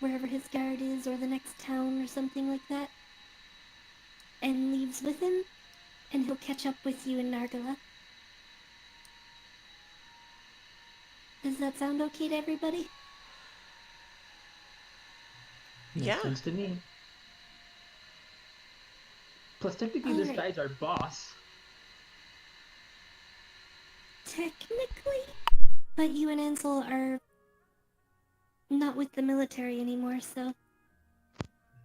wherever his guard is or the next town or something like that, and leaves with him, and he'll catch up with you in Nargala. Does that sound okay to everybody? Makes Yeah. sense to me. Plus, technically, this Alright, guy's our boss. technically, but you and Ansel are not with the military anymore, so...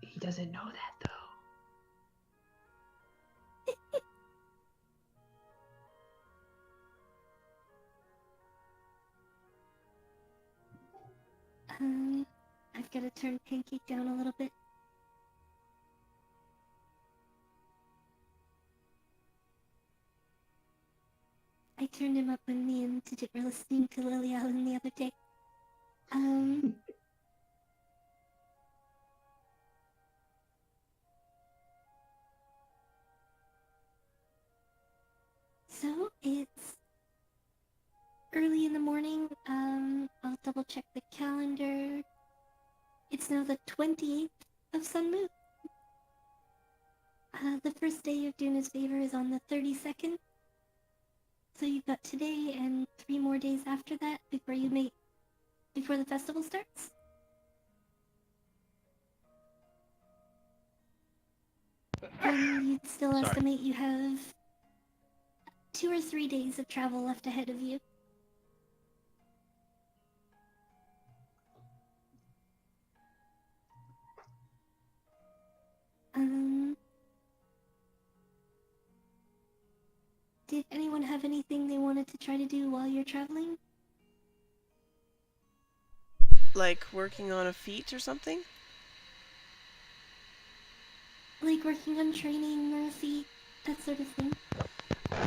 He doesn't know that, though. I've gotta turn Pancake down a little bit. I turned him up when me and Digit were listening to Lily Allen the other day. Um, so it's early in the morning. I'll double check the calendar. It's now the 28th of Sun Moon. The first day of Duna's favor is on the 32nd. So you've got today and 3 more days after that before the festival starts. And you'd still Sorry. estimate you have 2 or 3 days of travel left ahead of you. Um, did anyone have anything they wanted to try to do while you're traveling? Like working on a feat or something? Like working on training or a feat, that sort of thing?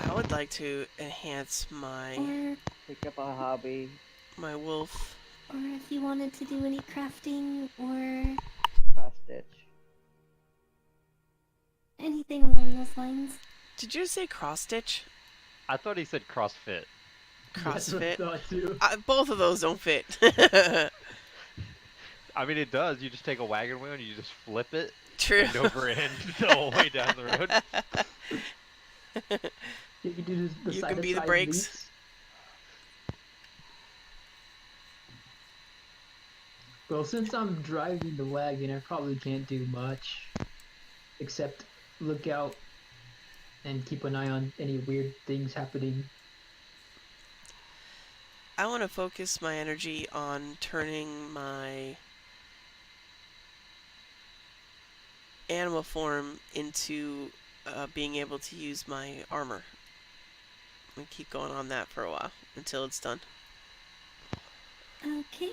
I would like to enhance my Or, Pick up a hobby. my wolf. or if you wanted to do any crafting or Cross stitch. anything along those lines. Did you say cross stitch? I thought he said CrossFit. That's what I CrossFit? thought, too. Both of those don't fit. I mean, it does. You just take a wagon wheel and you just flip it True. end over end the whole way down the road. You can do the You side can to be the side brakes. leaps. Well, since I'm driving the wagon, I probably can't do much. Except look out and keep an eye on any weird things happening. I want to focus my energy on turning my animal form into being able to use my armor. I'm going to keep going on that for a while until it's done. Okay.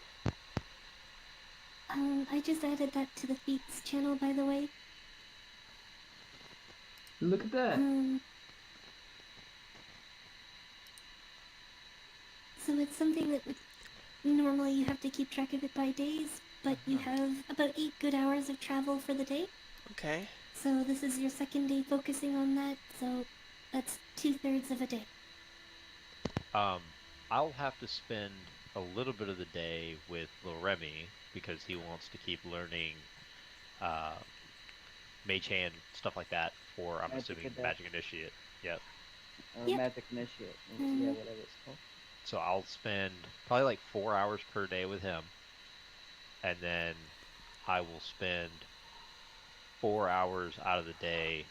I just added that to the feats channel, by the way. Look at that. So it's something that normally you have to keep track of it by days, but you have about 8 good hours of travel for the day. Okay. So this is your second day focusing on that, so that's 2/3 of a day. I'll have to spend a little bit of the day with Lil Remy because he wants to keep learning uh, Mage Hand, stuff like that for, I'm Magic assuming, Adept. Magic Initiate. Yep. Or Yep. magic initiate. Yeah, Mhm. whatever it's called. So I'll spend probably like 4 hours per day with him. And then I will spend 4 hours out of the day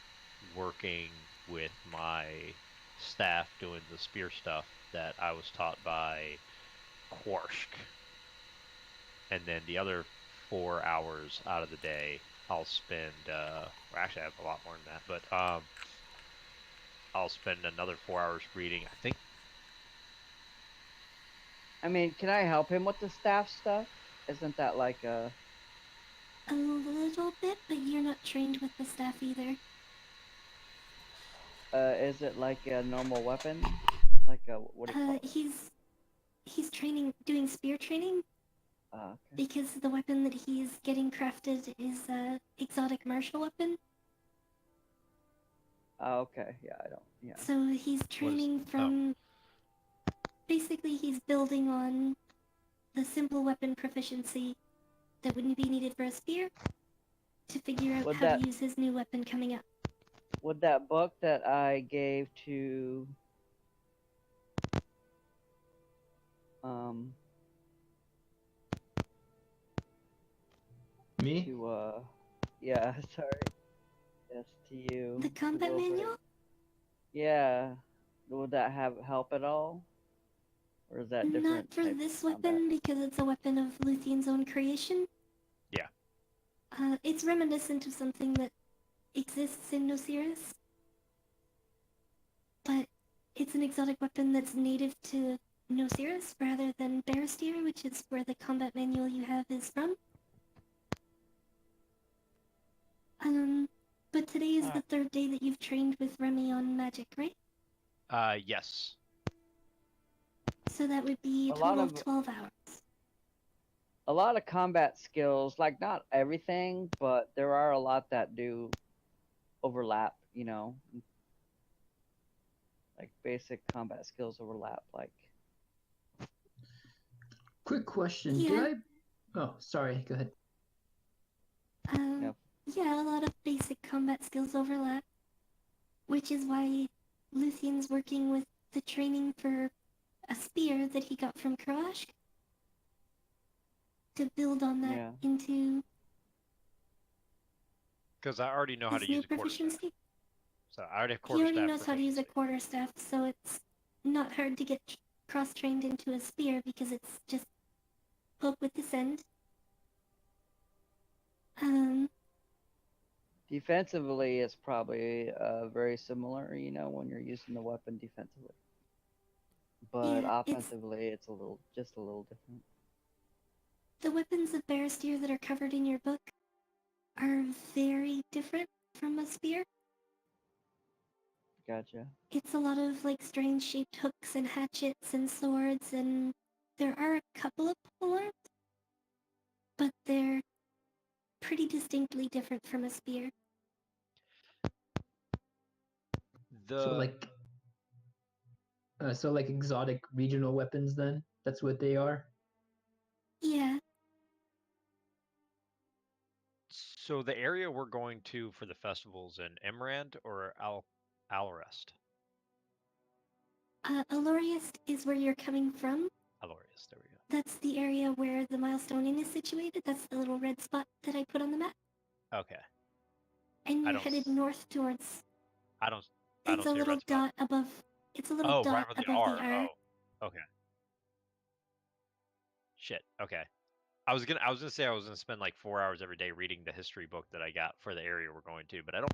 working with my staff doing the spear stuff that I was taught by Quarshk. And then the other 4 hours out of the day, I'll spend. Well, actually, I have a lot more than that, but I'll spend another 4 hours reading. I think. I mean, can I help him with the staff stuff? Isn't that like a... A little bit, but you're not trained with the staff either. Is it like a normal weapon? Like a... what do you call it? He's doing spear training, Okay. because the weapon that he's getting crafted is a exotic martial weapon. Okay, yeah, I don't... Yeah. So he's training from... Basically, he's building on the simple weapon proficiency that would be needed for a spear to figure out Would how that- to use his new weapon coming up. Would that book that I gave to um Me? yeah, sorry. Yes, to you. The to combat Wilfred. manual? Yeah. Would that have help at all? Or is that different? Not for type of this combat? weapon because it's a weapon of Luthien's own creation. Yeah. It's reminiscent of something that exists in Nociris. But it's an exotic weapon that's native to Nociris rather than Barrister, which is where the combat manual you have is from. But today is the third day that you've trained with Remy on magic, right? Yes. So that would be a A lot total of of- 12 hours. A lot of combat skills, like not everything, but there are a lot that do overlap, you know. Like basic combat skills overlap, like Quick question. Yeah. Did I? Oh, sorry. Go ahead. Yep. Yeah, a lot of basic combat skills overlap. Which is why Luthien's working with the training for a spear that he got from Kroashk to build on that Yeah. into Because I already know how his to new use a quarterstaff. proficiency. So I already have He already quarterstaff knows how to use a proficiency. quarterstaff, so it's not hard to get cross-trained into a spear because it's just poke with this end. Defensively, it's probably very similar, you know, when you're using the weapon defensively. But Yeah, offensively, it's just a little different. the weapons of Barrister that are covered in your book are very different from a spear. Gotcha. It's a lot of like strange shaped hooks and hatchets and swords, and there are a couple of polearms, but they're pretty distinctly different from a spear. The So like exotic regional weapons. Then that's what they are. Yeah, so the area we're going to for the festivals in Imrand or Alrest? Aloriest is where you're coming from. Alorius, there we go. That's the area where the Milestone Inn is situated. That's the little red spot that I put on the map. Okay. And I you're don't headed s- north towards. I don't It's a see a little red spot. dot above. It's a little Oh, dot right where the above R. the R. Oh, okay. Shit. Okay. I was gonna say I was gonna spend like 4 hours every day reading the history book that I got for the area we're going to, but I don't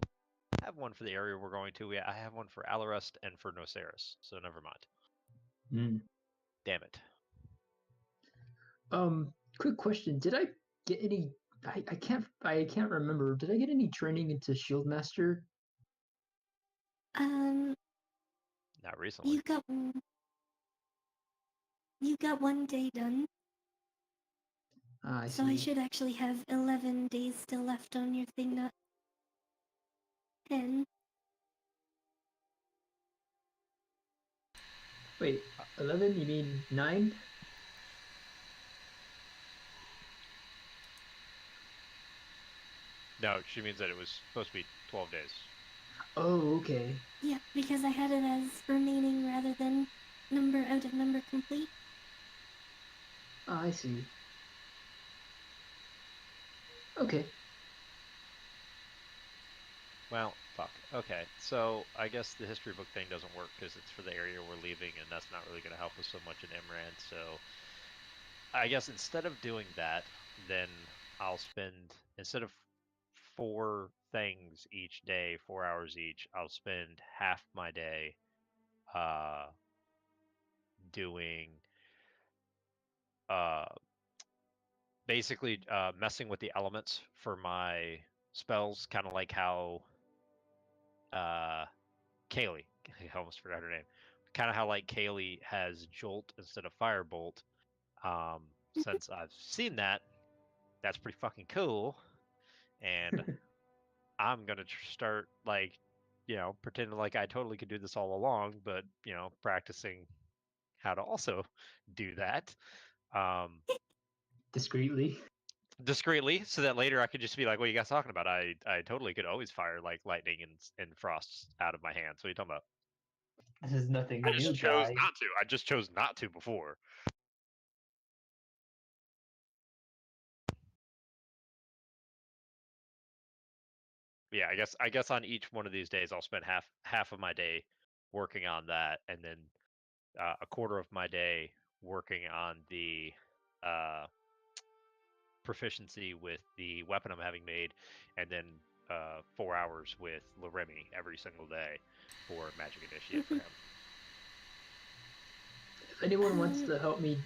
have one for the area we're going to. I have one for Alrest and for Nociris, so never mind. Damn it. Quick question. Did I get any? I can't remember. Did I get any training into Shieldmaster? Not recently. You got one day done. I So see. I should actually have 11 days still left on your thing, not 10. Wait, 11? You mean 9? No, she means that it was supposed to be 12 days. Oh, okay. Yeah, because I had it as remaining rather than number out of number complete. I see. Okay. Well, fuck. Okay, so I guess the history book thing doesn't work because it's for the area we're leaving, and that's not really going to help us so much in Imran. So I guess instead of doing that, then I'll spend, instead of 4 things each day, 4 hours each, I'll spend half my day doing uh, basically messing with the elements for my spells, kind of like how Kaylee, I almost forgot her name. Kind of how like Kaylee has Jolt instead of Firebolt. Since I've seen that, that's pretty fucking cool, and I'm gonna start like, pretending like I totally could do this all along, but practicing how to also do that. Discreetly. discreetly, so that later I could just be like, "What are you guys talking about? I totally could always fire like lightning and frosts out of my hand. So what are you talking about? This is nothing I new, just chose guy. not to. I just chose not to before." Yeah, I guess on each one of these days I'll spend half of my day working on that, and then a quarter of my day working on the uh, proficiency with the weapon I'm having made, and then 4 hours with Loremi every single day for Magic Initiate for Mhm. him. If anyone wants to help me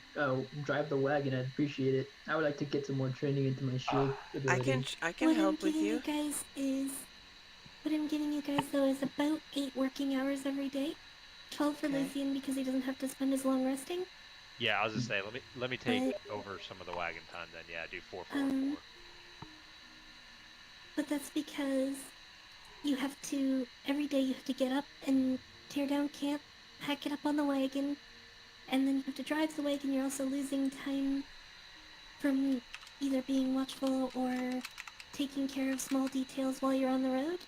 drive the wagon, I'd appreciate it. I would like to get some more training into my shield ability. I can What I'm help with giving you you. guys is, what I'm giving you guys though is about 8 working hours every day. 12 for Okay. Lucian because he doesn't have to spend as long resting. Yeah, I was just saying, let me take But over some of the wagon time then. Yeah, do 4, 4, and um 4. but that's because you have to, every day you have to get up and tear down camp, pack it up on the wagon, and then you have to drive the wagon. You're also losing time from either being watchful or taking care of small details while you're on the road,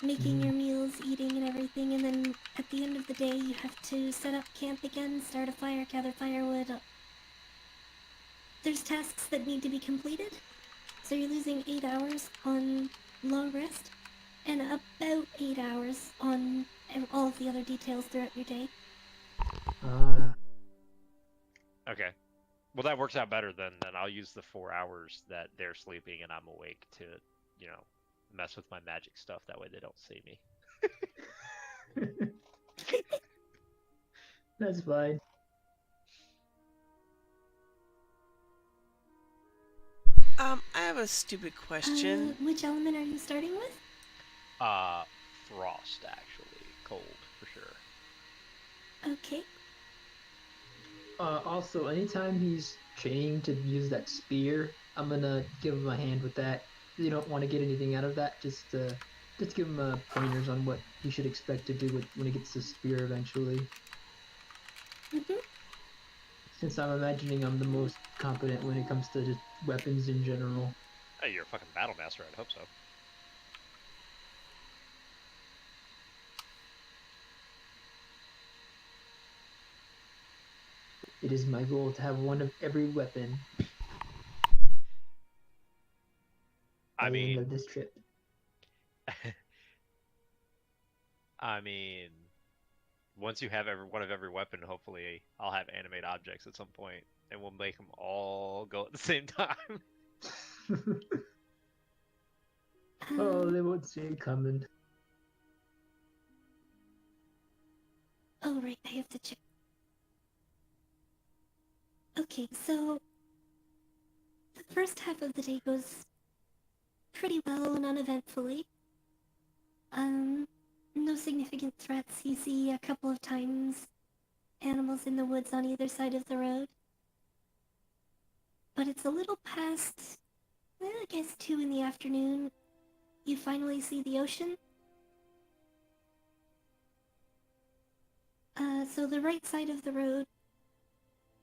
making your meals, eating, and everything. And then at the end of the day, you have to set up camp again, start a fire, gather firewood. There's tasks that need to be completed, so you're losing 8 hours on long rest and about 8 hours on all of the other details throughout your day. Ah, Okay. Well, that works out better then. Then I'll use the 4 hours that they're sleeping and I'm awake to, mess with my magic stuff. That way they don't see me. that's fine. I have a stupid question. Which element are you starting with? Frost actually, cold for sure. Okay. Also, anytime he's training to use that spear, I'm gonna give him a hand with that. You don't want to get anything out of that. Just give him pointers on what he should expect to do when he gets the spear eventually. Mm-hmm. Since I'm imagining I'm the most competent when it comes to just weapons in general. Hey, you're a fucking battle master. I'd hope so. It is my goal to have one of every weapon by I the end mean, of this trip. I mean, once you have one of every weapon, hopefully I'll have animate objects at some point, and we'll make them all go at the same time. Oh, they won't see it coming. Oh, right, I have to check. Okay, so the first half of the day goes pretty well and uneventfully. No significant threats. You see a couple of times animals in the woods on either side of the road. But it's a little past, I guess 2 in the afternoon. You finally see the ocean. So the right side of the road,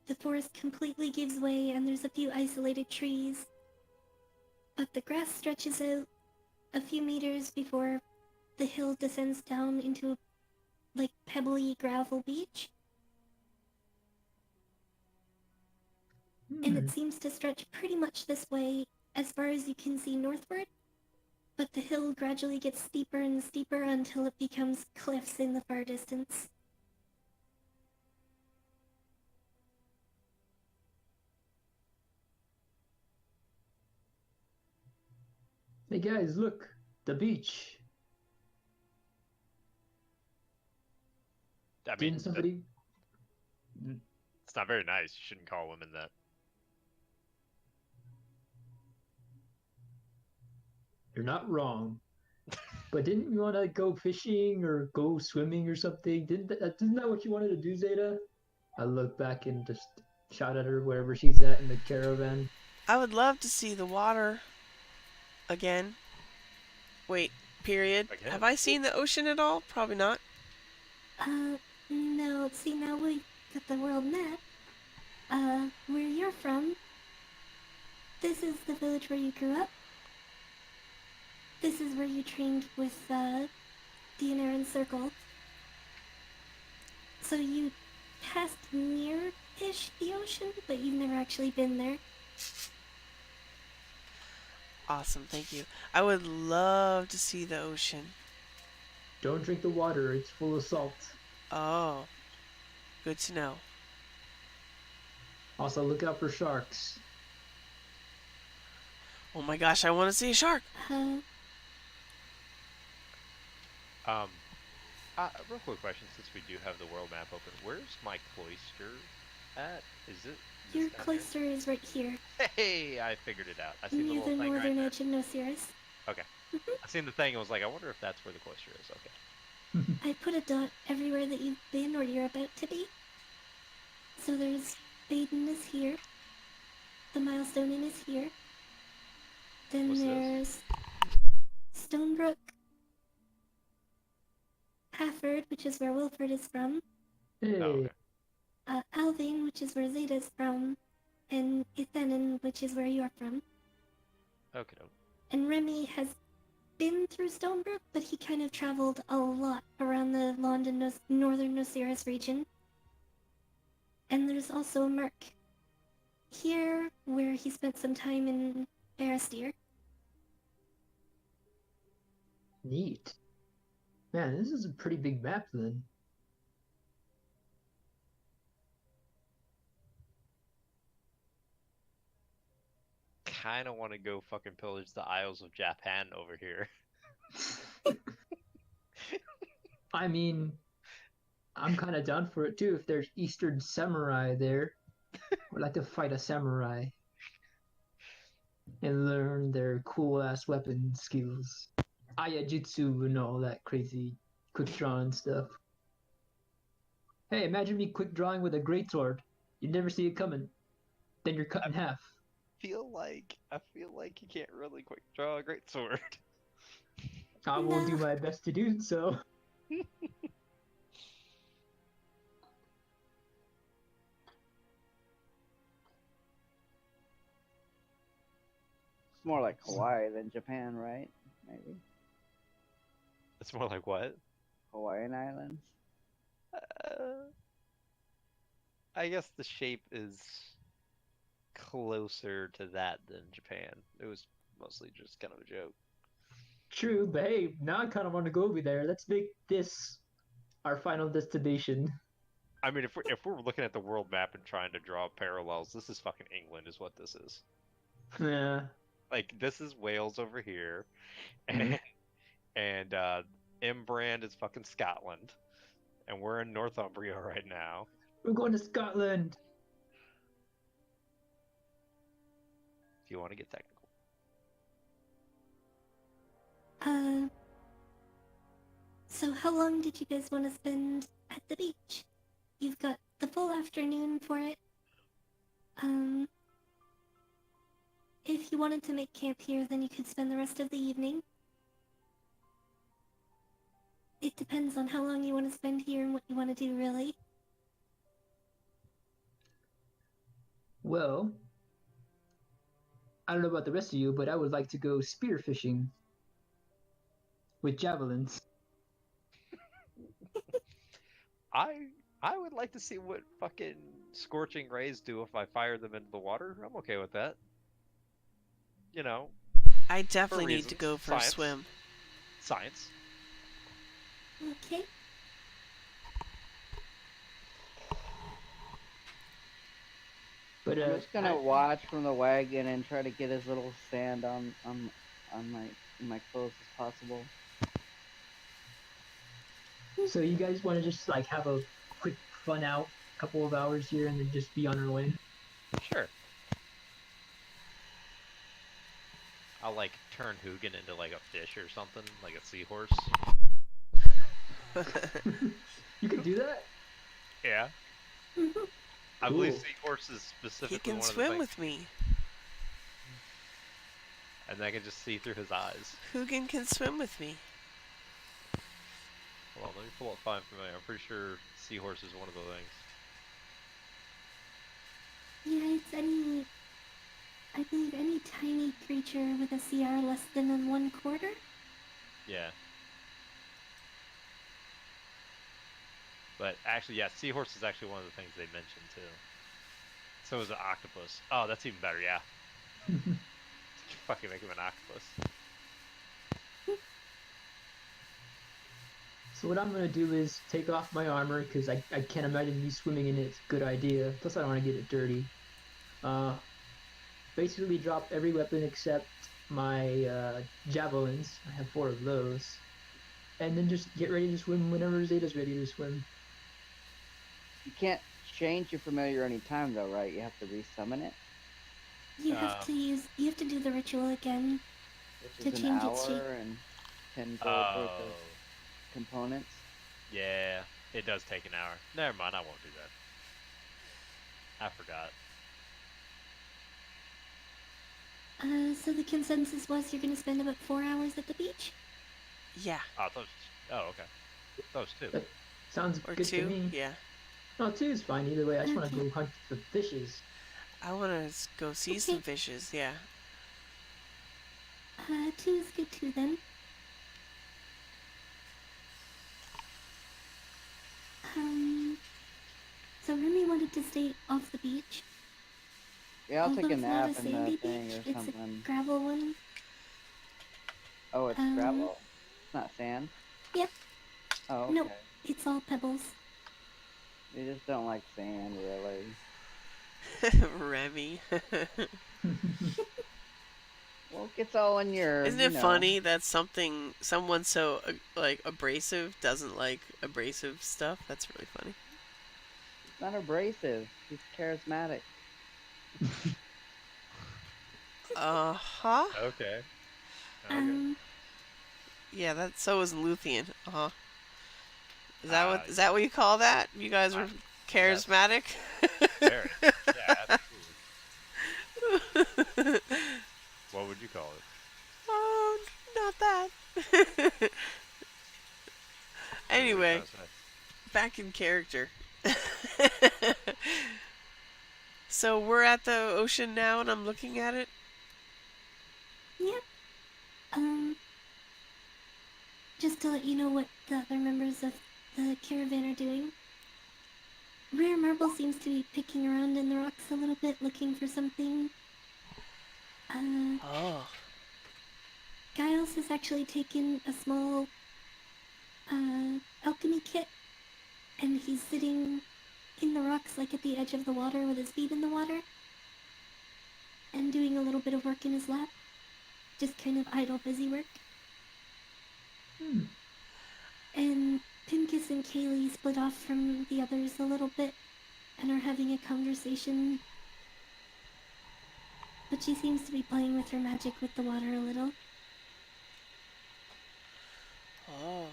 the forest completely gives way and there's a few isolated trees. But the grass stretches out a few meters before the hill descends down into like pebbly gravel beach. And it seems to stretch pretty much this way as far as you can see northward. But the hill gradually gets steeper and steeper until it becomes cliffs in the far distance. Hey guys, look, the beach. I mean, Didn't somebody? it's not very nice. You shouldn't call women that. You're not wrong. But didn't you want to go fishing or go swimming or something? Isn't that what you wanted to do, Zeta? I look back and just shout at her wherever she's at in the caravan. I would love to see the water again. Wait, period. Again? Have I seen the ocean at all? Probably not. No, see now we got the world map. Where you're from, This is the village where you grew up. This is where you trained with the Anaran Circle. So you passed near-ish the ocean, but you've never actually been there. Awesome, thank you. I would love to see the ocean. Don't drink the water, it's full of salt. Oh, good to know. Also, look out for sharks. Oh my gosh, I want to see a shark. Uh, Real quick question, since we do have the world map open, where's my cloister at? Is it? your this down cloister is right here, here? Hey, I figured it out. I seen the near little the thing right northern there. edge of Nociris. Okay. I seen the thing and was like, I wonder if that's where the cloister is. Okay. I put a dot everywhere that you've been or you're about to be. So there's Baden is here. The Milestone Inn is here. Then What's this? there's Stonebrook, Hafford, which is where Wilford is from, Hey, Oh, okay. Alvane, which is where Zeta is from, and Ithenon, which is where you're from. Okay, doke. And Remy has been through Stonebrook, but he kind of traveled a lot around the London northern Nociris region. And there's also Merc here, where he spent some time in Barrister. neat. Man, this is a pretty big map then. Kind of want to go fucking pillage the Isles of Japan over here. I mean, I'm kind of down for it too. If there's Eastern Samurai there, I'd like to fight a samurai and learn their cool ass weapon skills, Ayajutsu and all that crazy quick drawing stuff. Hey, imagine me quick drawing with a greatsword. You'd never see it coming. Then you're cut in half. I feel like you can't really quick draw a great sword. I will do No. my best to do so. It's more like Hawaii than Japan, right? Maybe It's more like what? Hawaiian Islands. I guess the shape is closer to that than Japan. It was mostly just kind of a joke. True, but hey, now I kind of want to go over there. Let's make this our final destination. I mean, if we're looking at the world map and trying to draw parallels, this is fucking England, is what this is. Yeah. Like this is Wales over here, Mhm. and Imbrand is fucking Scotland, and we're in Northumbria right now. We're going to Scotland. If you want to get technical. So how long did you guys want to spend at the beach? You've got the full afternoon for it. If you wanted to make camp here, then you could spend the rest of the evening. It depends on how long you want to spend here and what you want to do, really. Well, I don't know about the rest of you, but I would like to go spearfishing with javelins. I would like to see what fucking scorching rays do if I fire them into the water. I'm okay with that. You know, I definitely need to reasons. go for a Science. swim. science. Okay. But I'm just gonna watch from the wagon and try to get as little sand on my clothes as possible. so you guys want to just like have a quick fun out, couple of hours here, and then just be on our way? Sure. I'll like turn Hugin into like a fish or something, like a seahorse. You can do that? Yeah. I believe Cool. seahorses specifically He can one of the swim things, with me. and I can just see through his eyes. Hugin can swim with me. Hold on, let me pull up Find Familiar. I'm pretty sure seahorse is one of the things. Yeah, it's any I believe any tiny creature with a CR less than a 1/4. Yeah. But actually, yeah, seahorse is actually one of the things they mentioned too. So is an octopus. Oh, that's even better. Yeah. Fucking make him an octopus. So what I'm gonna do is take off my armor because I can't imagine me swimming in it. It's a good idea. Plus I don't want to get it dirty. Basically drop every weapon except my javelins. I have 4 of those. And then just get ready to swim whenever Zeta's ready to swim. You can't change your familiar anytime though, right? You have to resummon it, You have to do the ritual again. which To is an change its shape. hour and 10 gold worth Oh. of components. Yeah, it does take an hour. Never mind, I won't do that. I forgot. So the consensus was you're gonna spend about 4 hours at the beach? Yeah. Oh, those. Oh, okay. Those two. That sounds Or good to 2. me. Yeah. No, 2 is fine either way. I just want to Okay. go hunt for fishes. I want to go see some Okay. fishes. Yeah. 2 is good too then. So Remy wanted to stay off the beach. Yeah, I'll take Although a it's not nap a in sandy the thing beach, or it's something. a gravel one. Oh, it's um, gravel? It's not sand? Yep. Oh, okay. Nope. It's all pebbles. You just don't like sand, really. Remy. Well, it gets all in your. Isn't it funny that someone so like abrasive doesn't like abrasive stuff? That's really funny. It's not abrasive. He's charismatic. Uh-huh. Okay. Yeah, that so is Luthian. Uh-huh. Is that Yeah. what you call that? You guys are charismatic? Very. Yeah, absolutely. What would you call it? Oh, not that. Anyway, back in character. So we're at the ocean now and I'm looking at it. Yep. Just to let you know what the other members of the caravan are doing. Rare Marble seems to be picking around in the rocks a little bit, looking for something. Oh. Giles has actually taken a small alchemy kit, and he's sitting in the rocks, like at the edge of the water with his feet in the water, and doing a little bit of work in his lab. Just kind of idle, busy work. And Pincus and Kaylee split off from the others a little bit and are having a conversation. But she seems to be playing with her magic with the water a little. Oh.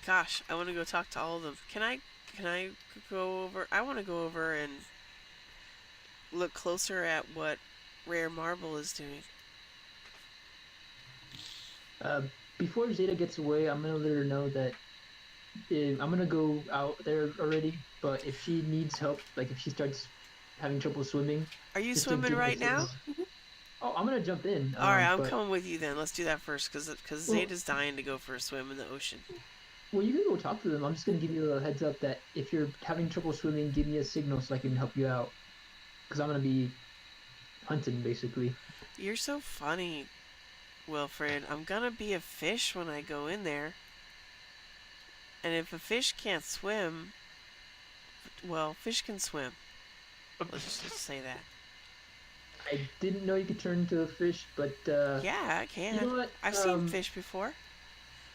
Gosh, I want to go talk to all of them. Can I go over? I want to go over and look closer at what Rare Marble is doing. Before Zeta gets away, I'm gonna let her know that I'm gonna go out there already. But if she needs help, like if she starts having trouble swimming, Are you just to swimming give me right now? signals. Oh, I'm gonna jump in. All right, I'm but- coming with you then. Let's do that first, because Zeta's dying to go for a swim in the ocean. Well, you can go talk to them. I'm just gonna give you a heads up that if you're having trouble swimming, give me a signal so I can help you out. Because I'm gonna be hunting basically. You're so funny, Wilfred. I'm gonna be a fish when I go in there. And if a fish can't swim, well, fish can swim. Let's just say that. I didn't know you could turn into a fish, but Yeah, I can. you know what? I've seen fish before.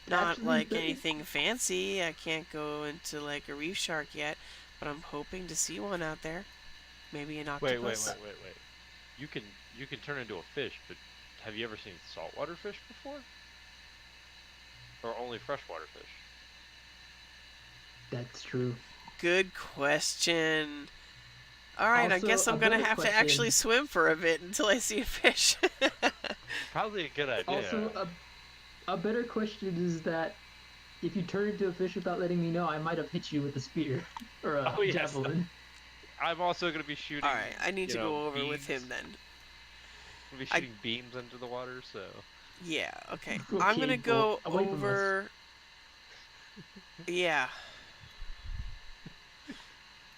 Not actually, like the- anything fancy. I can't go into like a reef shark yet, but I'm hoping to see one out there. Maybe an octopus. Wait. You can turn into a fish, but have you ever seen saltwater fish before? Or only freshwater fish? That's true. Good question. All right, I Also, guess I'm a gonna better have to question- actually swim for a bit until I see a fish. Probably a good idea. Also, a better question is that if you turn into a fish without letting me know, I might have hit you with a spear or a Oh, yes. javelin. I'm also gonna be shooting. All right, I need to go over with him then. We'll be I- shooting beams into the water, so. Yeah. Okay. Okay, I'm gonna go well, away from us. over. Yeah.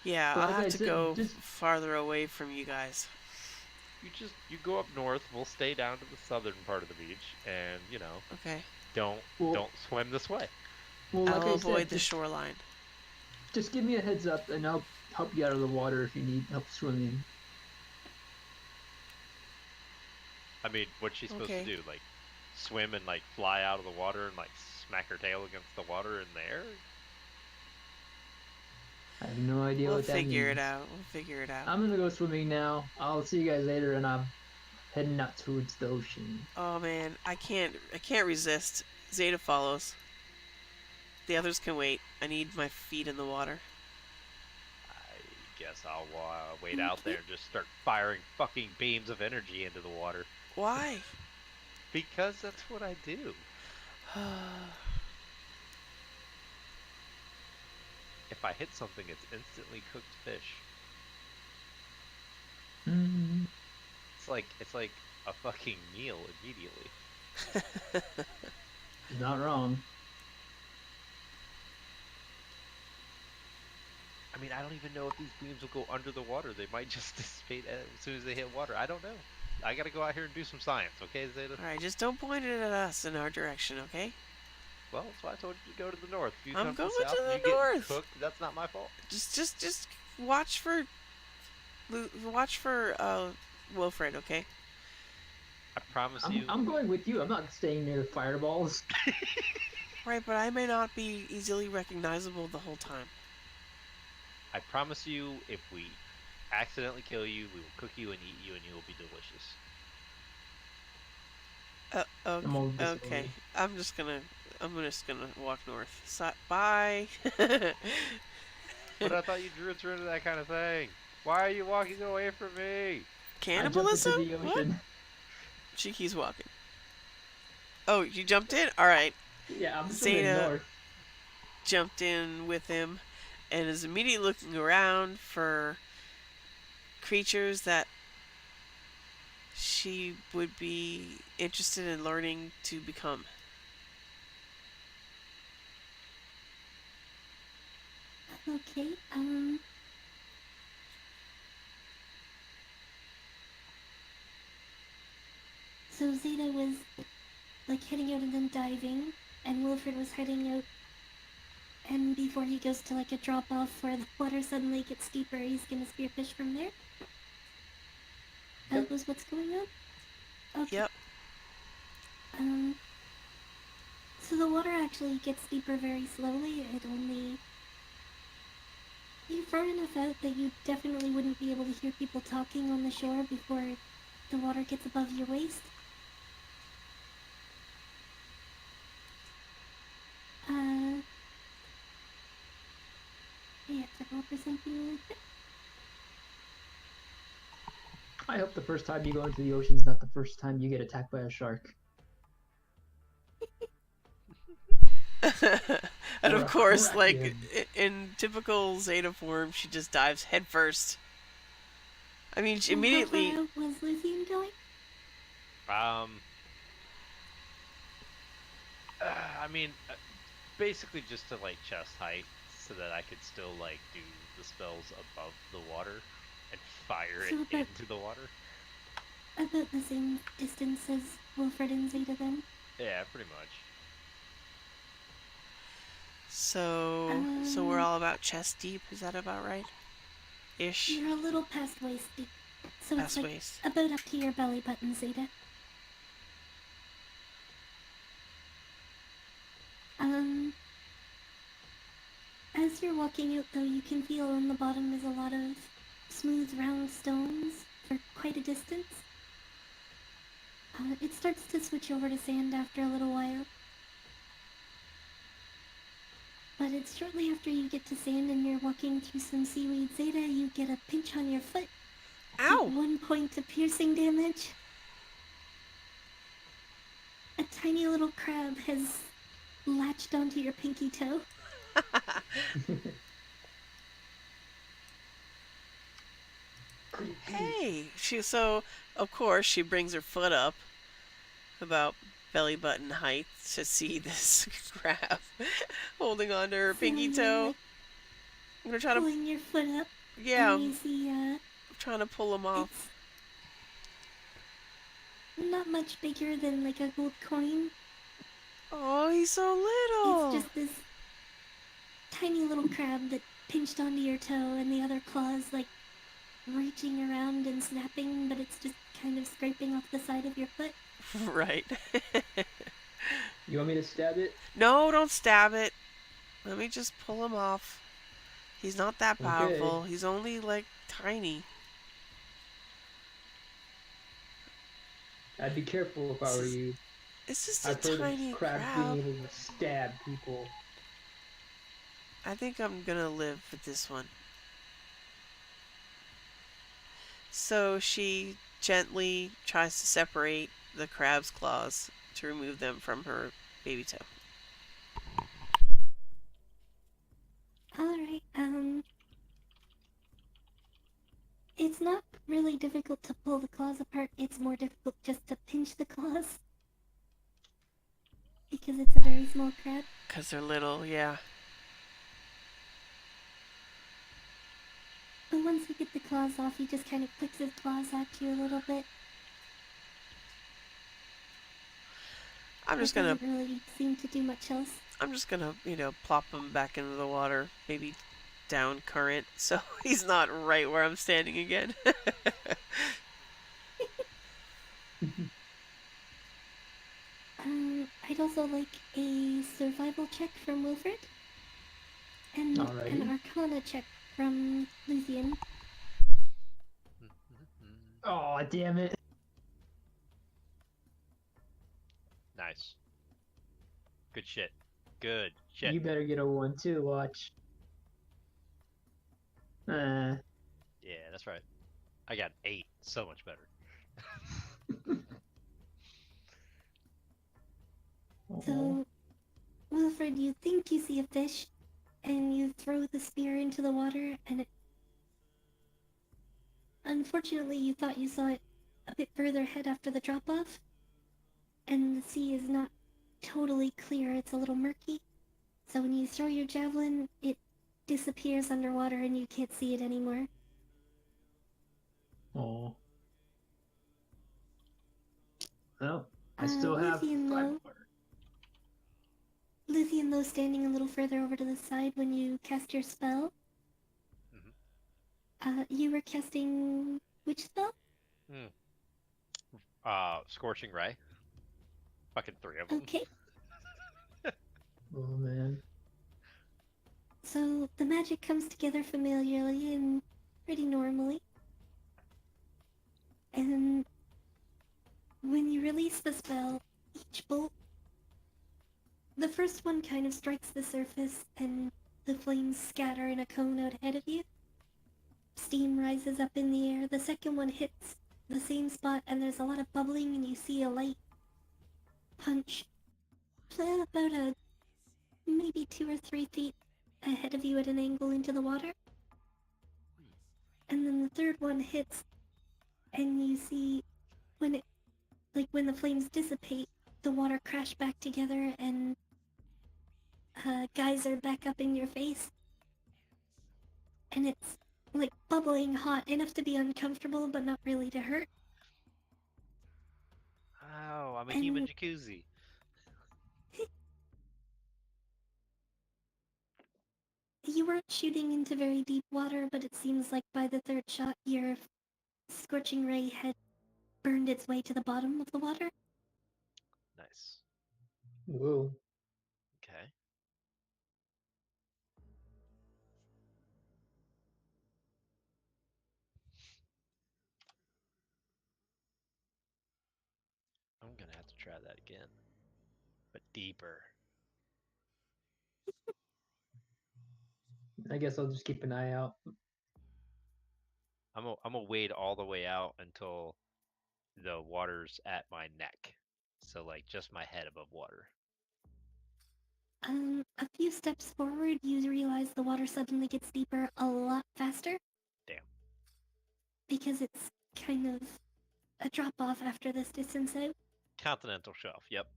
Yeah, Like I'll I have to said, go just- farther away from you guys. You go up north. We'll stay down to the southern part of the beach, and Okay. don't swim this way. Well, like I'll I avoid said, the shoreline. just give me a heads up, and I'll help you out of the water if you need help swimming. I mean, what's she supposed Okay. to do? Like, swim and like fly out of the water and like smack her tail against the water in there? I have no idea We'll what that figure means. it out. We'll figure it out. I'm gonna go swimming now. I'll see you guys later, and I'm heading out towards the ocean. Oh man, I can't resist. Zeta follows. The others can wait. I need my feet in the water. I guess I'll wait out there and just start firing fucking beams of energy into the water. Why? Because that's what I do. If I hit something, it's instantly cooked fish. Mm. It's like a fucking meal immediately. You're not wrong. I mean, I don't even know if these beams will go under the water. They might just dissipate as soon as they hit water. I don't know. I gotta go out here and do some science, okay, Zeta? Alright, just don't point it at us in our direction, okay? Well, that's why I told you to go to the north. If you I'm come going to the south to and the you get north. cooked, that's not my fault. Just watch for Wilfred, okay? I promise you. I'm going with you. I'm not staying near fireballs. Right, but I may not be easily recognizable the whole time. I promise you, if we accidentally kill you, we will cook you and eat you, and you will be delicious. I'm all this Okay. way. I'm just gonna walk north. Bye. But I thought you druids were into that kind of thing. Why are you walking away from me? Cannibalism? I jumped into the What? ocean. She keeps walking. Oh, you jumped in? Alright. Yeah, I'm swimming Zeta north. jumped in with him and is immediately looking around for creatures that she would be interested in learning to become. Okay, so Zeta was like heading out and then diving, and Wilfred was heading out, and before he goes to like a drop off where the water suddenly gets deeper, he's gonna spearfish from there. That Yep. was what's going on? Okay. Yep. So the water actually gets deeper very slowly. You're far enough out that you definitely wouldn't be able to hear people talking on the shore before the water gets above your waist. You have to roll for something like that. I hope the first time you go into the ocean is not the first time you get attacked by a shark. And Or of a course, like kraken. in typical Zeta form, she just dives headfirst. I mean, she And immediately. How far out was Luthien going? I mean, basically just to like chest height, so that I could still like do the spells above the water and fire So it about- into the water. About the same distance as Wilfred and Zeta then. Yeah, pretty much. So we're all about chest deep. Is that about right? Ish. You're a little past waist deep. So Past it's like waist. about up to your belly button, Zeta. As you're walking out though, you can feel on the bottom is a lot of smooth round stones for quite a distance. It starts to switch over to sand after a little while. But it's shortly after you get to sand and you're walking through some seaweed, Zeta, you get a pinch on your foot. Ow! 1 point of piercing damage. A tiny little crab has latched onto your pinky toe. Hey, so of course she brings her foot up about belly button height to see this crab holding on to her So pinky you're toe. like I'm gonna try to, pulling your foot up, yeah, and you see I'm trying to pull him off. it's not much bigger than like a gold coin. Oh, he's so little. It's just this tiny little crab that pinched onto your toe, and the other claws like reaching around and snapping, but it's just kind of scraping off the side of your foot. Right. You want me to stab it? No, don't stab it. Let me just pull him off. He's not that powerful. Okay. He's only like tiny. I'd be careful if I were you. It's just a I've heard of tiny crabs crab. being able to stab people. I think I'm gonna live with this one. So she gently tries to separate the crab's claws to remove them from her baby toe. Alright, it's not really difficult to pull the claws apart, it's more difficult just to pinch the claws. Because it's a very small crab. Because they're little, yeah. But once you get the claws off, he just kind of clicks his claws at you a little bit. I'm just That gonna, doesn't really seem to do much else. plop him back into the water, maybe down current, so he's not right where I'm standing again. I'd also like a survival check from Wilfred. And Alrighty. an arcana check from Lucian. Oh, damn it. Nice. Good shit. Good shit. You better get a 1 too, watch. Yeah, that's right. I got 8. So much better. So, Wilfred, you think you see a fish, and you throw the spear into the water, and it... Unfortunately, you thought you saw it a bit further ahead after the drop-off, and the sea is not totally clear, it's a little murky. So when you throw your javelin, it disappears underwater and you can't see it anymore. Oh. Well, I still have Luthien, 5 though. more. Luthien, though, standing a little further over to the side when you cast your spell. You were casting which spell? Scorching Ray. Fucking 3 of them. Okay. Oh, man. So the magic comes together familiarly and pretty normally. And when you release the spell, each bolt, the first one kind of strikes the surface and the flames scatter in a cone out ahead of you. Steam rises up in the air. The second one hits the same spot and there's a lot of bubbling and you see a light punch about maybe 2 or 3 feet ahead of you at an angle into the water. And then the third one hits and you see when the flames dissipate, the water crash back together and geyser back up in your face. And it's like bubbling hot, enough to be uncomfortable but not really to hurt. Oh, I'm a human jacuzzi. You weren't shooting into very deep water, but it seems like by the third shot your scorching ray had burned its way to the bottom of the water. Nice. Whoa. Okay. I'm gonna have to try that again. But deeper. I guess I'll just keep an eye out. I'm gonna wade all the way out until the water's at my neck. So like just my head above water. A few steps forward, you realize the water suddenly gets deeper a lot faster. Damn. because it's kind of a drop off after this distance out. Continental shelf. Yep.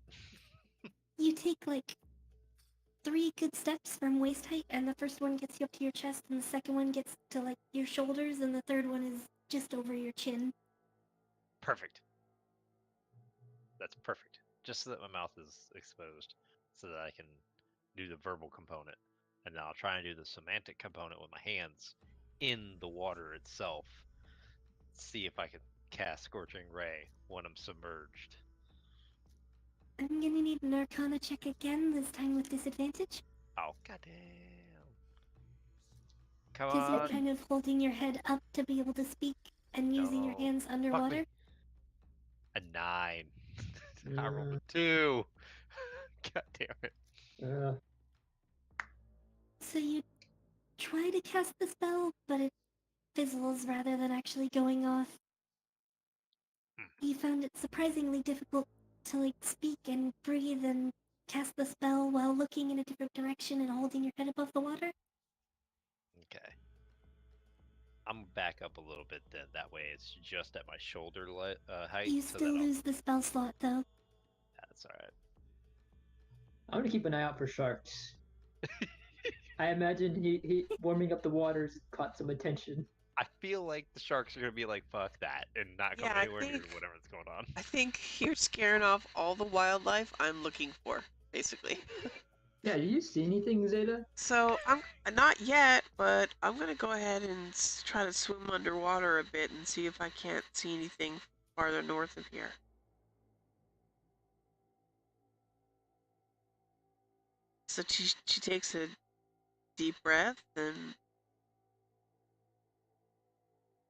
You take like 3 good steps from waist height, and the first one gets you up to your chest, and the second one gets to like your shoulders, and the third one is just over your chin. Perfect. That's perfect. Just so that my mouth is exposed, so that I can do the verbal component, and then I'll try and do the semantic component with my hands in the water itself. See if I can cast Scorching Ray when I'm submerged. I'm gonna need an Arcana check again, this time with disadvantage. Oh, goddamn. Come Because you're on. kind of holding your head up to be able to speak and using your No. hands Fuck underwater. me. A 9. I rolled Yeah. a 2. God damn it. Uh, So you try to cast the spell, but it fizzles rather than actually going off. You found it surprisingly difficult to like speak and breathe and cast the spell while looking in a different direction and holding your head above the water. Okay. I'm back up a little bit then. That way it's just at my shoulder height. You so still that lose the spell slot though. That's alright. I'm gonna keep an eye out for sharks. I imagine he warming up the waters caught some attention. I feel like the sharks are gonna be like, fuck that, and not come Yeah, I anywhere near think- whatever's going on. I think you're scaring off all the wildlife I'm looking for, basically. Yeah, do you see anything, Zeta? So I'm not yet, but I'm gonna go ahead and try to swim underwater a bit and see if I can't see anything farther north of here. So she takes a deep breath and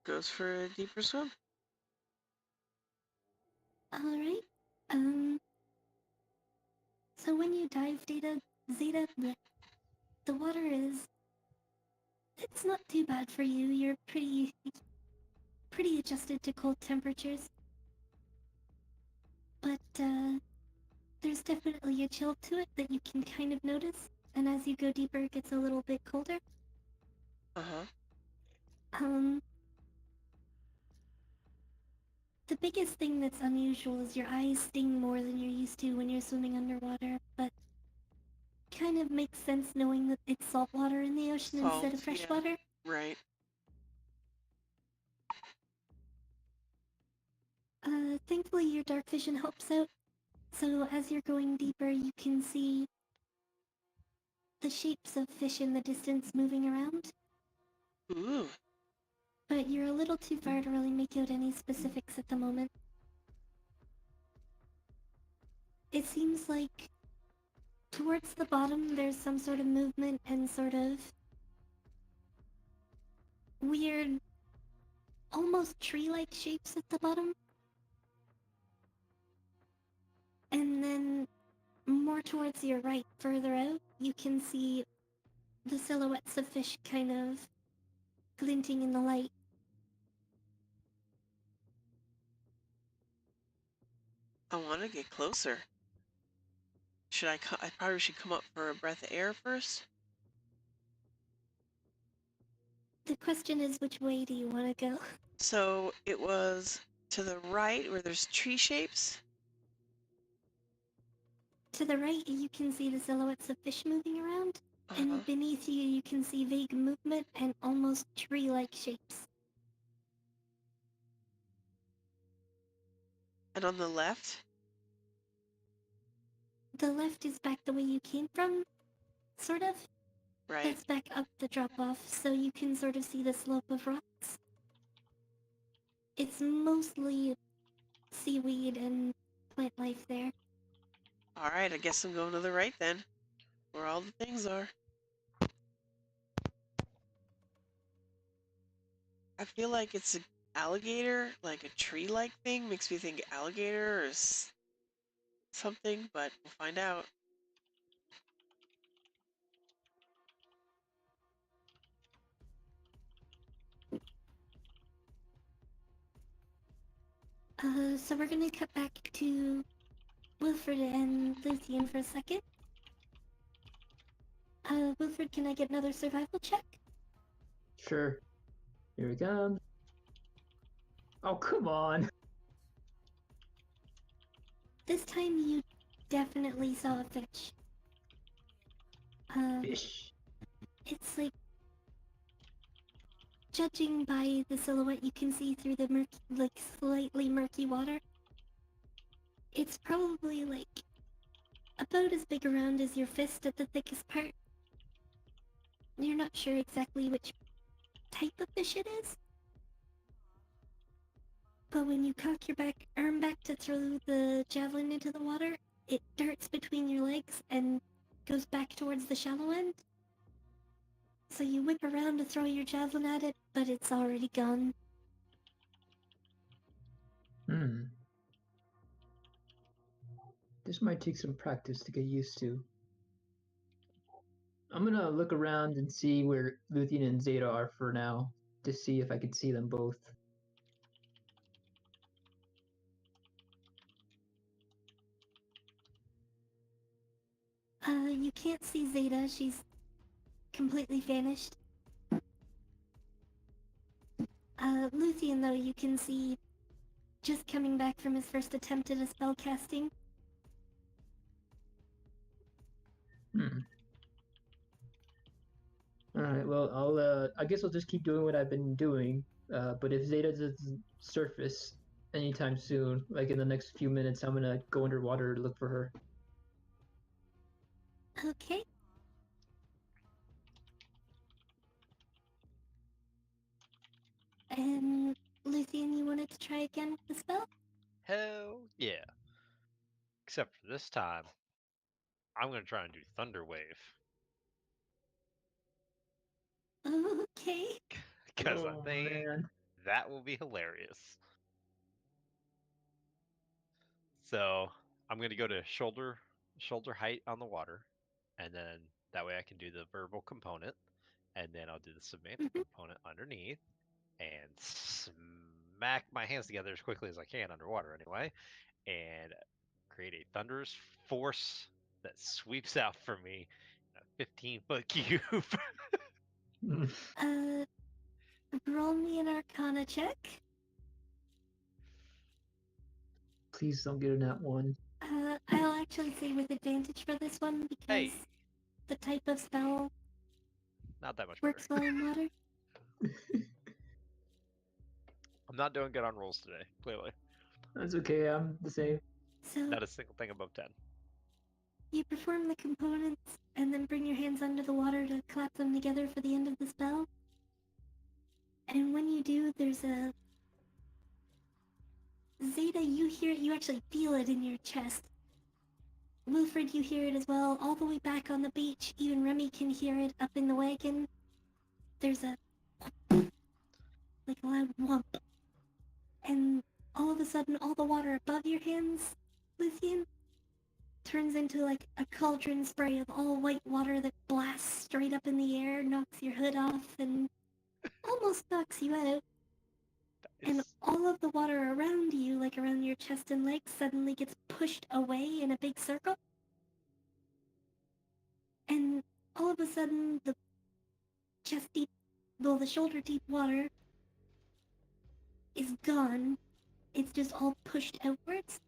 goes for a deeper swim. Alright. So when you dive, Zeta, the water it's not too bad for you. You're pretty adjusted to cold temperatures. But, there's definitely a chill to it that you can kind of notice. And as you go deeper, it gets a little bit colder. The biggest thing that's unusual is your eyes sting more than you're used to when you're swimming underwater, but kind of makes sense knowing that it's salt water in the ocean instead of Salt, fresh yeah. water. Right. Thankfully your dark vision helps out. So as you're going deeper, you can see the shapes of fish in the distance moving around. Ooh. But you're a little too far to really make out any specifics at the moment. It seems like towards the bottom there's some sort of movement and sort of weird, almost tree-like shapes at the bottom. And then more towards your right, further out, you can see the silhouettes of fish kind of glinting in the light. I want to get closer. I probably should come up for a breath of air first. The question is, which way do you want to go? So it was to the right where there's tree shapes. To the right, you can see the silhouettes of fish moving around, and beneath you, you can see vague movement and almost tree-like shapes. And on the left? The left is back the way you came from, sort of. Right. That's back up the drop-off, so you can sort of see the slope of rocks. It's mostly seaweed and plant life there. Alright, I guess I'm going to the right then. Where all the things are. I feel like it's an alligator, like a tree-like thing. Makes me think alligator or something, but we'll find out. So we're gonna cut back to Wilfred and Lucian for a second. Wilfred, can I get another survival check? Sure. Here we come. Oh, come on. This time you definitely saw a fish. Fish. It's like, judging by the silhouette you can see through the murky, like slightly murky water, it's probably like about as big around as your fist at the thickest part. You're not sure exactly which type of fish it is, but when you cock your arm back to throw the javelin into the water, it darts between your legs and goes back towards the shallow end. So you whip around to throw your javelin at it, but it's already gone. Hmm. This might take some practice to get used to. I'm gonna look around and see where Luthien and Zeta are for now, to see if I can see them both. You can't see Zeta, she's completely vanished. Luthien, though, you can see just coming back from his first attempt at a spell casting. Hmm. Alright, well, I guess I'll just keep doing what I've been doing. But if Zeta doesn't surface anytime soon, like in the next few minutes, I'm gonna go underwater to look for her. Okay. And Luthien, you wanted to try again with the spell? Hell yeah. Except for this time, I'm gonna try and do Thunder Wave. Okay. Because I Oh think man. that will be hilarious. So I'm gonna go to shoulder height on the water, and then that way I can do the verbal component, and then I'll do the semantic Mhm. component underneath, and smack my hands together as quickly as I can underwater anyway, and create a thunderous force that sweeps out from me in a 15-foot cube. Uh, roll me an Arcana check. Please don't get in that one. I'll actually say with advantage for this one because Hey, the type of spell not that much better. works well in water. I'm not doing good on rolls today, clearly. That's okay, I'm the same. So Not a single thing above 10. you perform the components and then bring your hands under the water to clap them together for the end of the spell. And when you do, there's a Zeta, you hear it, you actually feel it in your chest. Wilfred, you hear it as well, all the way back on the beach. Even Remy can hear it up in the wagon. There's a like a loud whump. And all of a sudden, all the water above your hands, Luthien, turns into like a cauldron spray of all white water that blasts straight up in the air, knocks your hood off, and almost knocks you out. And It's all of the water around you, like around your chest and legs, suddenly gets pushed away in a big circle. And all of a sudden, the chest deep, well, the shoulder deep water is gone. It's just all pushed outwards.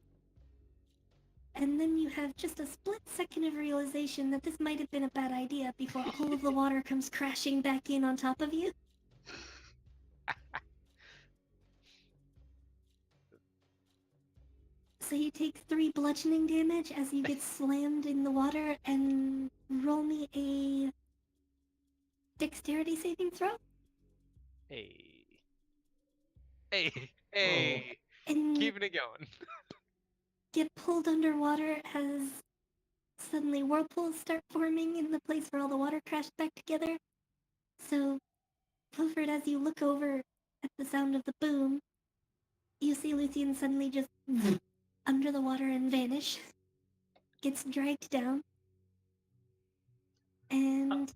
And then you have just a split second of realization that this might have been a bad idea before all of the water comes crashing back in on top of you. So you take 3 bludgeoning damage as you get slammed in the water, and roll me a dexterity saving throw. hey, hey, Oh. hey, And keeping it going. get pulled underwater as suddenly whirlpools start forming in the place where all the water crashed back together. So, Wilfred, as you look over at the sound of the boom, you see Luthien suddenly just under the water and vanish. Gets dragged down. And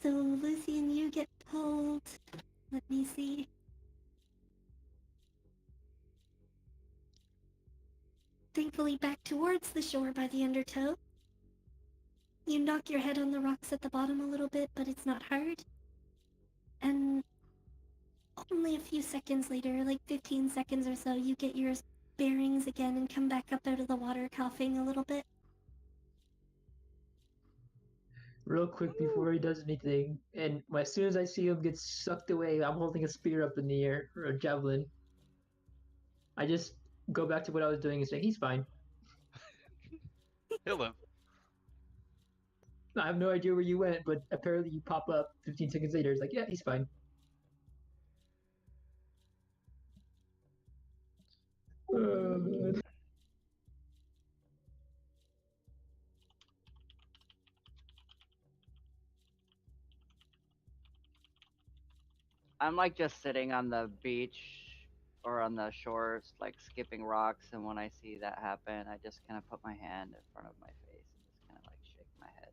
so, Luthien, you get pulled. Let me see. Thankfully, back towards the shore by the undertow. You knock your head on the rocks at the bottom a little bit, but it's not hard. And Only a few seconds later, like 15 seconds or so, you get your bearings again and come back up out of the water coughing a little bit. Real quick before he does anything, and as soon as I see him get sucked away, I'm holding a spear up in the air or a javelin. I just go back to what I was doing and say, "He's fine." He'll live. I have no idea where you went, but apparently you pop up 15 seconds later. It's like, yeah, he's fine. Man. I'm like just sitting on the beach or on the shores, like skipping rocks, and when I see that happen, I just kind of put my hand in front of my face and just kind of like shake my head.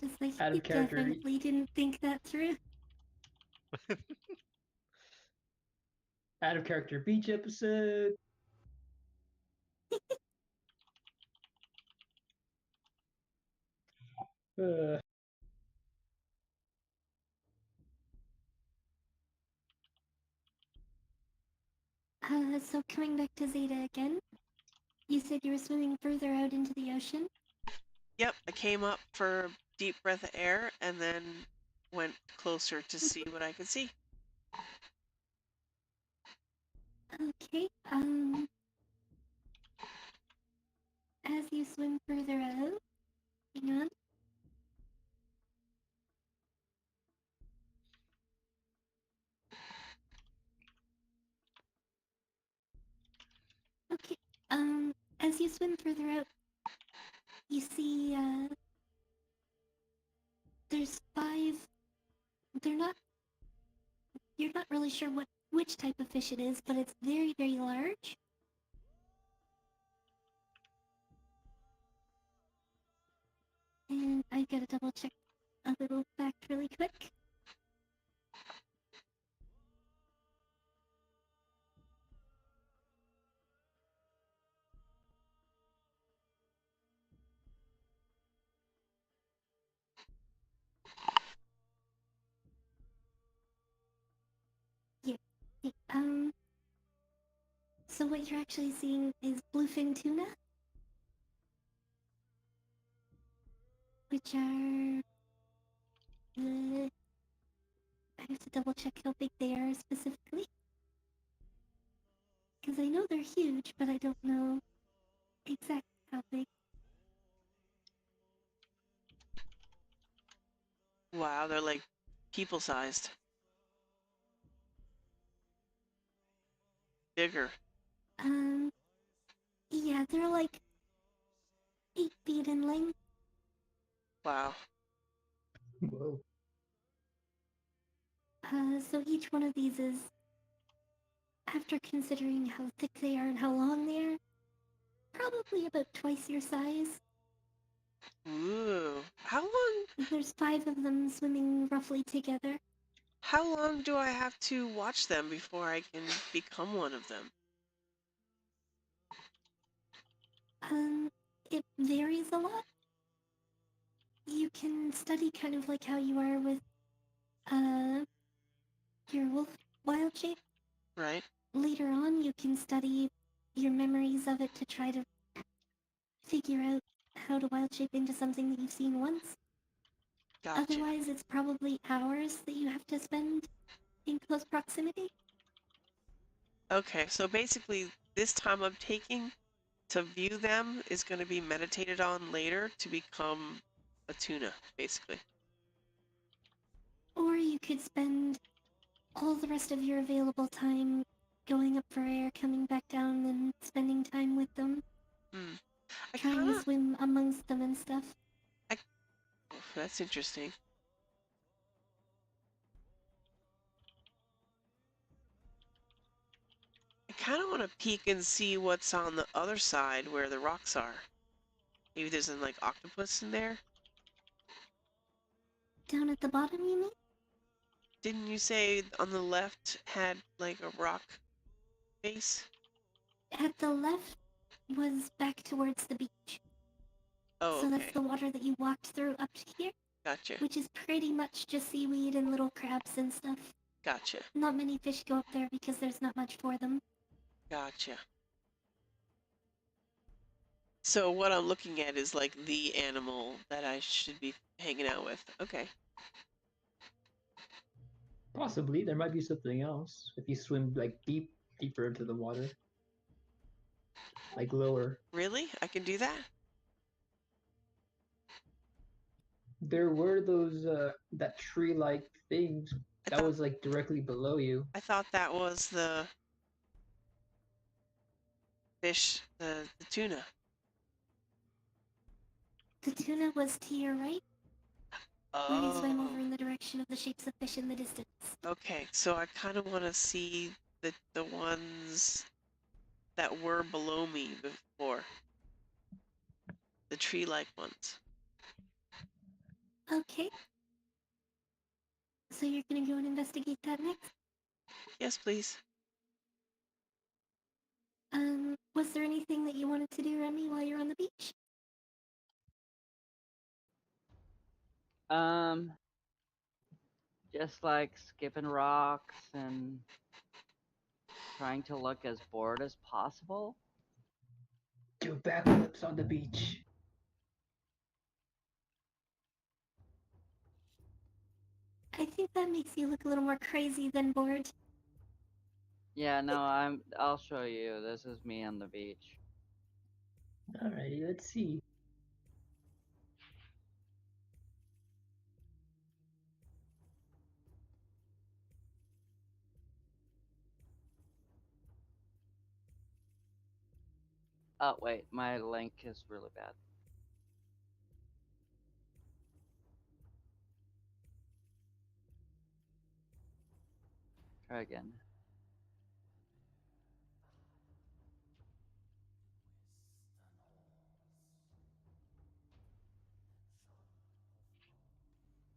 Just like, Out you of character. definitely didn't think that through. Out of character beach episode. Uh, So coming back to Zeta again, you said you were swimming further out into the ocean? Yep, I came up for a deep breath of air and then went closer to see what I could see. Okay, as you swim further out, hang on. Okay, as you swim further out, you see, there's 5, they're not, you're not really sure which type of fish it is, but it's very, very large. And I gotta double check a little fact really quick. Yeah, so what you're actually seeing is bluefin tuna, which are, I have to double check how big they are specifically. Because I know they're huge, but I don't know exactly how big. Wow, they're like people-sized. Bigger. Yeah, they're like 8 feet in length. Wow. whoa. So each one of these is, after considering how thick they are and how long they are, probably about twice your size. Ooh. There's 5 of them swimming roughly together. How long do I have to watch them before I can become one of them? It varies a lot. You can study kind of like how you are with, your wolf wild shape. Right? Later on, you can study your memories of it to try to figure out how to wild shape into something that you've seen once. Gotcha. Otherwise, it's probably hours that you have to spend in close proximity. Okay, so basically this time I'm taking to view them is going to be meditated on later to become a tuna, basically. Or you could spend all the rest of your available time going up for air, coming back down, and spending time with them, I trying kind to of... swim amongst them and stuff. That's interesting. I kind of want to peek and see what's on the other side where the rocks are. Maybe there's an, like, octopus in there? Down at the bottom, you mean? Didn't you say on the left had, like, a rock face? At the left was back towards the beach. Oh, So okay. that's the water that you walked through up to here. Gotcha. which is pretty much just seaweed and little crabs and stuff. Gotcha. Not many fish go up there because there's not much for them. Gotcha. So what I'm looking at is like the animal that I should be hanging out with. Okay. Possibly there might be something else if you swim like deeper into the water, like lower. Really? I can do that? There were those that tree-like things I that thought was like directly below you. I thought that was the fish, the tuna. The tuna was to your right, where you swam over Oh. in the direction of the shapes of fish in the distance. Okay, so I kind of want to see the ones that were below me before. The tree-like ones. Okay. So you're gonna go and investigate that next? Yes, please. Was there anything that you wanted to do, Remy, while you're on the beach? Just like skipping rocks and trying to look as bored as possible. Do backflips on the beach. I think that makes you look a little more crazy than bored. Yeah, no, I'll show you. This is me on the beach. Alrighty, let's see. Oh wait, my link is really bad. Try again.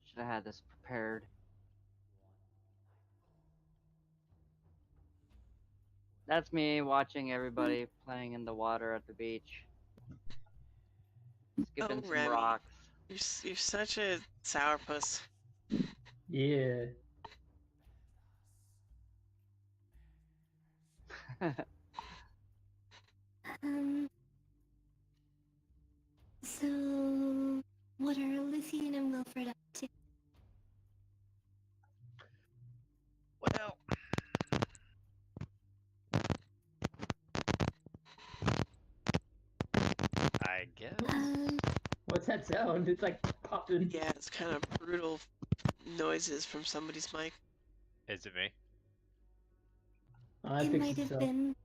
Should have had this prepared. That's me watching everybody playing in the water at the beach. Skipping some Remy. rocks. You're such a sourpuss. Yeah. So what are Lucian and Wilfred up to? Well, I guess. What's that sound? It's like popping. Yeah, it's kind of brutal noises from somebody's mic. Is it me? I It fixed might have itself. been.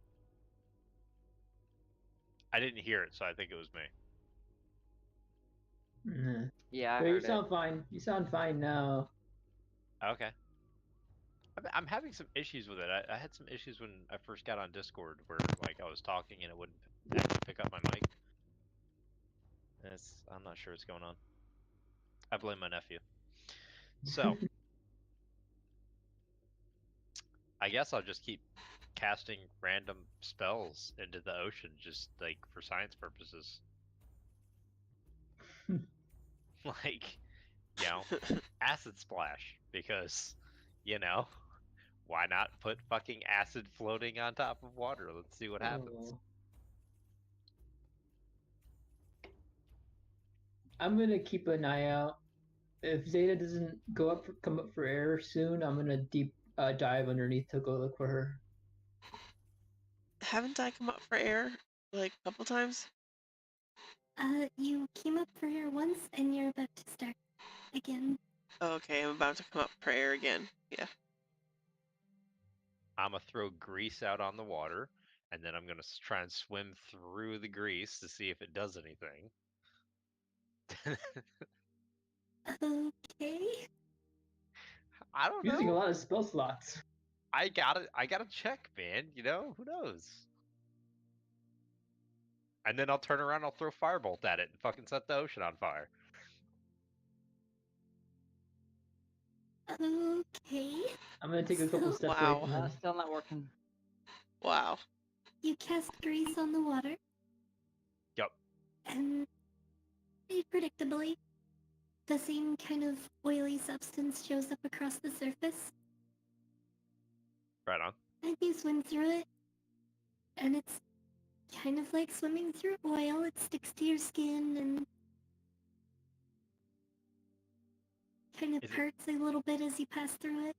I didn't hear it, so I think it was me. Nah. Yeah, I But you heard it. sound fine. You sound fine now. Okay. I'm having some issues with it. I had some issues when I first got on Discord where like I was talking and it wouldn't actually pick up my mic. I'm not sure what's going on. I blame my nephew. So I guess I'll just keep casting random spells into the ocean just like for science purposes. Like, you know, acid splash because, you know, why not put fucking acid floating on top of water? Let's see what happens. Oh. I'm gonna keep an eye out. If Zeta doesn't come up for air soon, I'm gonna deep dive underneath to go look for her. Haven't I come up for air like a couple times? You came up for air once and you're about to start again. Oh, okay, I'm about to come up for air again. Yeah. I'm gonna throw grease out on the water, and then I'm gonna try and swim through the grease to see if it does anything. Okay. I don't know. Using a lot of spell slots. I gotta check, man. You know, who knows? And then I'll turn around, I'll throw firebolt at it, and fucking set the ocean on fire. Okay. I'm gonna take a couple So- steps Wow. away from her. Still not working. Wow. You cast grease on the water. Yup. And predictably, the same kind of oily substance shows up across the surface, Right on. and you swim through it, and it's kind of like swimming through oil. It sticks to your skin and kind of Is it- hurts a little bit as you pass through it.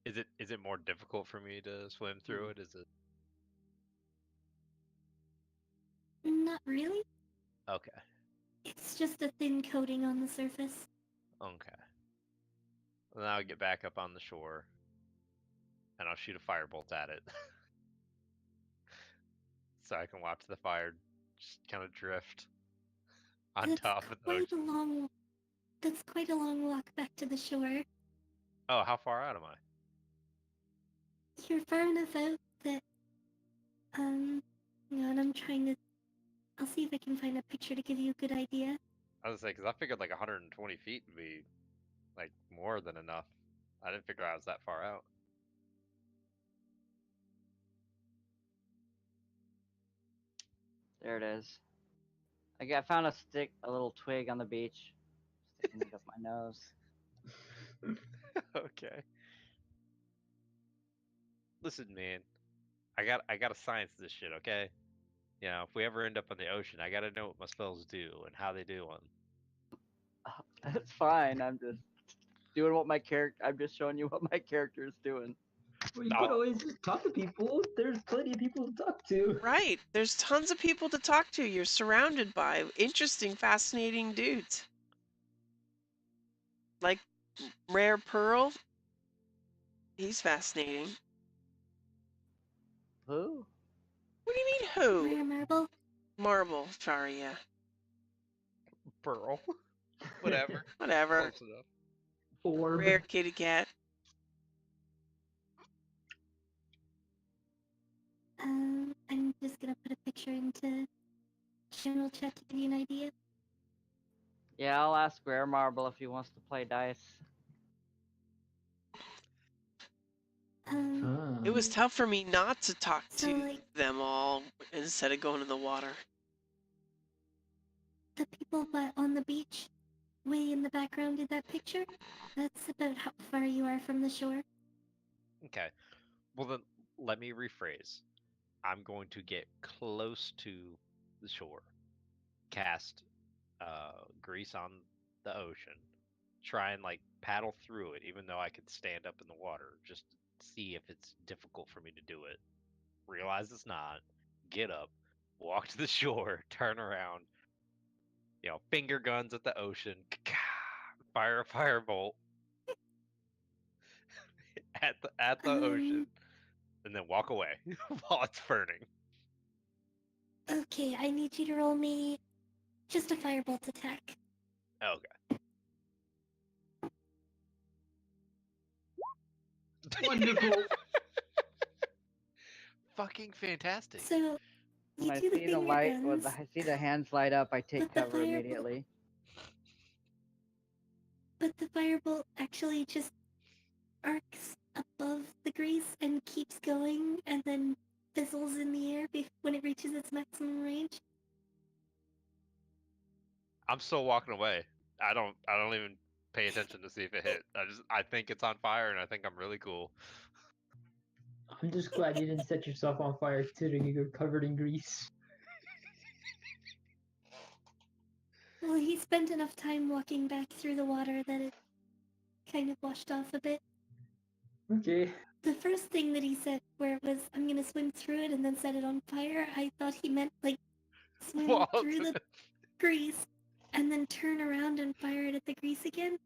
Is it more difficult for me to swim through it? Is it Not really. okay? It's just a thin coating on the surface. Okay. Then I'll get back up on the shore, and I'll shoot a firebolt at it, so I can watch the fire just kind of drift on That's top of the quite ocean. a long. That's quite a long walk back to the shore. Oh, how far out am I? You're far enough out that hang on, I'm trying to. I'll see if I can find a picture to give you a good idea. I was like, 'cause I figured like 120 feet would be like more than enough. I didn't figure I was that far out. There it is. I found a little twig on the beach. Sticking it up my nose. Okay. Listen, man, I gotta science this shit, okay? You know, if we ever end up in the ocean, I gotta know what my spells do and how they do them. That's fine. I'm just doing what my character. I'm just showing you what my character is doing. Well, you could always just talk to people. There's plenty of people to talk to. Right. There's tons of people to talk to. You're surrounded by interesting, fascinating dudes. Like Rare Pearl. He's fascinating. Who? What do you mean, who? Rare marble. Marble. Sorry, yeah. Pearl. Whatever. Whatever. Close enough. Orb. Rare kitty cat. I'm just gonna put a picture into general chat to give you an idea. Yeah, I'll ask Rare Marble if he wants to play dice. Um, It was tough for me not to talk So, to like- them all instead of going in the water. the people on the beach, way in the background in that picture, that's about how far you are from the shore. Okay. Well then, let me rephrase. I'm going to get close to the shore, cast grease on the ocean, try and like paddle through it, even though I could stand up in the water, just to see if it's difficult for me to do it. Realize it's not. Get up, walk to the shore, turn around, finger guns at the ocean, fire a firebolt at the ocean, and then walk away while it's burning. Okay, I need you to roll me just a firebolt attack. Okay. Wonderful. Fucking fantastic. So, When you I do the see the finger light, guns, I see the hands light up, I take With the cover firebolt. immediately. but the firebolt actually just arcs above the grease and keeps going and then fizzles in the air when it reaches its maximum range. I'm still walking away. I don't even pay attention to see if it hit. I think it's on fire and I think I'm really cool. I'm just glad you didn't set yourself on fire considering you're covered in grease. Well, he spent enough time walking back through the water that it kind of washed off a bit. Okay. The first thing that he said, where it was, I'm gonna swim through it and then set it on fire, I thought he meant like swim Well, through the grease and then turn around and fire it at the grease again.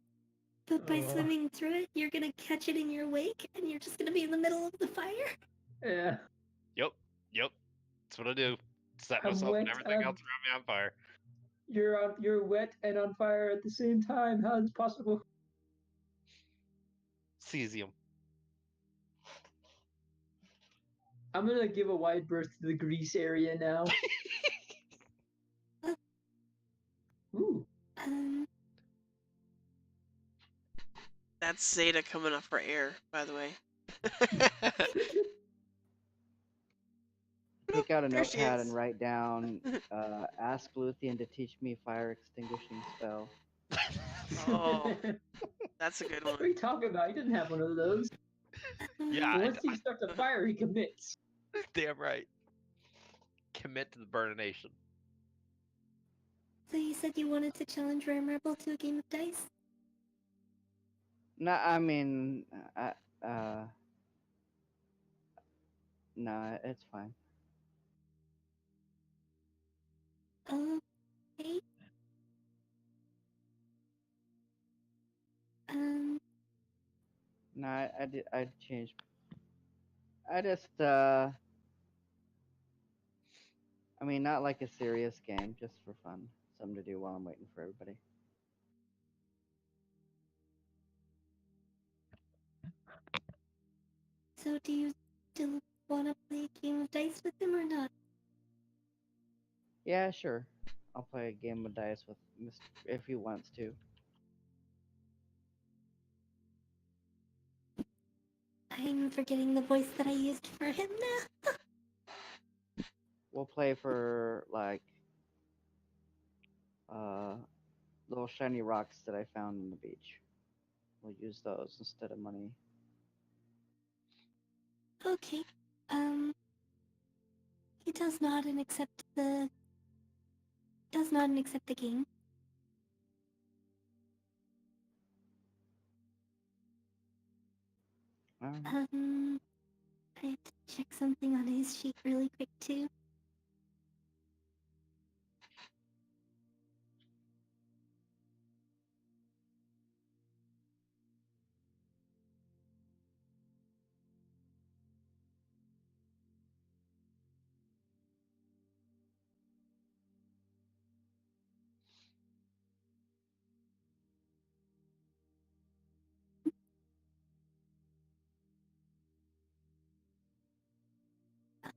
But by Oh. swimming through it, you're gonna catch it in your wake and you're just gonna be in the middle of the fire. Yeah. Yep. That's what I do. Set I'm myself and wet, everything else around me on fire. You're wet and on fire at the same time. How is this possible? Cesium. I'm gonna give a wide berth to the grease area now. Ooh. That's Zeta coming up for air, by the way. Take out a There she notepad is. and write down, ask Luthien to teach me fire extinguishing spell. Oh, that's a good What are one. you talking about? He didn't have one of those. Yeah, But once he starts a fire, he commits. damn right. Commit to the Burnination. So you said you wanted to challenge Rare Rebel to a game of dice? No, I mean, no, it's fine. Okay. Um, No, I changed. I just, I mean, not like a serious game, just for fun. Something to do while I'm waiting for everybody. so do you still want to play a game of dice with him or not? Yeah, sure. I'll play a game of dice with Mr. if he wants to. I'm forgetting the voice that I used for him now. We'll play for like little shiny rocks that I found on the beach. We'll use those instead of money. Okay. He does nod and accept the game. Alright. I have to check something on his sheet really quick too.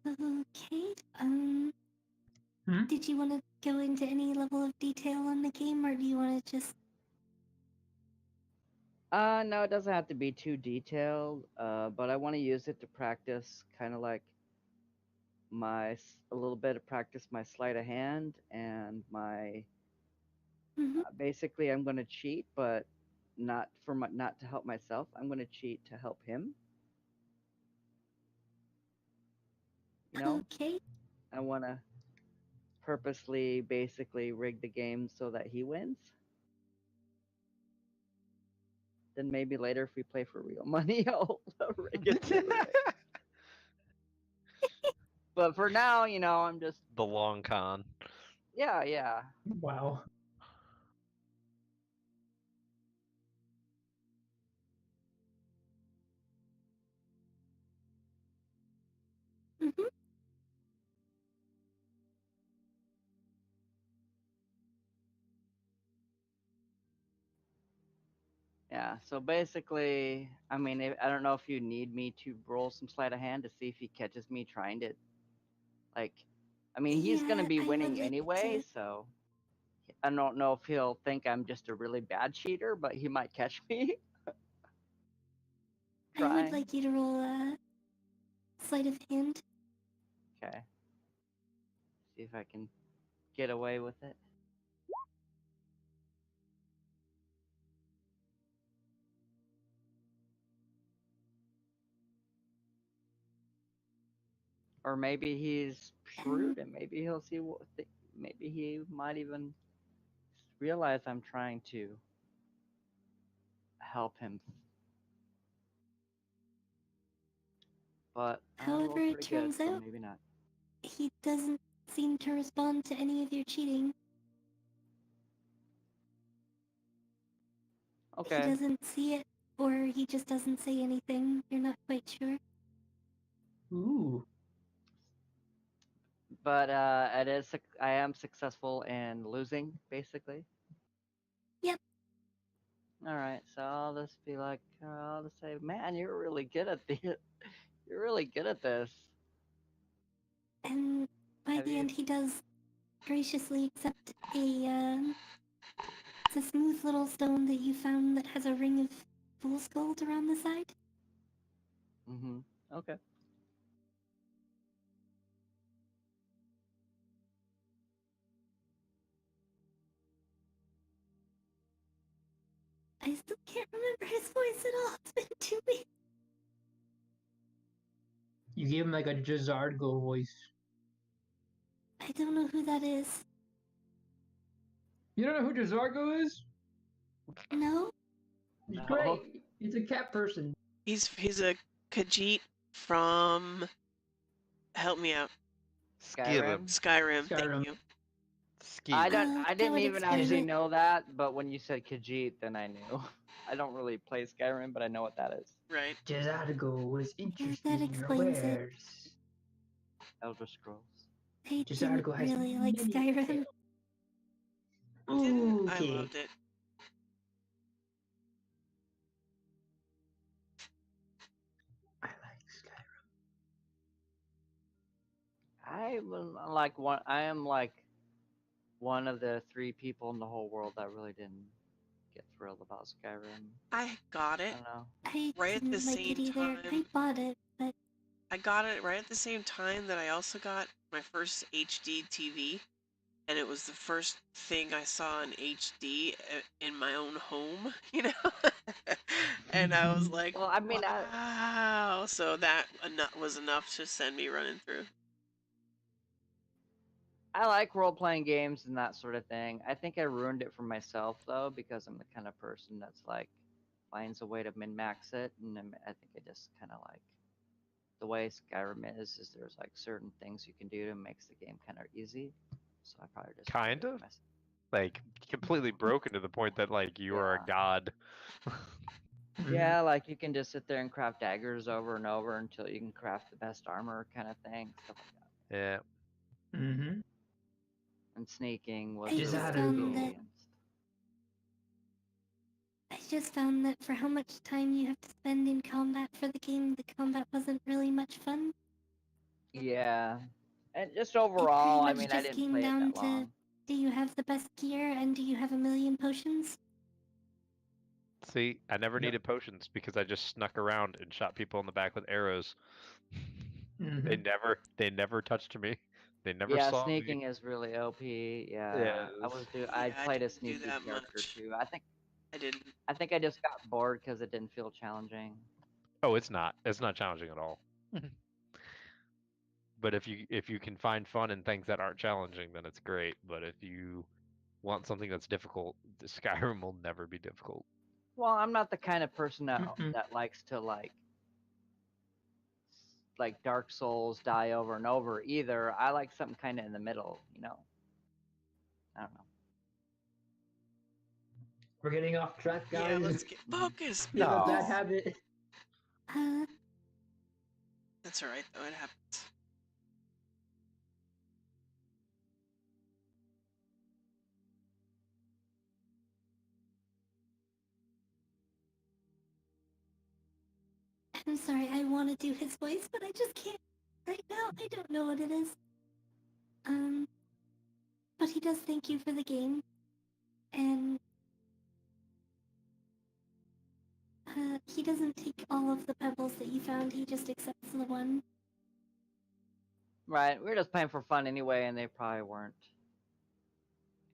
Okay. Hmm? Did you want to go into any level of detail on the game, or do you want to just? No, it doesn't have to be too detailed. But I want to use it to practice, kind of like a little bit of practice my sleight of hand and my. Mhm. Basically, I'm gonna cheat, but not to help myself. I'm gonna cheat to help him. You know, Okay. I want to purposely, basically rig the game so that he wins. Then maybe later, if we play for real money, I'll rig it the other way. But for now, I'm just The long con. yeah. Wow. Mhm. Yeah, so basically, I mean, I don't know if you need me to roll some sleight of hand to see if he catches me trying to, like, I mean, he's gonna Yeah, be I would winning like anyway, to. so I don't know if he'll think I'm just a really bad cheater, but he might catch me I would trying. like you to roll a sleight of hand. Okay, see if I can get away with it. Or maybe he's shrewd and maybe he'll see maybe he might even realize I'm trying to help him. But I However, rolled it pretty good, turns so out maybe not. he doesn't seem to respond to any of your cheating. He Okay. doesn't see it, or he just doesn't say anything. You're not quite sure. Ooh. But I am successful in losing, basically. Yep. All right, so I'll just be like, I'll just say, man, you're really good at you're really good at this. And by Have the you? end, he does graciously accept it's a smooth little stone that you found that has a ring of fool's gold around the side. Mm-hmm. Okay. I still can't remember his voice at all. It's been 2 weeks. You gave him like a Jazargo voice. I don't know who that is. You don't know who Jazargo is? No? He's No. great. He's a cat person. He's a Khajiit from. Help me out. Skyrim? Skyrim. Skyrim. Thank you. I that didn't would even explain actually it. know that, but when you said Khajiit, then I knew. I don't really play Skyrim, but I know what that is. Right. Jazargo was interested that in your explains it. wares. Elder Scrolls. I Just didn't article has really like many Skyrim. details. Didn't I Okay. loved it. I like Skyrim. I am like one of the 3 people in the whole world that really didn't get thrilled about Skyrim. I got I it don't know. I right at the didn't like it same either. I time. bought it, but I got it right at the same time that I also got my first HD TV, and it was the first thing I saw in HD in my own home, you know? And I was like, Well, I mean, wow. So that was enough to send me running through. I like role-playing games and that sort of thing. I think I ruined it for myself though, because I'm the kind of person that's like finds a way to min-max it, and I think I just kind of like the way Skyrim is there's like certain things you can do to makes the game kind of easy. So I probably just ruined Kind it for of? myself. Like completely broken to the point that like you are a Yeah. god. Yeah, like you can just sit there and craft daggers over and over until you can craft the best armor kind of thing, stuff like that. Yeah. Mm-hmm. And sneaking was I really just Desirable. found that for how much time you have to spend in combat for the game, the combat wasn't really much fun. Yeah. And just It overall, I pretty much mean, I just didn't came play it down that to, long. do you have the best gear and do you have a million potions? See, I never Yep. needed potions because I just snuck around and shot people in the back with arrows. Mm-hmm. They never touched me. They never Yeah, saw me. sneaking is really OP. Yeah, Yes. I Yeah, I played a didn't do sneaky that character much. too. I didn't. I think I just got bored because it didn't feel challenging. Oh, it's not. It's not challenging at all. But if you can find fun in things that aren't challenging, then it's great. But if you want something that's difficult, the Skyrim will never be difficult. Well, I'm not the kind of person Mm-mm. that likes to like Dark Souls die over and over either. I like something kind of in the middle, you know. I don't know. We're getting off track, Yeah, guys. let's get focused. We have a No. bad habit. That's alright, though. It happens. I'm sorry, I want to do his voice, but I just can't right now. I don't know what it is. But he does thank you for the game, and he doesn't take all of the pebbles that you found. He just accepts the one. Right, we were just playing for fun anyway, and they probably weren't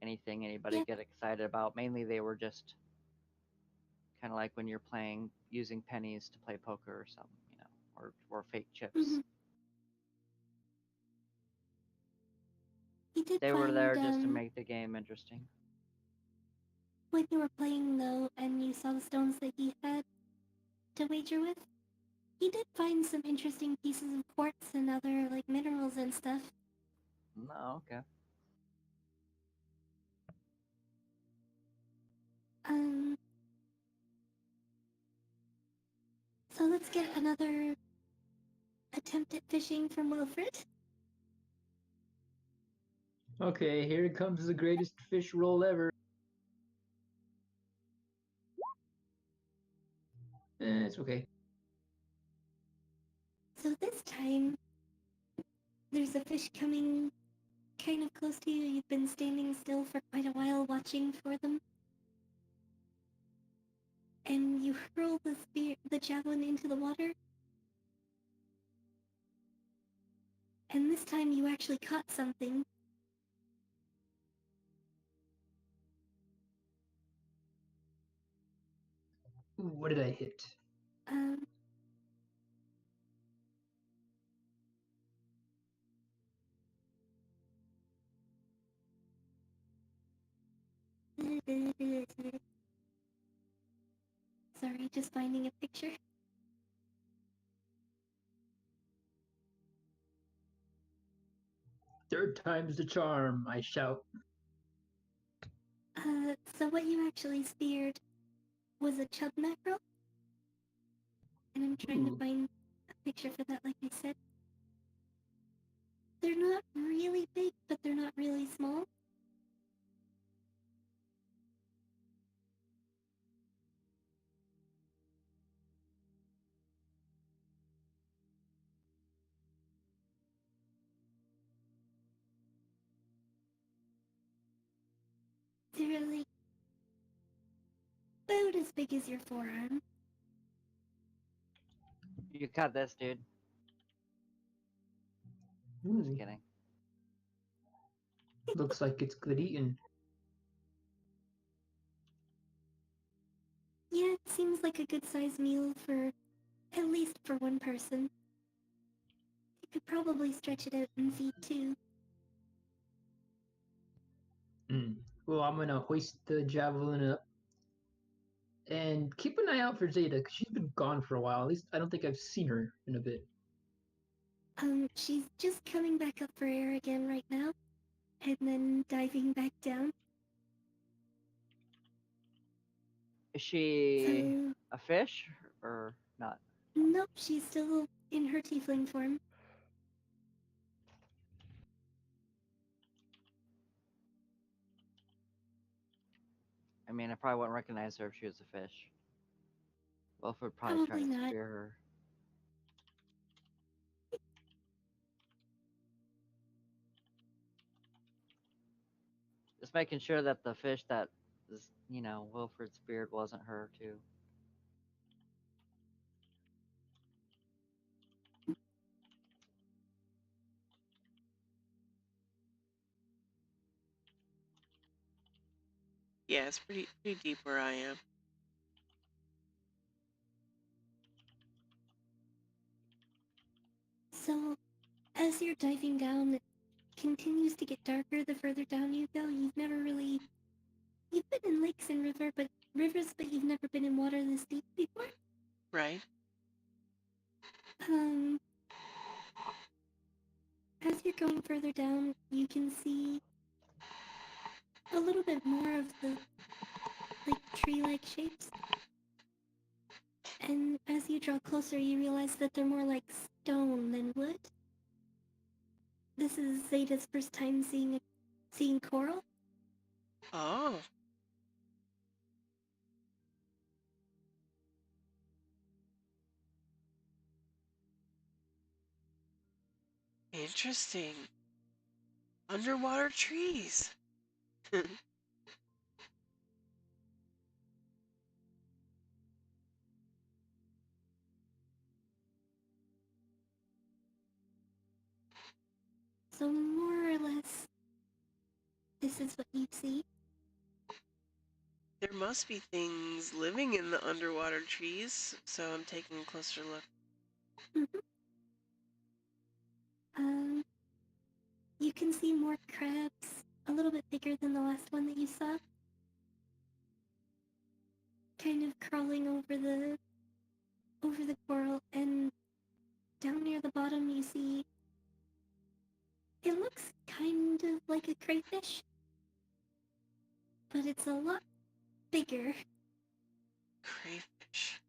anything anybody Yep. get excited about. Mainly, they were just kind of like when you're playing using pennies to play poker or something, you know, or fake chips. Mhm. He did They were find, there just to make the game interesting. when you were playing though, and you saw the stones that he had to wager with, he did find some interesting pieces of quartz and other like minerals and stuff. No, okay. So let's get another attempt at fishing from Wilfred. Okay, here comes the greatest fish roll ever. It's okay. So this time, there's a fish coming kind of close to you. You've been standing still for quite a while watching for them. And you hurl the javelin into the water. And this time you actually caught something. What did I hit? Um, sorry, just finding a picture. Third time's the charm, I shout. So what you actually speared was a chub mackerel, and I'm trying to Ooh. find a picture for that, like I said. They're not really big, but they're not really small. They're like about as big as your forearm. You got this, dude. Ooh, Just kidding. looks like it's good eating. Yeah, it seems like a good sized meal for at least for one person. You could probably stretch it out and feed two. Well, I'm gonna hoist the javelin up and keep an eye out for Zeta, because she's been gone for a while. At least I don't think I've seen her in a bit. She's just coming back up for air again right now, and then diving back down. Is she So, a fish or not? nope, she's still in her tiefling form. I mean, I probably wouldn't recognize her if she was a fish. Wolf would probably try Probably to not. spear her. Just making sure that the fish that is, Wilfred speared wasn't her too. Yeah, it's pretty deep where I am. So, as you're diving down, it continues to get darker the further down you go. You've been in lakes and rivers, but you've never been in water this deep before. Right. As you're going further down, you can see a little bit more of the tree-like shapes. And as you draw closer, you realize that they're more like stone than wood. This is Zeta's first time seeing coral. Oh. Interesting. Underwater trees. So more or less, this is what you see. There must be things living in the underwater trees, so I'm taking a closer look. You can see more crabs, a little bit bigger than the last one that you saw. Kind of crawling over the coral, and down near the bottom you see it looks kind of like a crayfish, but it's a lot bigger. Crayfish.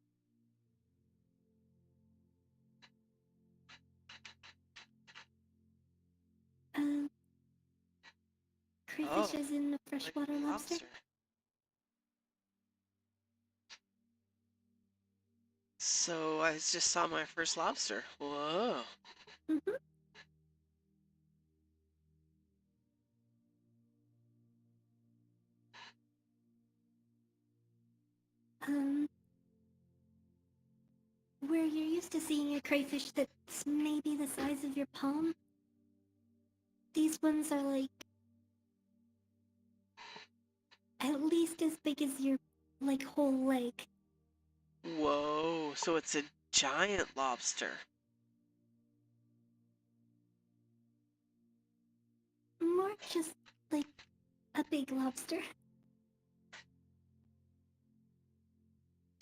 Crayfish Oh, as in a like freshwater a lobster. So I just saw my first lobster. Whoa. Mm-hmm. Where you're used to seeing a crayfish that's maybe the size of your palm, these ones are like at least as big as your whole leg. Whoa, so it's a giant lobster. More just like a big lobster.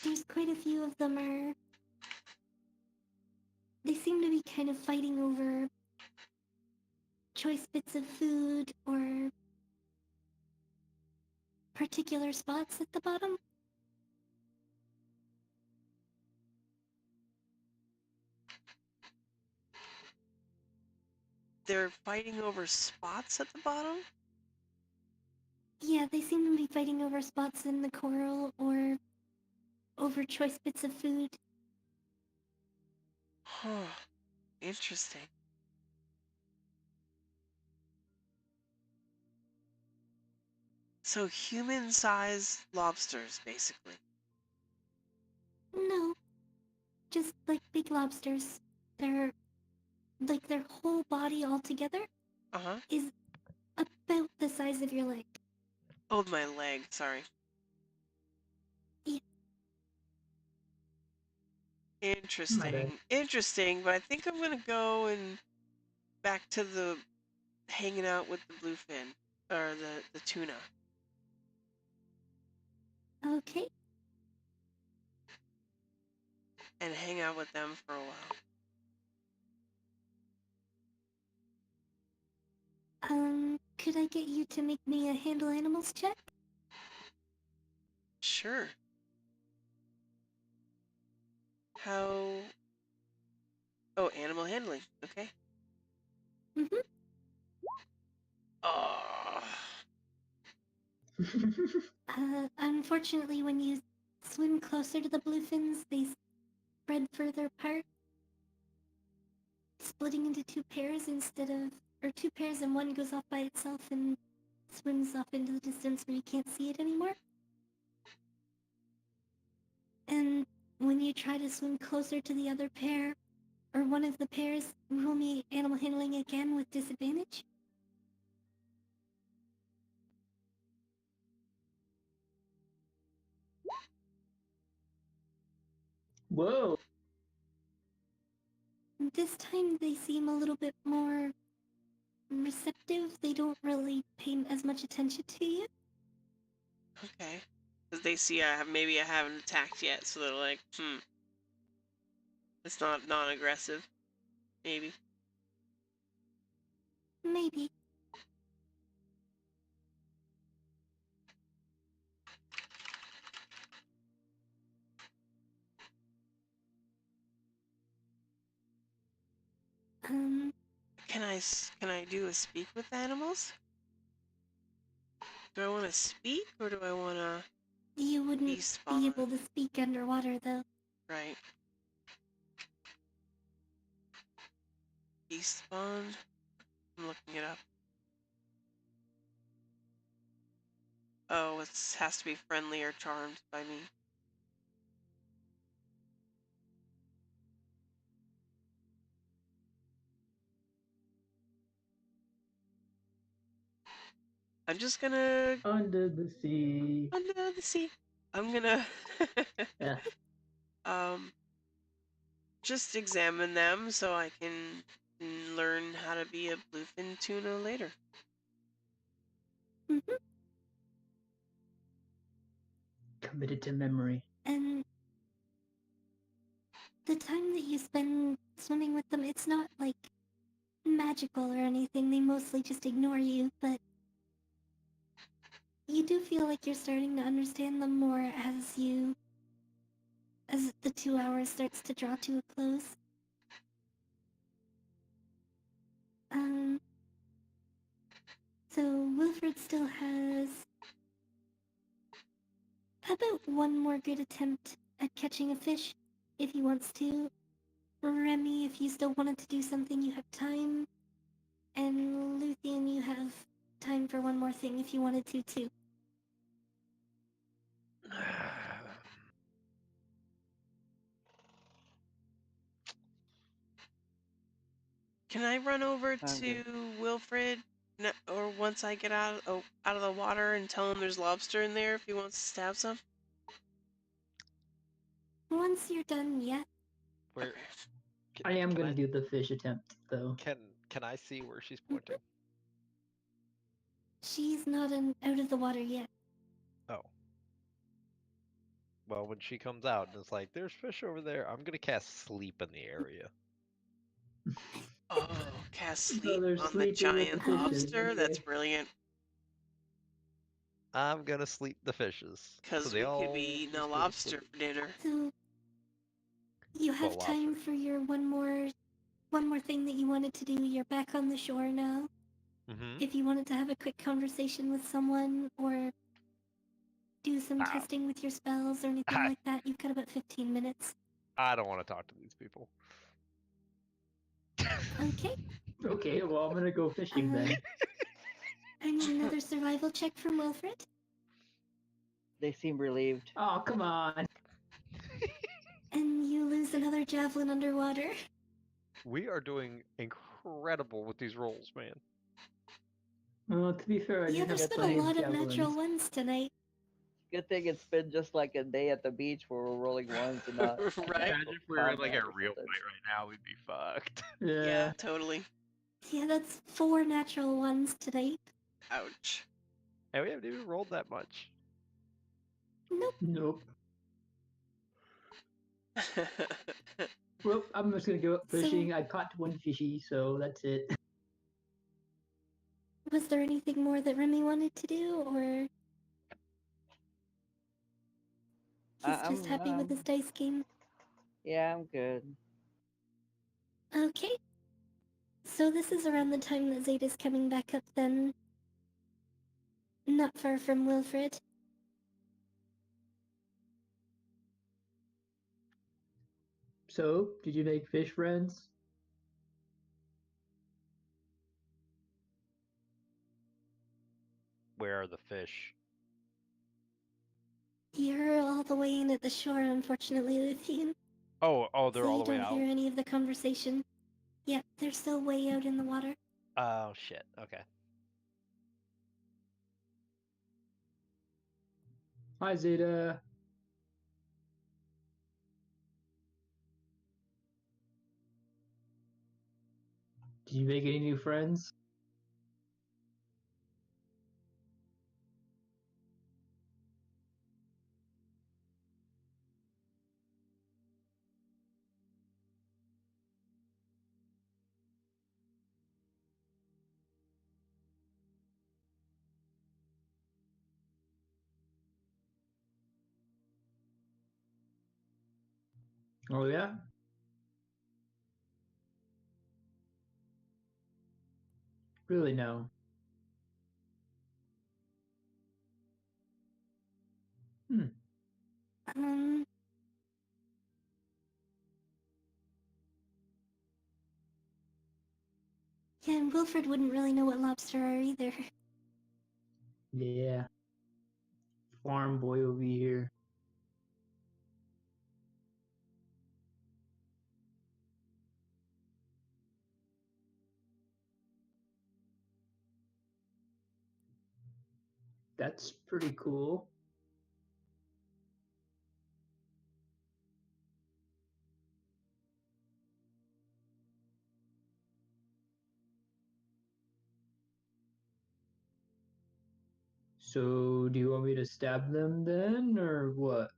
There's quite a few of them they seem to be kind of fighting over choice bits of food or particular spots at the bottom. They're fighting over spots at the bottom? Yeah, they seem to be fighting over spots in the coral or over choice bits of food. Huh. Interesting. So human-sized lobsters, basically. No, just like big lobsters. They're like their whole body altogether Uh-huh. is about the size of your leg. Oh, my leg, sorry. Yeah. Interesting. Interesting, but I think I'm gonna go and back to the hanging out with the bluefin. Or the tuna. Okay. And hang out with them for a while. Could I get you to make me a handle animals check? Sure. How... Oh, animal handling. Okay. Mm-hmm. Oh. Unfortunately, when you swim closer to the bluefins, they spread further apart, splitting into two pairs or two pairs and one goes off by itself and swims off into the distance where you can't see it anymore. And when you try to swim closer to the other pair, or one of the pairs, roll me animal handling again with disadvantage. Whoa. This time they seem a little bit more receptive. They don't really pay as much attention to you. Okay. Because they see maybe I haven't attacked yet, so they're like, it's not non-aggressive. Maybe. Maybe. Can I do a speak with animals? Do I want to speak or do I want to You wouldn't despawn? be able to speak underwater, though. Right. Despawn? I'm looking it up. Oh, it has to be friendly or charmed by me. I'm just gonna... Under the sea. Under the sea. I'm gonna... Yeah. Just examine them so I can learn how to be a bluefin tuna later. Mm-hmm. Committed to memory. And the time that you spend swimming with them, it's not like magical or anything. They mostly just ignore you, but you do feel like you're starting to understand them more as the 2 hours starts to draw to a close. So Wilfred still has about one more good attempt at catching a fish, if he wants to. Remy, if you still wanted to do something, you have time. And Luthien, you have time for one more thing if you wanted to, too. Can I run over Sounds to good. Wilfred, or once I get out of the water and tell him there's lobster in there if he wants to stab some? Why once you're done, yeah. Where? Okay. I am can gonna do the fish attempt though. Can I see where she's pointing? She's not out of the water yet. Oh. Well, when she comes out and it's like, there's fish over there, I'm gonna cast sleep in the area. Oh, cast So sleep they're on the sleeping with giant the fishes, lobster? That's okay. brilliant. I'm gonna sleep the fishes. So Because they we all could be eating a just go to lobster sleep. for dinner. So you have Well, time lobster. for your one more thing that you wanted to do. You're back on the shore now. Mm-hmm. If you wanted to have a quick conversation with someone or do some Ah. testing with your spells or anything I, like that, you've got about 15 minutes. I don't want to talk to these people. Okay. Okay, well I'm gonna go fishing then. I need another survival check from Wilfred. They seem relieved. Oh, come on. And you lose another javelin underwater. We are doing incredible with these rolls, man. Well, to be fair, I Yeah, do have there's been a plenty of lot of natural javelins. ones tonight. Good thing it's been just like a day at the beach where we're rolling ones and not Right? Imagine if we were in like combat a or real something. fight right now, we'd be fucked. Yeah, totally. Yeah, that's 4 natural ones tonight. Ouch. And we haven't even rolled that much. Nope. Nope. Well, I'm just gonna go fishing. I caught one fishy, so that's it. Was there anything more that Remy wanted to do, or he's just happy with his dice game? Yeah, I'm good. Okay. So this is around the time that Zeta's coming back up then. Not far from Wilfred. So, did you make fish friends? Where are the fish? You're all the way in at the shore, unfortunately, Luthien. Oh, they're So all you the way don't out. hear any of the conversation. Yeah, they're still way out in the water. Oh shit. Okay. Hi, Zeta. Did you make any new friends? Oh, yeah? Really, no. Hmm. Um, yeah, and Wilfred wouldn't really know what lobster are either. Yeah. Farm boy over here. That's pretty cool. So, do you want me to stab them then, or what?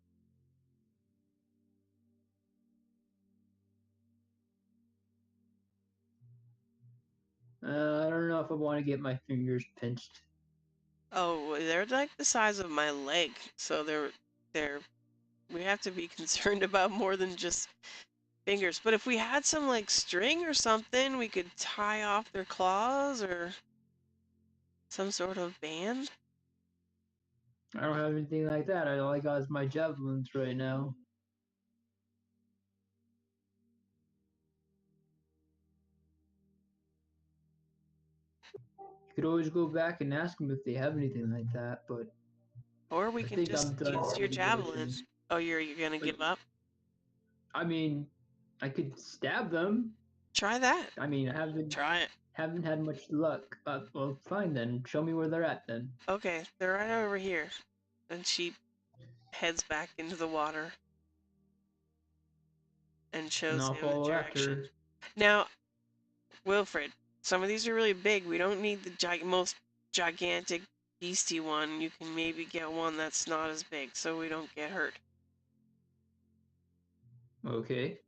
I don't know if I want to get my fingers pinched. Oh, they're like the size of my leg, so they're we have to be concerned about more than just fingers. But if we had some like string or something, we could tie off their claws or some sort of band. I don't have anything like that. All I got is my javelins right now. You could always go back and ask them if they have anything like that, but Or we I can think just I'm done use for your the javelin. ocean. Oh, you're gonna give up? I mean, I could stab them. Try that. I mean, I haven't Try it. had much luck. Well, fine then. Show me where they're at then. Okay, they're right over here. And she heads back into the water. and shows And I'll him the follow direction. after. Now, Wilfred, some of these are really big. We don't need the most gigantic beastie one. You can maybe get one that's not as big so we don't get hurt. Okay.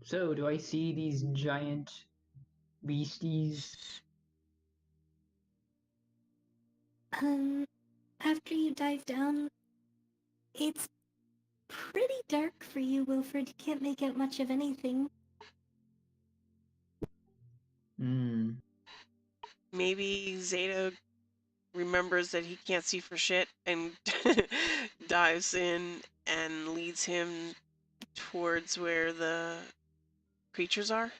So, do I see these giant beasties? After you dive down, it's pretty dark for you, Wilfred. You can't make out much of anything. Hmm. Maybe Zeta remembers that he can't see for shit and dives in and leads him towards where the creatures are.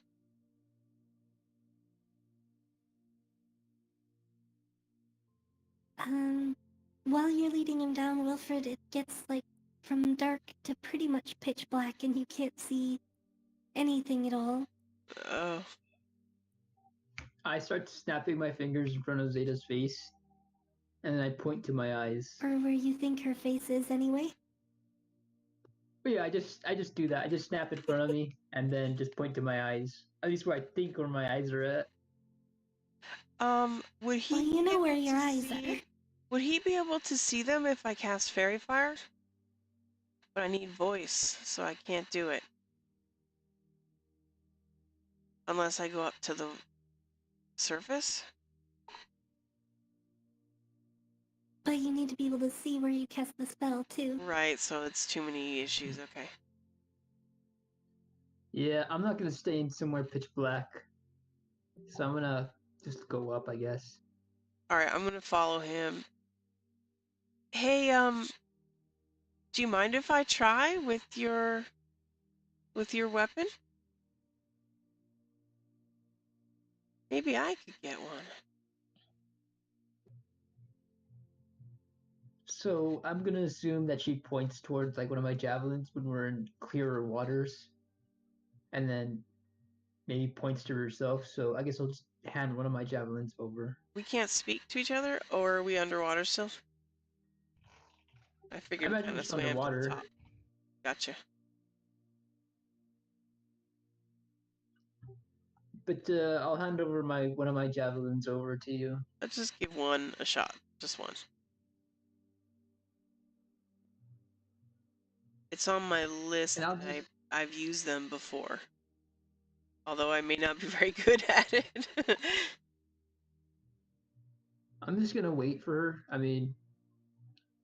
While you're leading him down, Wilfred, it gets like from dark to pretty much pitch black, and you can't see anything at all. Oh, I start snapping my fingers in front of Zeta's face, and then I point to my eyes. Or where you think her face is, anyway. But yeah, I just do that. I just snap in front of me, and then just point to my eyes. At least where I think where my eyes are at. would he? Well, you be know where able your to eyes see- are. Would he be able to see them if I cast Fairy Fire? But I need voice, so I can't do it. Unless I go up to the surface? But you need to be able to see where you cast the spell, too. Right, so it's too many issues, okay. Yeah, I'm not gonna stay in somewhere pitch black. So I'm gonna just go up, I guess. Alright, I'm gonna follow him. Hey, do you mind if I try with your weapon? Maybe I could get one. So I'm gonna assume that she points towards like one of my javelins when we're in clearer waters, and then maybe points to herself. So I guess I'll just hand one of my javelins over. We can't speak to each other, or are we underwater still? I figured imagine kind of just swam to the underwater. top. Gotcha. But I'll hand over one of my javelins over to you. Let's just give one a shot. Just one. It's on my list And I'll that just- I've used them before. Although I may not be very good at it. I'm just gonna wait for her. I mean,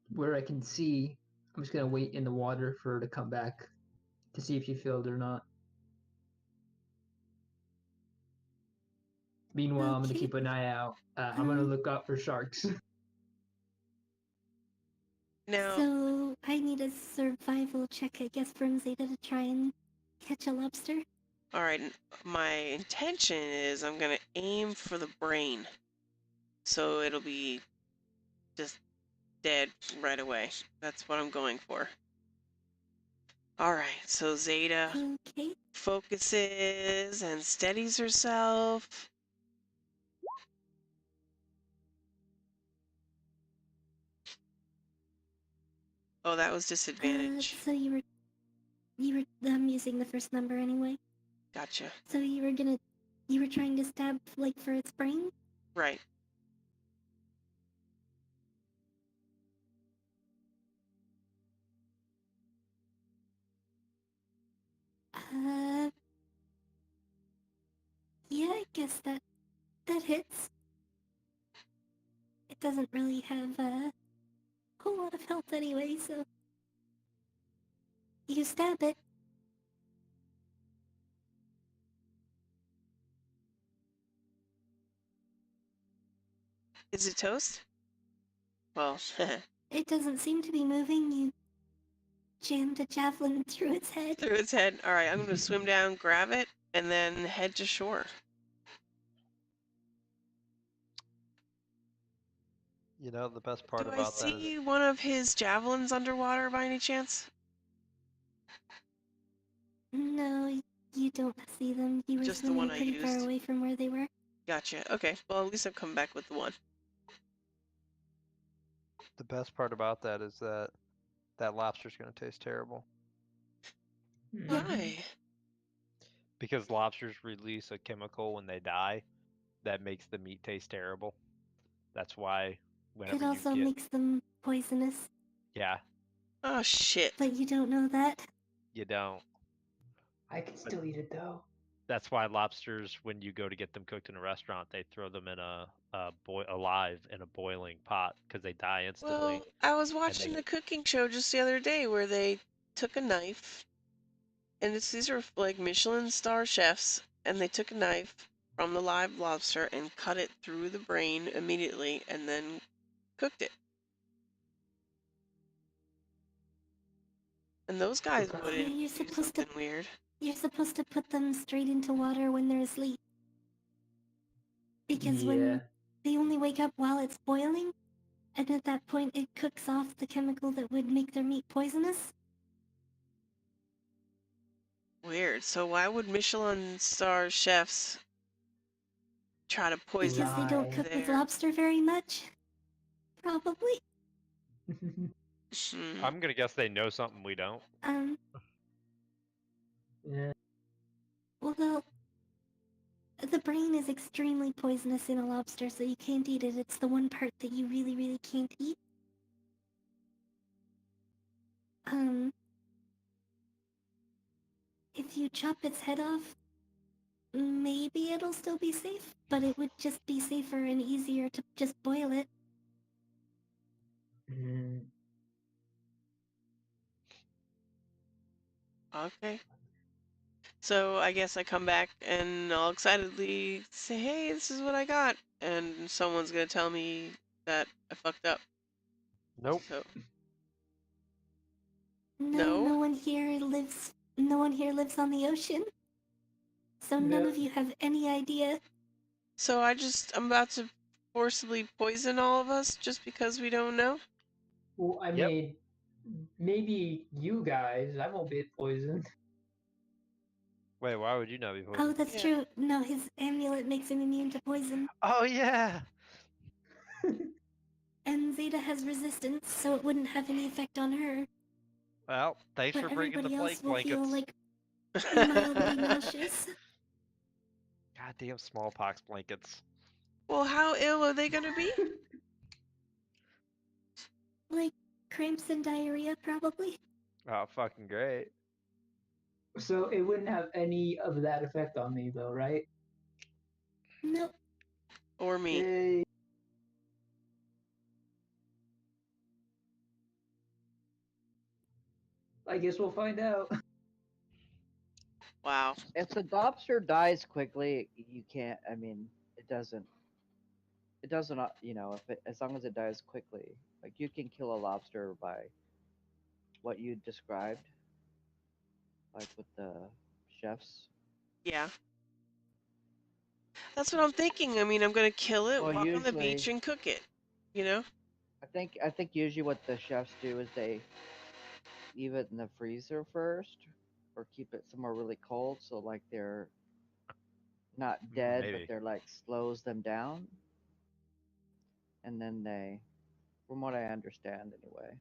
where I can see, I'm just gonna wait in the water for her to come back to see if she failed or not. Meanwhile, I'm gonna Okay. keep an eye out. I'm gonna look out for sharks. Now, So, I need a survival check, I guess, from Zeta to try and catch a lobster. alright, my intention is I'm gonna aim for the brain. So it'll be just dead right away. That's what I'm going for. Alright, so Zeta Okay. focuses and steadies herself. Oh, that was disadvantage. So you were using the first number anyway. Gotcha. So you were trying to stab like for its brain. Right. Yeah, I guess that hits. It doesn't really have a whole lot of health anyway, so you stab it. Is it toast? Well, It doesn't seem to be moving. You jammed a javelin through its head. through its head. Alright, I'm gonna swim down, grab it, and then head to shore. You know, the best part Do I about that is see one of his javelins underwater by any chance? No, you don't see them. You were Just the swimming one I pretty far used. away from where they were. Gotcha. Okay, well, at least I've come back with the one. The best part about that is that that lobster's gonna taste terrible Mhm. Why? because lobsters release a chemical when they die that makes the meat taste terrible. That's why whenever It you also get makes them poisonous, yeah, Oh shit. but you don't know that. you don't. I can still eat it though. That's why lobsters, when you go to get them cooked in a restaurant, they throw them in alive in a boiling pot because they die instantly. Well, I was and watching they a cooking show just the other day where they took a knife, and these are like Michelin star chefs, and they took a knife from the live lobster and cut it through the brain immediately, and then cooked it. And those guys kind- wouldn't you're do supposed to something weird. you're supposed to put them straight into water when they're asleep. Because Yeah. when they only wake up while it's boiling, and at that point it cooks off the chemical that would make their meat poisonous. Weird. So why would Michelin star chefs try to poison Because they don't Lie. cook with their... lobster very much. Probably. Hmm. I'm gonna guess they know something we don't. Yeah. Well, the brain is extremely poisonous in a lobster, so you can't eat it. It's the one part that you really, really can't eat. If you chop its head off, maybe it'll still be safe, but it would just be safer and easier to just boil it. Mm. Okay. So I guess I come back and I'll excitedly say, hey, this is what I got. And someone's going to tell me that I fucked up. Nope. So, No, no? no one here lives on the ocean. So none Yep. of you have any idea. So I'm about to forcibly poison all of us just because we don't know? Well, I Yep. mean, maybe you guys. I won't be poisoned. Wait, why would you not be Oh, poisoned? that's Yeah. true. No, his amulet makes him immune to poison. Oh yeah. And Zeta has resistance, so it wouldn't have any effect on her. Well, thanks But for bringing the everybody else plague will feel blankets. like mildly nauseous. Goddamn smallpox blankets. Well, how ill are they going to be? Like cramps and diarrhea, probably. Oh, fucking great. So it wouldn't have any of that effect on me, though, right? Nope. Or me? Yay. I guess we'll find out. Wow. If the lobster dies quickly, you can't. I mean, it doesn't. It doesn't. You know, if it, as long as it dies quickly, like you can kill a lobster by what you described, like with the chefs. Yeah. That's what I'm thinking. I mean, I'm going to kill it, Well, walk on the usually- beach, and cook it. You know? I think usually what the chefs do is they leave it in the freezer first, or keep it somewhere really cold, so like they're not dead, Maybe. but they're like slows them down, and then they, from what I understand anyway,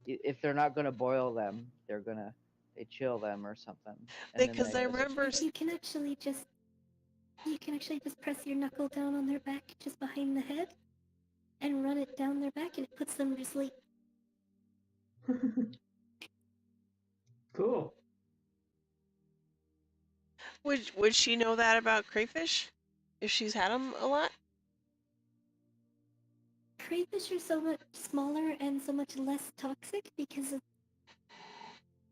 if they're not gonna boil them, they chill them or something. And then Because I just- remember... You can actually just press your knuckle down on their back, just behind the head, and run it down their back, and it puts them to sleep. Cool. Would she know that about crayfish? If she's had them a lot? Crayfish are so much smaller and so much less toxic because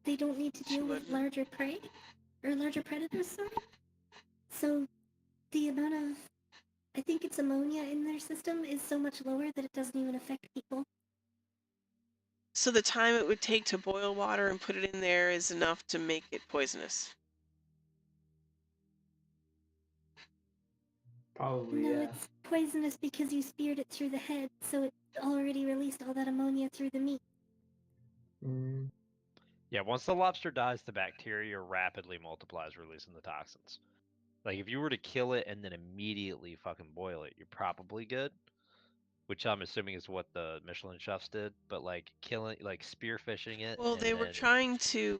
they don't need to She deal with wouldn't. larger prey or larger predators. Sorry. So the amount of, I think it's ammonia in their system is so much lower that it doesn't even affect people. So the time it would take to boil water and put it in there is enough to make it poisonous. Probably, No, yeah. it's poisonous because you speared it through the head, so it already released all that ammonia through the meat. Mm. Yeah, once the lobster dies, the bacteria rapidly multiplies, releasing the toxins. Like if you were to kill it and then immediately fucking boil it, you're probably good. which I'm assuming is what the Michelin chefs did, but like killing, like spearfishing it. Well, and they were then- trying to,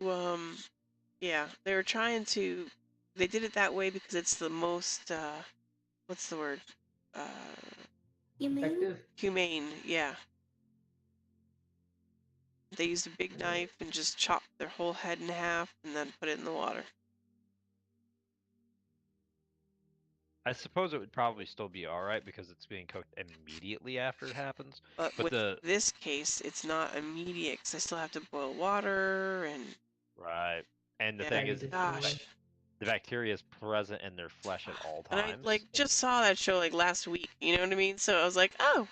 yeah, they were trying to, they did it that way because it's the most, what's the word? Uh, Humane? Effective? humane, yeah. They used a big knife and just chopped their whole head in half and then put it in the water. I suppose it would probably still be all right because it's being cooked immediately after it happens. But But with this case, it's not immediate because I still have to boil water and right, and the yeah, thing is, gosh. the bacteria is present in their flesh at all And I times. like just saw that show like last week. You know what I mean? So I was like, oh,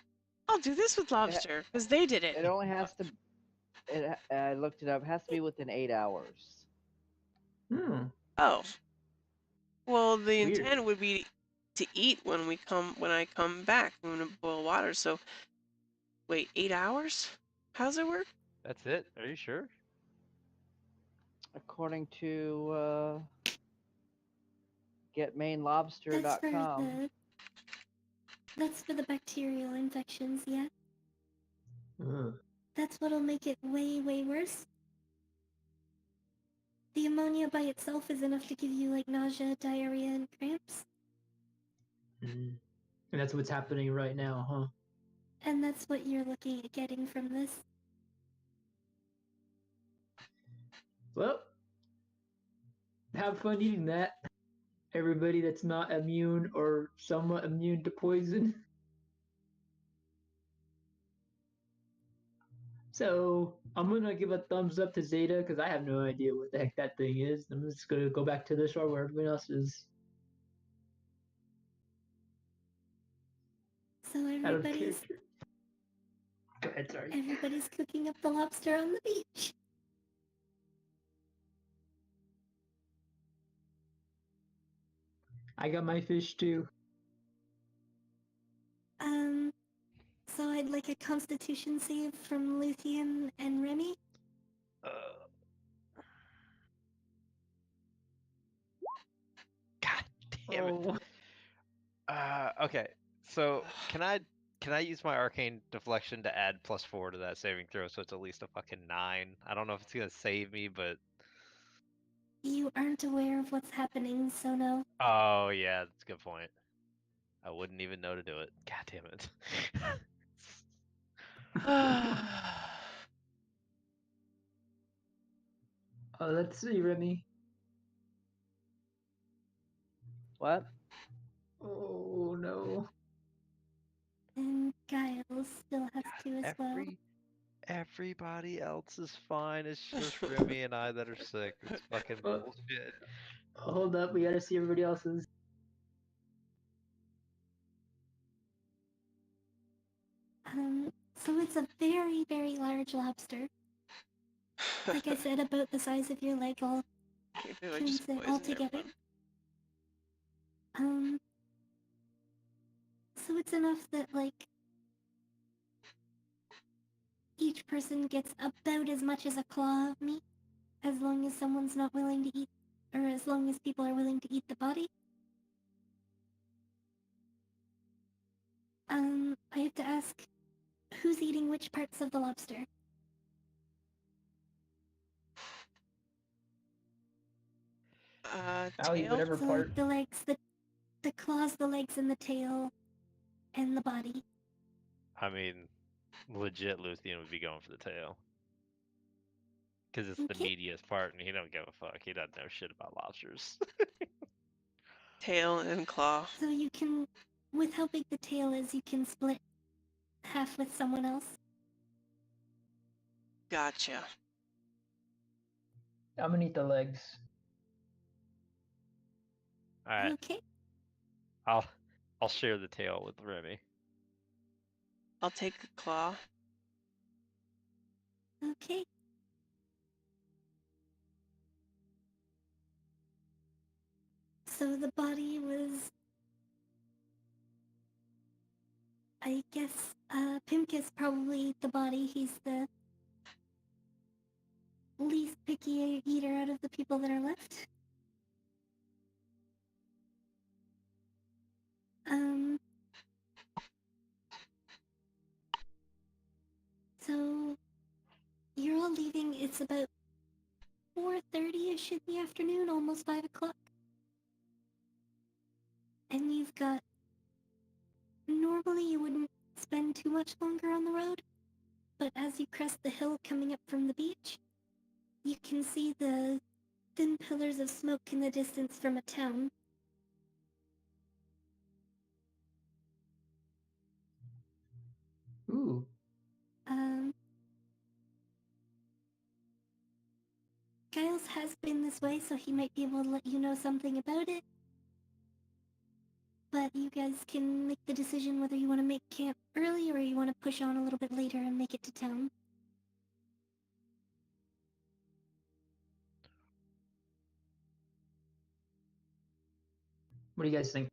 I'll do this with lobster because they did it. It only has to. I looked it up. It has to be within 8 hours. Hmm. Oh, well, the Weird. intent would be to eat when I come back. I'm gonna boil water. So wait, 8 hours? How's it work? That's it. Are you sure? According to That's getmainelobster.com. That's for the bacterial infections, yeah? Uh, That's what'll make it way, way worse. The ammonia by itself is enough to give you like nausea, diarrhea, and cramps. mm. And that's what's happening right now, huh? And that's what you're looking at getting from this. Well, have fun eating that. Everybody that's not immune or somewhat immune to poison. So I'm gonna give a thumbs up to Zeta because I have no idea what the heck that thing is. I'm just gonna go back to the shore where everyone else is. So Out of everybody's character. Go ahead, sorry. everybody's cooking up the lobster on the beach. I got my fish too. So I'd like a constitution save from Luthien and Remy. God damn it. Oh. Okay. So can I use my arcane deflection to add +4 to that saving throw so it's at least a fucking 9? I don't know if it's gonna save me, but You aren't aware of what's happening, so no. oh yeah, that's a good point. I wouldn't even know to do it. God damn it. Oh, let's see, Remy. What? Oh no. And Giles still has to as well. Everybody else is fine. It's just Remy and I that are sick. It's fucking Oh. bullshit. Hold up, we gotta see everybody else's. So it's a very, very large lobster. Like I said, about the size of your leg all Maybe I just all poisoned together. everyone. So it's enough that like each person gets about as much as a claw of meat, as long as someone's not willing to eat, or as long as people are willing to eat the body. I have to ask, who's eating which parts of the lobster? I'll eat Tail? whatever So part. the legs, the claws, the legs, and the tail, and the body. I mean, legit Luthien would be going for the tail. Because it's the Okay. meatiest part and he don't give a fuck. He doesn't know shit about lobsters. Tail and claw. So you can, with how big the tail is, you can split half with someone else. Gotcha. I'm gonna eat the legs. Alright, Okay. I'll share the tail with Remy. I'll take the claw. Okay. So the body was, I guess, Pimkus probably the body. He's the least picky eater out of the people that are left. all leaving, it's about 4:30ish in the afternoon, almost 5 o'clock. And you've got... Normally you wouldn't spend too much longer on the road, but as you crest the hill coming up from the beach, you can see the thin pillars of smoke in the distance from a town. Ooh. Giles has been this way, so he might be able to let you know something about it. But you guys can make the decision whether you want to make camp early or you want to push on a little bit later and make it to town. What do you guys think?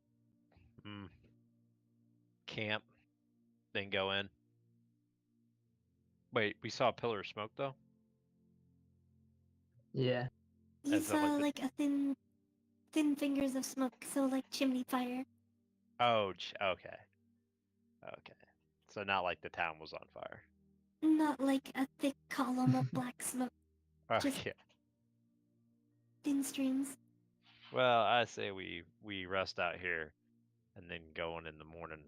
Camp, then go in. Wait, we saw a pillar of smoke though? Yeah. You As in, saw like, like a thin fingers of smoke, so like chimney fire. Oh, okay. Okay. So not like the town was on fire. Not like a thick column of black smoke, Just- Okay. thin streams. Well, I say we rest out here and then go in the morning.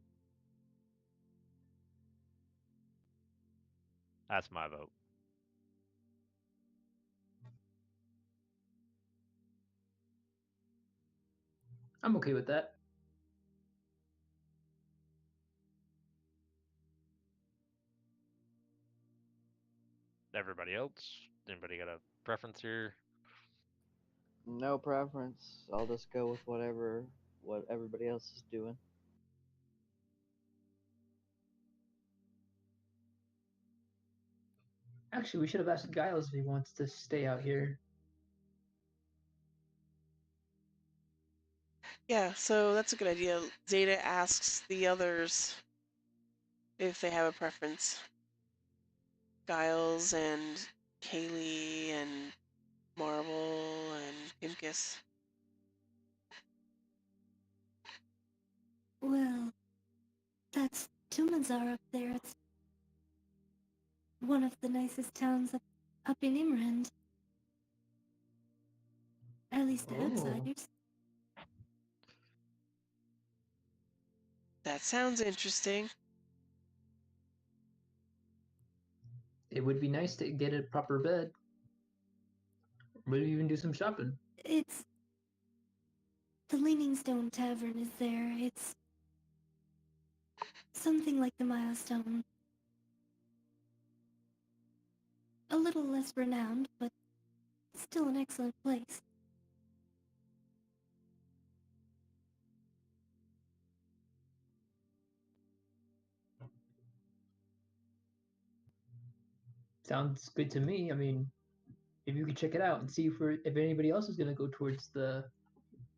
That's my vote. I'm okay with that. Everybody else? Anybody got a preference here? No preference. I'll just go with what everybody else is doing. Actually, we should have asked Giles if he wants to stay out here. Yeah, so that's a good idea. Zeta asks the others if they have a preference. Giles and Kaylee and Marvel and Imkus. Well, that's Tumazar up there. It's one of the nicest towns up in Imrand. At least to Oh. outsiders. That sounds interesting. It would be nice to get a proper bed. Maybe even do some shopping. It's... The Leaning Stone Tavern is there. It's something like the Milestone. A little less renowned, but still an excellent place. Sounds good to me. I mean, if you could check it out and see if anybody else is gonna go towards the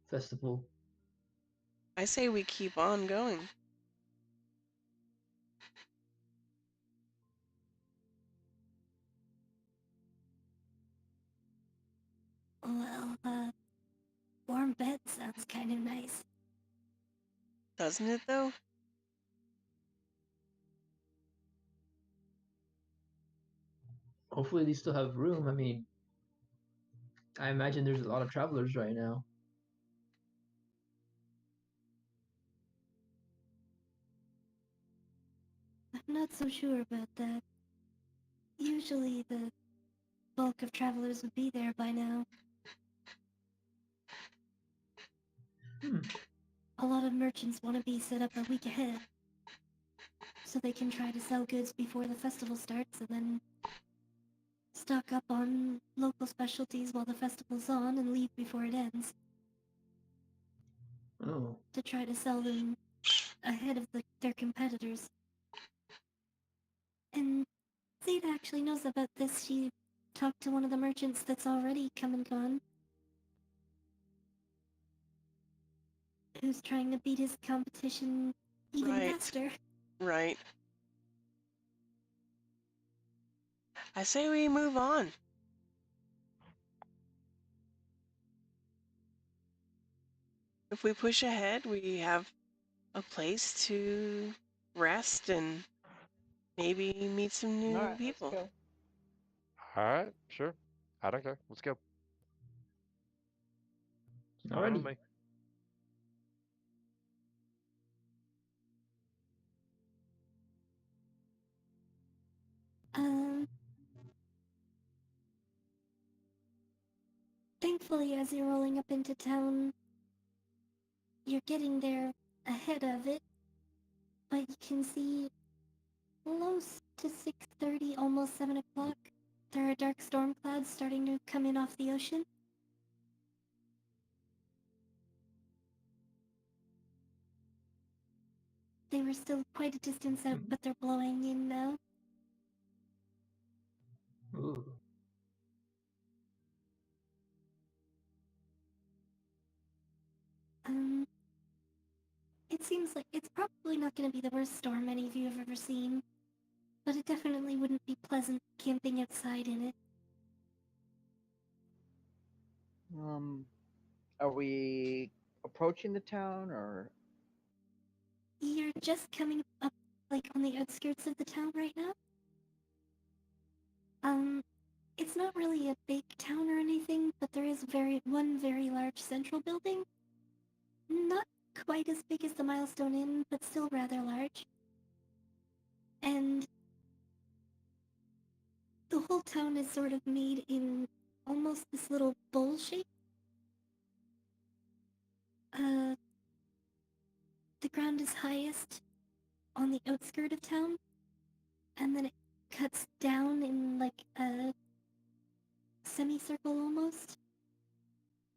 festival. I say we keep on going. Well, warm bed sounds kind of nice. Doesn't it, though? Hopefully, they still have room. I mean, I imagine there's a lot of travelers right now. I'm not so sure about that. Usually the bulk of travelers would be there by now. A lot of merchants want to be set up a week ahead, so they can try to sell goods before the festival starts and then stock up on local specialties while the festival's on and leave before it ends, Oh, to try to sell them ahead of their competitors. And Zeta actually knows about this. She talked to one of the merchants that's already come and gone, who's trying to beat his competition even Right. faster. Right. I say we move on. If we push ahead, we have a place to rest and maybe meet some new people. All right, sure. I don't care. Let's go. It's fine with Alrighty. me. Um, Thankfully, as you're rolling up into town, you're getting there ahead of it, but you can see close to 6:30, almost 7 o'clock, there are dark storm clouds starting to come in off the ocean. They were still quite a distance out, but they're blowing in now. Ooh. Um, it seems like it's probably not going to be the worst storm any of you have ever seen, but it definitely wouldn't be pleasant camping outside in it. Are we approaching the town or? You're just coming up, like, on the outskirts of the town right now. It's not really a big town or anything, but there is one very large central building. Not quite as big as the Milestone Inn, but still rather large. And the whole town is sort of made in almost this little bowl shape. Uh, the ground is highest on the outskirt of town, and then it cuts down in like a semicircle almost,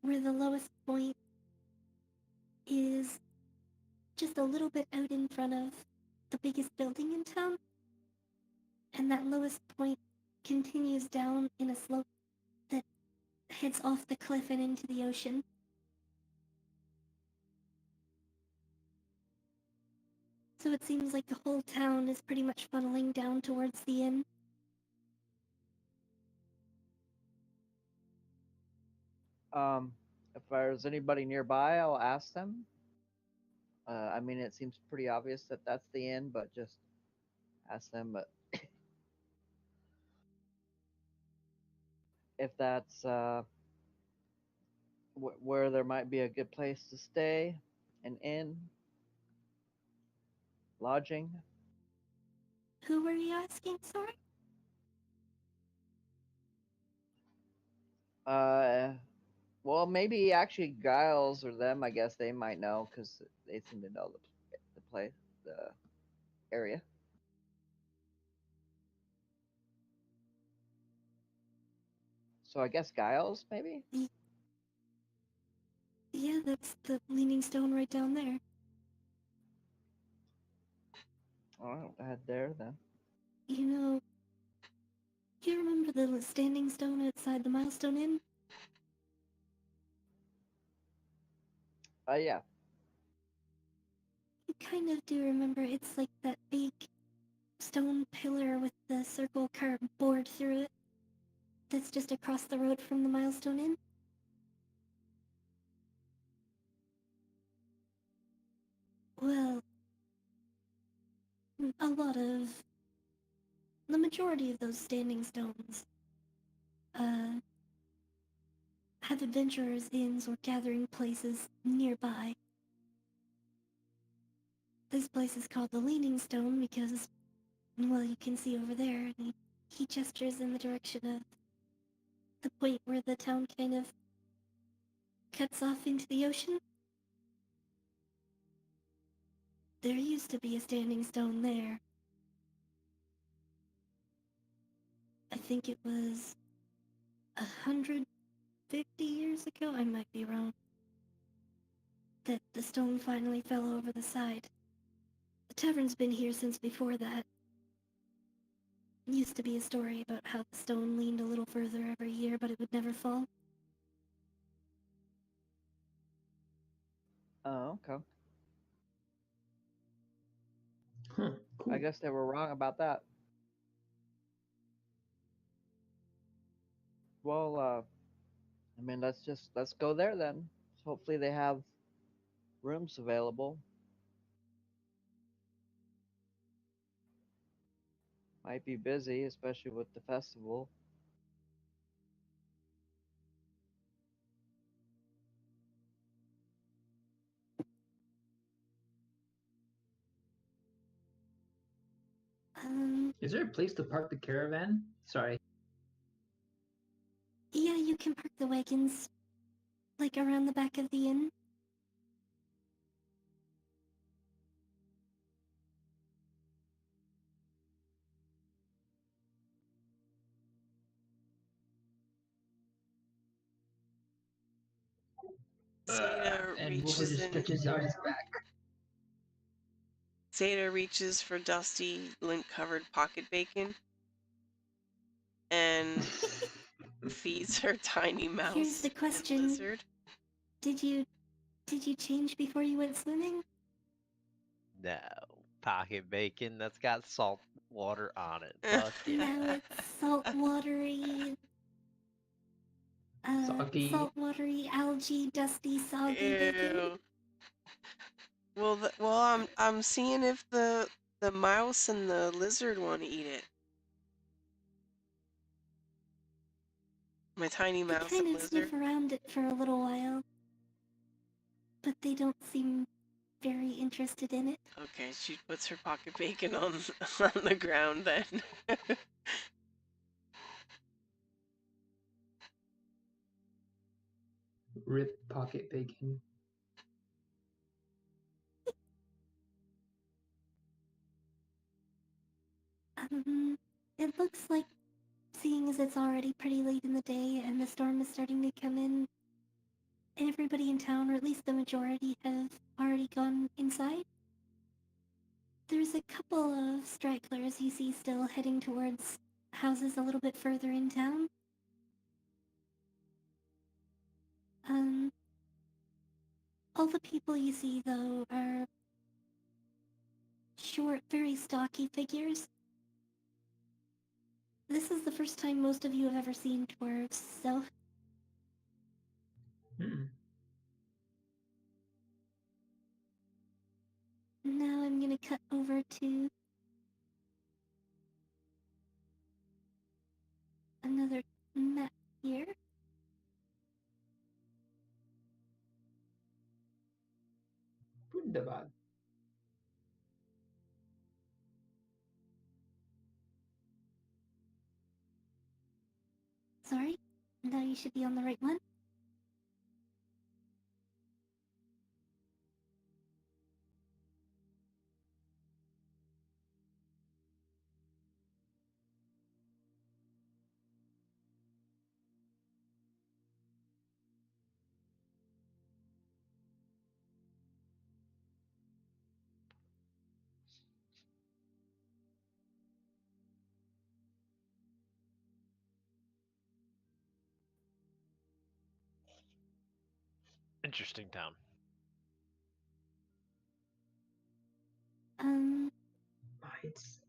where the lowest point is just a little bit out in front of the biggest building in town, and that lowest point continues down in a slope that heads off the cliff and into the ocean. So it seems like the whole town is pretty much funneling down towards the inn. If there's anybody nearby, I'll ask them. I mean, it seems pretty obvious that that's the inn, but just ask them. But if that's where there might be a good place to stay, an inn, lodging. Who were you asking, sorry? Uh, well, maybe actually Giles or them. I guess they might know because they seem to know the place, the area. So I guess Giles, maybe. Yeah, that's the Leaning Stone right down there. I'll head there then. You know, you remember the standing stone outside the Milestone Inn? Yeah. You kind of do remember it's like that big stone pillar with the circle carved board through it that's just across the road from the Milestone Inn? Well, a lot of... the majority of those standing stones, have adventurers' inns or gathering places nearby. This place is called the Leaning Stone because, well, you can see over there, and he gestures in the direction of the point where the town kind of cuts off into the ocean. There used to be a standing stone there. I think it was 150 years ago, I might be wrong, that the stone finally fell over the side. The tavern's been here since before that. Used to be a story about how the stone leaned a little further every year, but it would never fall. Oh, okay. Huh. Cool. I guess they were wrong about that. Well, I mean, let's go there then. Hopefully they have rooms available. Might be busy, especially with the festival. Is there a place to park the caravan? Sorry. Yeah, you can park the wagons, like around the back of the inn. Zeta And Wolver reaches just in. stretches out his back. Zeta reaches for dusty, lint-covered pocket bacon and feeds her tiny mouse. Here's the and question. lizard. Did you change before you went swimming? No. Pocket bacon that's got salt water on it. Fuck yeah. Now it's salt watery, Soggy. salt watery, algae, dusty, soggy bacon. Ew. Well, I'm seeing if the mouse and the lizard want to eat it. My tiny They mouse kind and of lizard. sniff around it for a little while, but they don't seem very interested in it. Okay, she puts her pocket bacon on on the ground then. Rip pocket bacon. It looks like, seeing as it's already pretty late in the day and the storm is starting to come in, everybody in town, or at least the majority, have already gone inside. There's a couple of stragglers you see still heading towards houses a little bit further in town. All the people you see, though, are short, very stocky figures. This is the first time most of you have ever seen dwarves, so Hmm. now I'm gonna cut over to another map here. Wunderbar. Sorry, now you should be on the right one. Interesting town. Mites.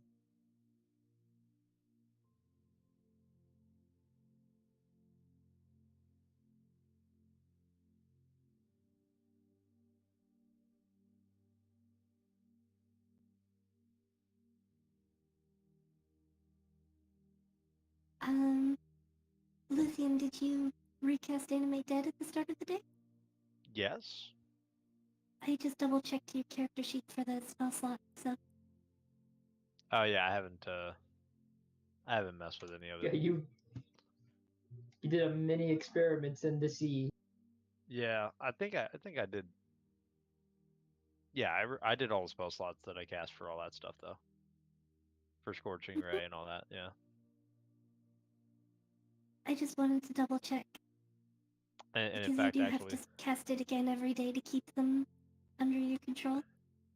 Luthien, did you recast Animate Dead at the start of the day? Yes. I just double checked your character sheet for the spell slot, so Oh yeah, I haven't messed with any of Yeah, it. you did a mini experiments in the sea. Yeah, I think I did. Yeah, I did all the spell slots that I cast for all that stuff though. For Scorching Ray and all that. Yeah. I just wanted to double check. And in Because fact, you do have actually, to cast it again every day to keep them under your control.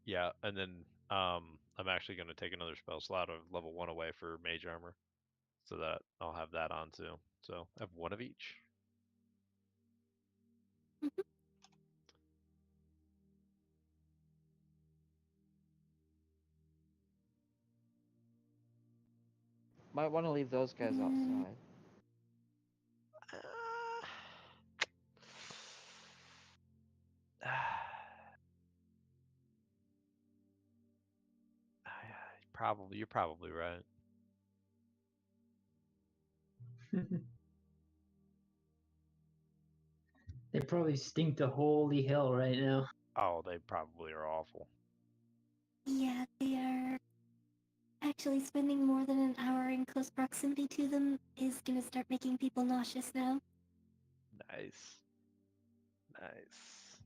yeah. And then I'm actually going to take another spell slot of level 1 away for Mage Armor, so that I'll have that on too. So I have one of each. Mhm. Might want to leave those guys Mm. outside. You're probably right. They probably stink to holy hell right now. Oh, they probably are awful. Yeah, they are actually spending more than an hour in close proximity to them is gonna start making people nauseous now. Nice. Nice.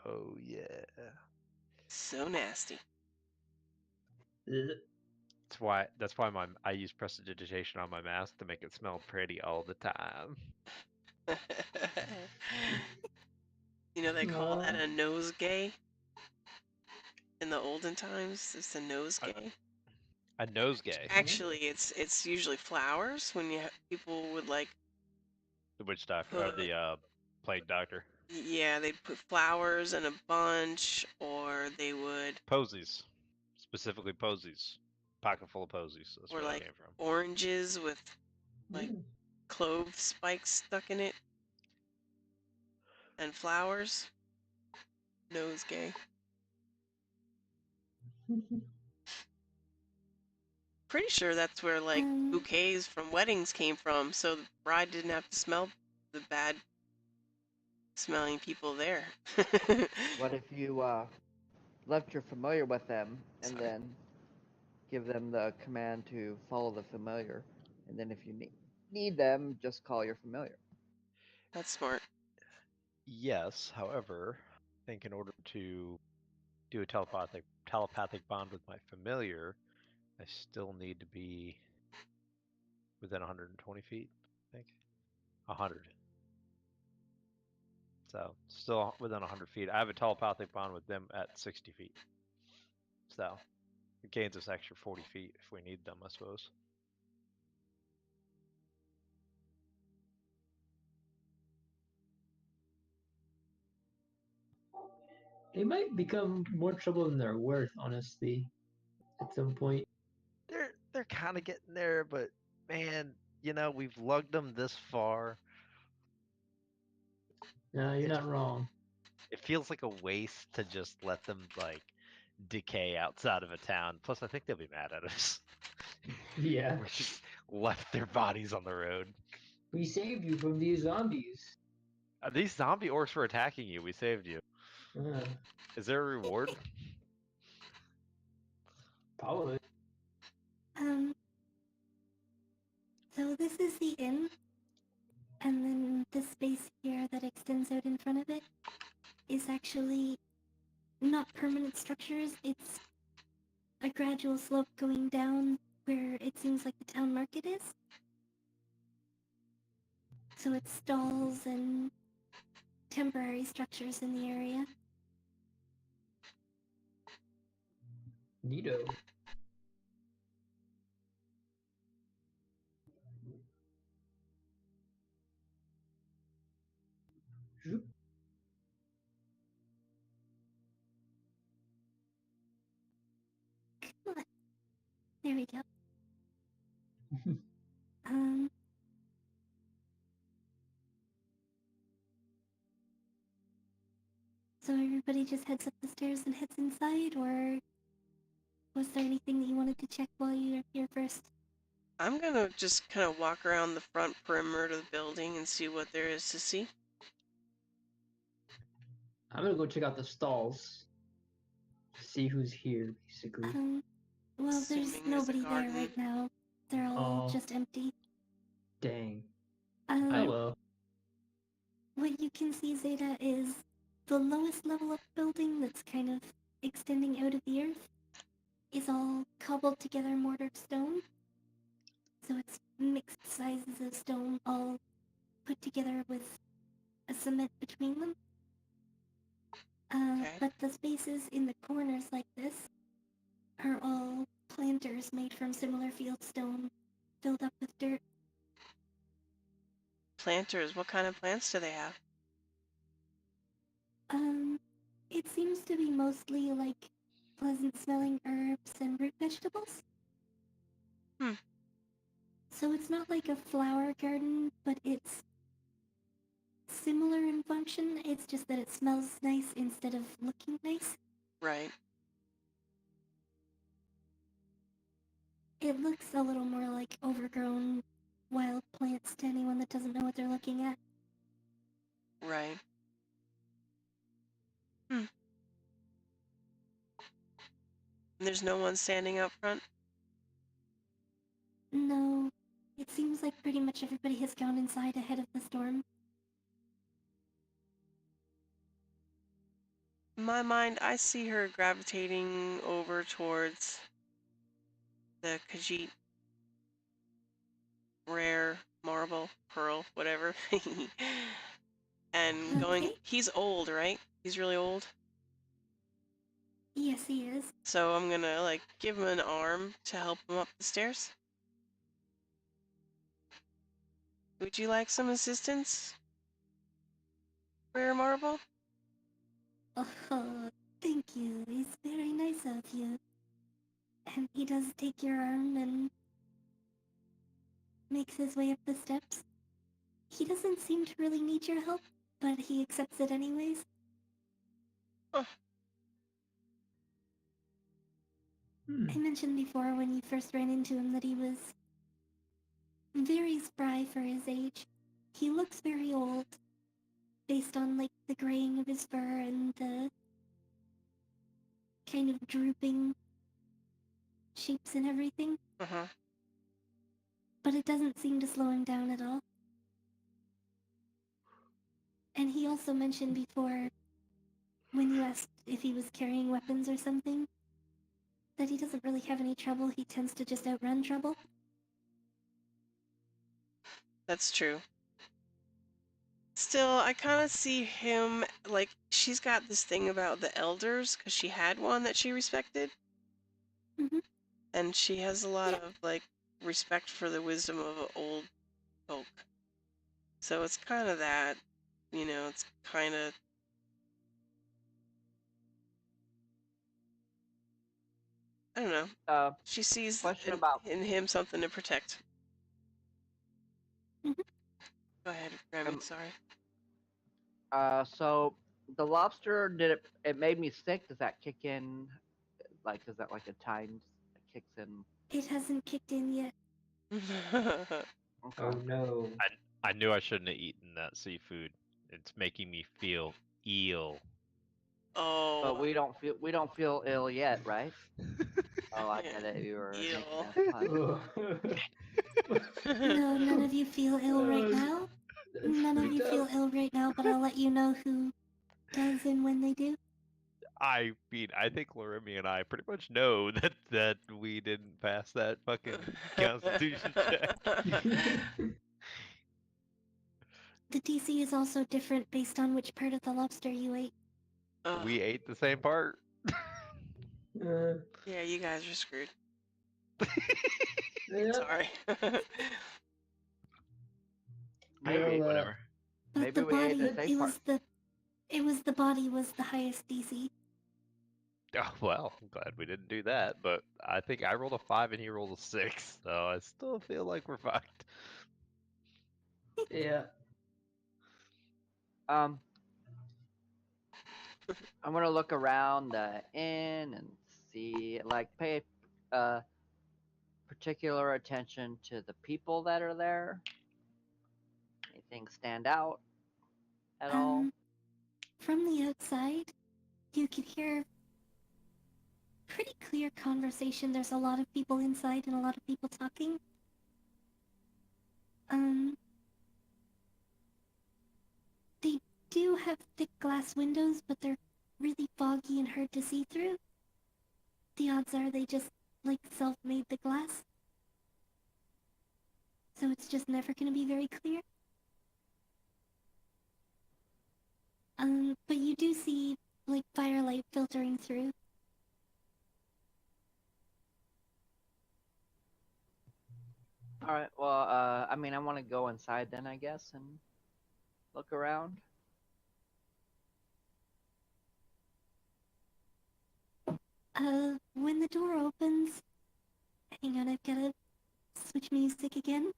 Oh yeah. So nasty. Ugh. That's why I use prestidigitation on my mask to make it smell pretty all the time. You know, they call that Aw. a nosegay in the olden times. It's a nosegay. A nosegay. Actually, it's usually flowers when people would like The witch doctor or put the plague doctor. yeah, they'd put flowers in a bunch, or they would, Posies. Specifically posies. Pocket full of posies. That's or where that like came from. oranges with like clove spikes stuck in it, and flowers. Nosegay. Pretty sure that's where like bouquets from weddings came from, so the bride didn't have to smell the bad smelling people there. What if you left your familiar with them and Sorry. then give them the command to follow the familiar, and then if you need them, just call your familiar. That's smart. Yes, however, I think in order to do a telepathic bond with my familiar, I still need to be within 120 feet, I think. 100. So, still within 100 feet. I have a telepathic bond with them at 60 feet. So, it gains us extra 40 feet if we need them, I suppose. They might become more trouble than they're worth, honestly, at some point. They're kind of getting there, but man, we've lugged them this far. No, you're It's not wrong. It feels like a waste to just let them like decay outside of a town. Plus, I think they'll be mad at us. Yeah. We just left their bodies on the road. We saved you from these zombies. These zombie orcs were attacking you. We saved you. Uh, Is there a reward? probably. So this is the inn, and then the space here that extends out in front of it is actually not permanent structures. It's a gradual slope going down where it seems like the town market is. So it's stalls and temporary structures in the area. Neato. Zoop. Come on. There we go. Um, so everybody just heads up the stairs and heads inside, or was there anything that you wanted to check while you were here first? I'm gonna just kind of walk around the front perimeter of the building and see what there is to see. I'm gonna go check out the stalls. See who's here, basically. Well, there's Assuming there's a nobody there garden. right now. They're all Oh. just empty. Dang. Um, Oh well. What you can see, Zeta, is the lowest level of building that's kind of extending out of the earth is all cobbled together mortared stone. So it's mixed sizes of stone all put together with a cement between them. Okay. But the spaces in the corners like this are all planters made from similar field stone filled up with dirt. Planters, what kind of plants do they have? It seems to be mostly like pleasant smelling herbs and root vegetables. Hmm. So it's not like a flower garden, but it's similar in function. It's just that it smells nice instead of looking nice. Right. It looks a little more like overgrown wild plants to anyone that doesn't know what they're looking at. Right. And there's no one standing out front? No, it seems like pretty much everybody has gone inside ahead of the storm. In my mind, I see her gravitating over towards the Khajiit rare marble, pearl, whatever. And going, Okay. he's old, right? He's really old. Yes, he is. So I'm gonna like give him an arm to help him up the stairs. Would you like some assistance, Rare Marble? Oh, thank you. It's very nice of you. And he does take your arm and makes his way up the steps. He doesn't seem to really need your help, but he accepts it anyways. I mentioned before when you first ran into him that he was very spry for his age. He looks very old, based on like the graying of his fur and the kind of drooping shapes and everything, Uh-huh. but it doesn't seem to slow him down at all. And he also mentioned before, when you asked if he was carrying weapons or something, that he doesn't really have any trouble. He tends to just outrun trouble. That's true. Still, I kind of see him like she's got this thing about the elders because she had one that she respected, Mhm. and she has a lot Yeah. of like respect for the wisdom of old folk. So it's kind of that, it's kind of. I don't know. She sees Question about in him something to protect. Mhm. Go ahead, Grammy. Um, Sorry. so the lobster, it made me sick? Does that kick in? Like, is that like a time that kicks in? It hasn't kicked in yet. Okay. Oh no. I knew I shouldn't have eaten that seafood. It's making me feel ill. Oh. But we don't feel ill yet, right? Oh, I get it. You were making Ill. a pun. No, none of you feel ill right now. That's None of pretty you feel tough. ill right now, but I'll let you know who does and when they do. I mean, I think Laremy and I pretty much know that we didn't pass that fucking Constitution check. The DC is also different based on which part of the lobster you ate. Ugh. We ate the same part. Yeah, you guys are screwed. Yeah. Sorry. Maybe. Well, Whatever. But Maybe the we ate body, the safe part. the body was the highest DC. Oh, well, I'm glad we didn't do that, but I think I rolled a 5 and he rolled a 6, so I still feel like we're fucked. yeah. I'm gonna look around the inn and see, like, pay particular attention to the people that are there. Anything stand out at all? From the outside, you can hear pretty clear conversation. There's a lot of people inside and a lot of people talking. They do have thick glass windows, but they're really foggy and hard to see through. The odds are they just, like, self-made the glass. So it's just never gonna be very clear. But you do see, like, firelight filtering through. All right. Well, I mean, I want to go inside then, I guess, and look around. When the door opens... Hang on, I've gotta switch music again.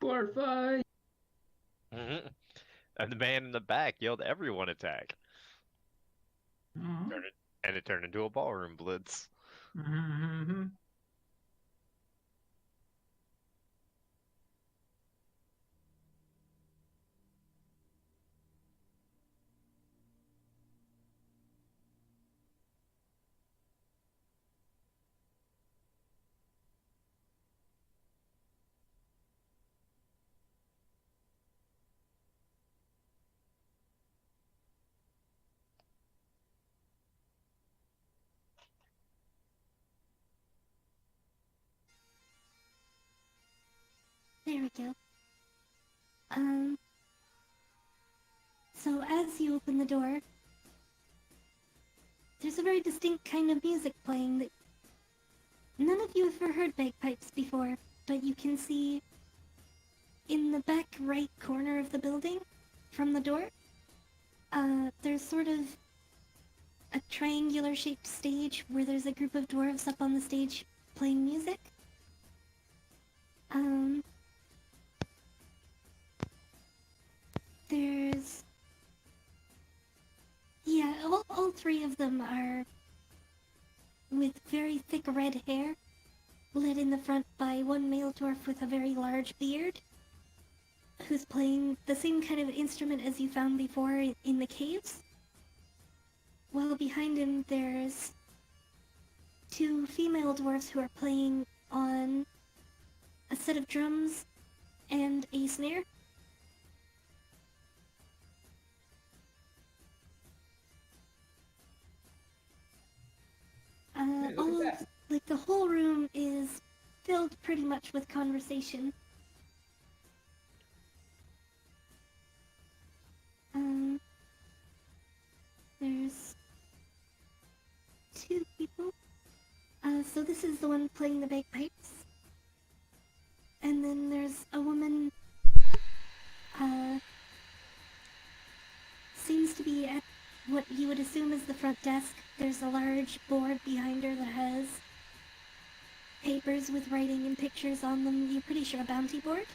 Bar fight. And the man in the back yelled, "Everyone attack!" Mhm. And it turned into a ballroom blitz. Mhm. There we go. So as you open the door, there's a very distinct kind of music playing that none of you have ever heard bagpipes before, but you can see in the back right corner of the building from the door, there's sort of a triangular shaped stage where there's a group of dwarves up on the stage playing music. There's... Yeah, all three of them are with very thick red hair, led in the front by one male dwarf with a very large beard, who's playing the same kind of instrument as you found before in the caves. While behind him there's two female dwarfs who are playing on a set of drums and a snare. The whole room is filled pretty much with conversation. There's two people. So this is the one playing the bagpipes. And then there's a woman, seems to be at what you would assume is the front desk. There's a large board behind her that has papers with writing and pictures on them. You're pretty sure a bounty board.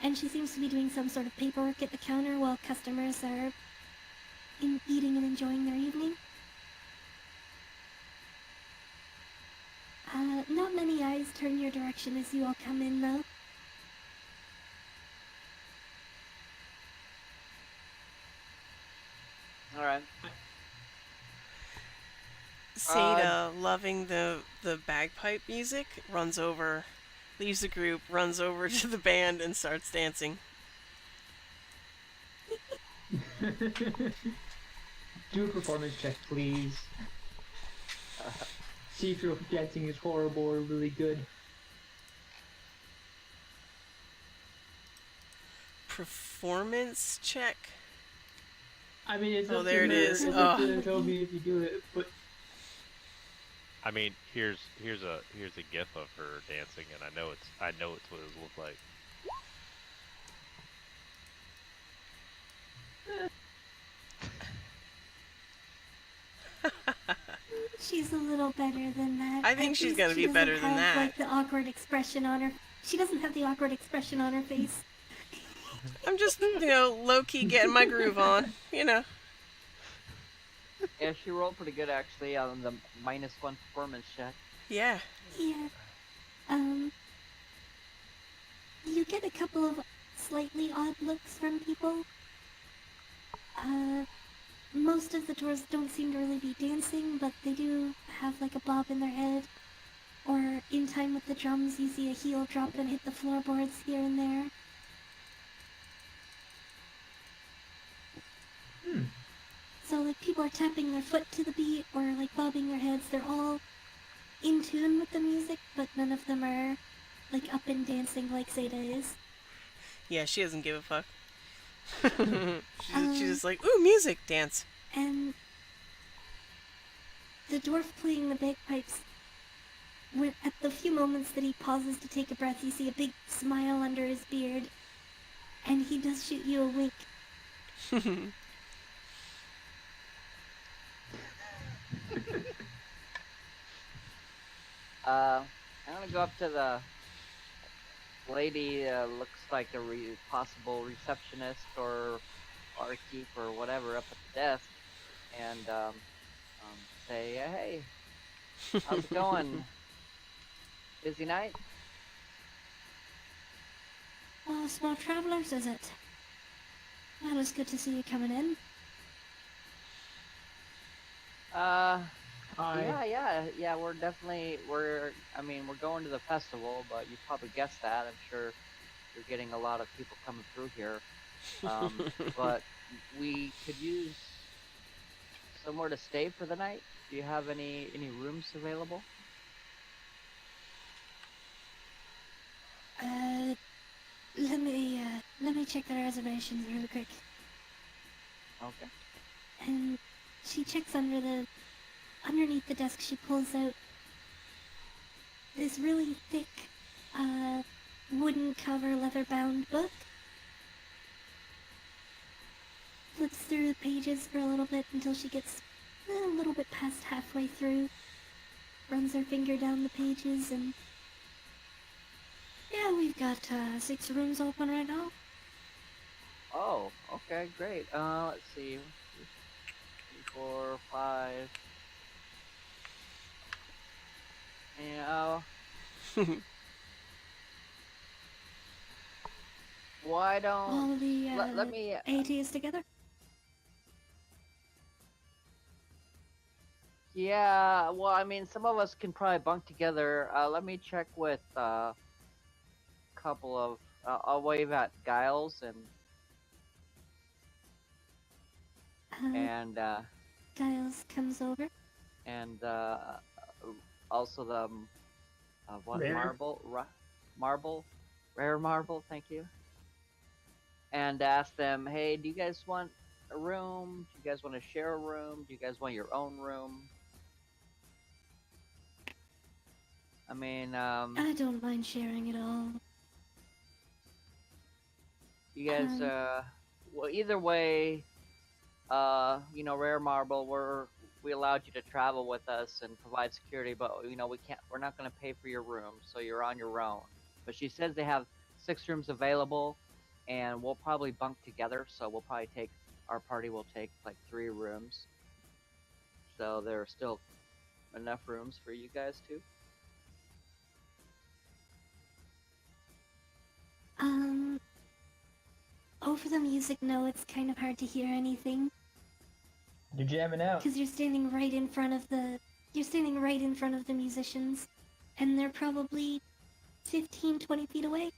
And she seems to be doing some sort of paperwork at the counter while customers are eating and enjoying their evening. Not many eyes turn your direction as you all come in, though. Alright. Seda, loving the bagpipe music, runs over, leaves the group, runs over to the band and starts dancing. Do a performance check, please. See if your dancing is horrible or really good. Performance check? I mean, it's Oh, up there to it her. is. It's Oh. up to her, Toby, if you do it. But I mean, here's a gif of her dancing, and I know it's what it looks like. She's a little better than that. I think At she's least gonna she be doesn't better than have, that. Like the awkward expression on her. She doesn't have the awkward expression on her face. I'm just, low-key getting my groove on, Yeah, she rolled pretty good actually on the -1 performance check. Yeah. Yeah. You get a couple of slightly odd looks from people. Most of the dwarves don't seem to really be dancing, but they do have like a bob in their head. Or in time with the drums, you see a heel drop and hit the floorboards here and there. So like people are tapping their foot to the beat or like bobbing their heads. They're all in tune with the music, but none of them are like up and dancing like Zeta is. Yeah, she doesn't give a fuck. she's just like, ooh, music, dance. And the dwarf playing the bagpipes, when at the few moments that he pauses to take a breath, you see a big smile under his beard, and he does shoot you a wink. I'm gonna go up to the lady, looks like a possible receptionist or barkeep or whatever up at the desk, and say, hey, how's it going? Busy night? Oh, small travelers, is it? Well, it's good to see you coming in. Hi. Yeah, we're going to the festival, but you probably guessed that. I'm sure you're getting a lot of people coming through here. But we could use somewhere to stay for the night. Do you have any rooms available? let me check the reservations really quick. Okay. And she checks underneath the desk. She pulls out this really thick, wooden cover, leather-bound book. Flips through the pages for a little bit until she gets a little bit past halfway through. Runs her finger down the pages and... Yeah, we've got 6 rooms open right now. Oh, okay, great. Let's see. 3, 4, 5. Yeah. Why don't All the let me? ATs together. Yeah. Well, I mean, some of us can probably bunk together. Let me check with a couple of. I'll wave at Giles and Giles comes over. and also the what Rare. marble, rare marble. Thank you. And ask them, hey, do you guys want a room? Do you guys want to share a room? Do you guys want your own room? I mean, I don't mind sharing at all. you guys, well, either way, you know, Rare Marble, we allowed you to travel with us and provide security, but you know, we're not going to pay for your room, so you're on your own. But she says they have 6 rooms available, and we'll probably bunk together, so our party will take like 3 rooms. So there are still enough rooms for you guys too. Over the music, no, it's kind of hard to hear anything. You're jamming out. Because you're standing right in front of the musicians, and they're probably 15, 20 feet away.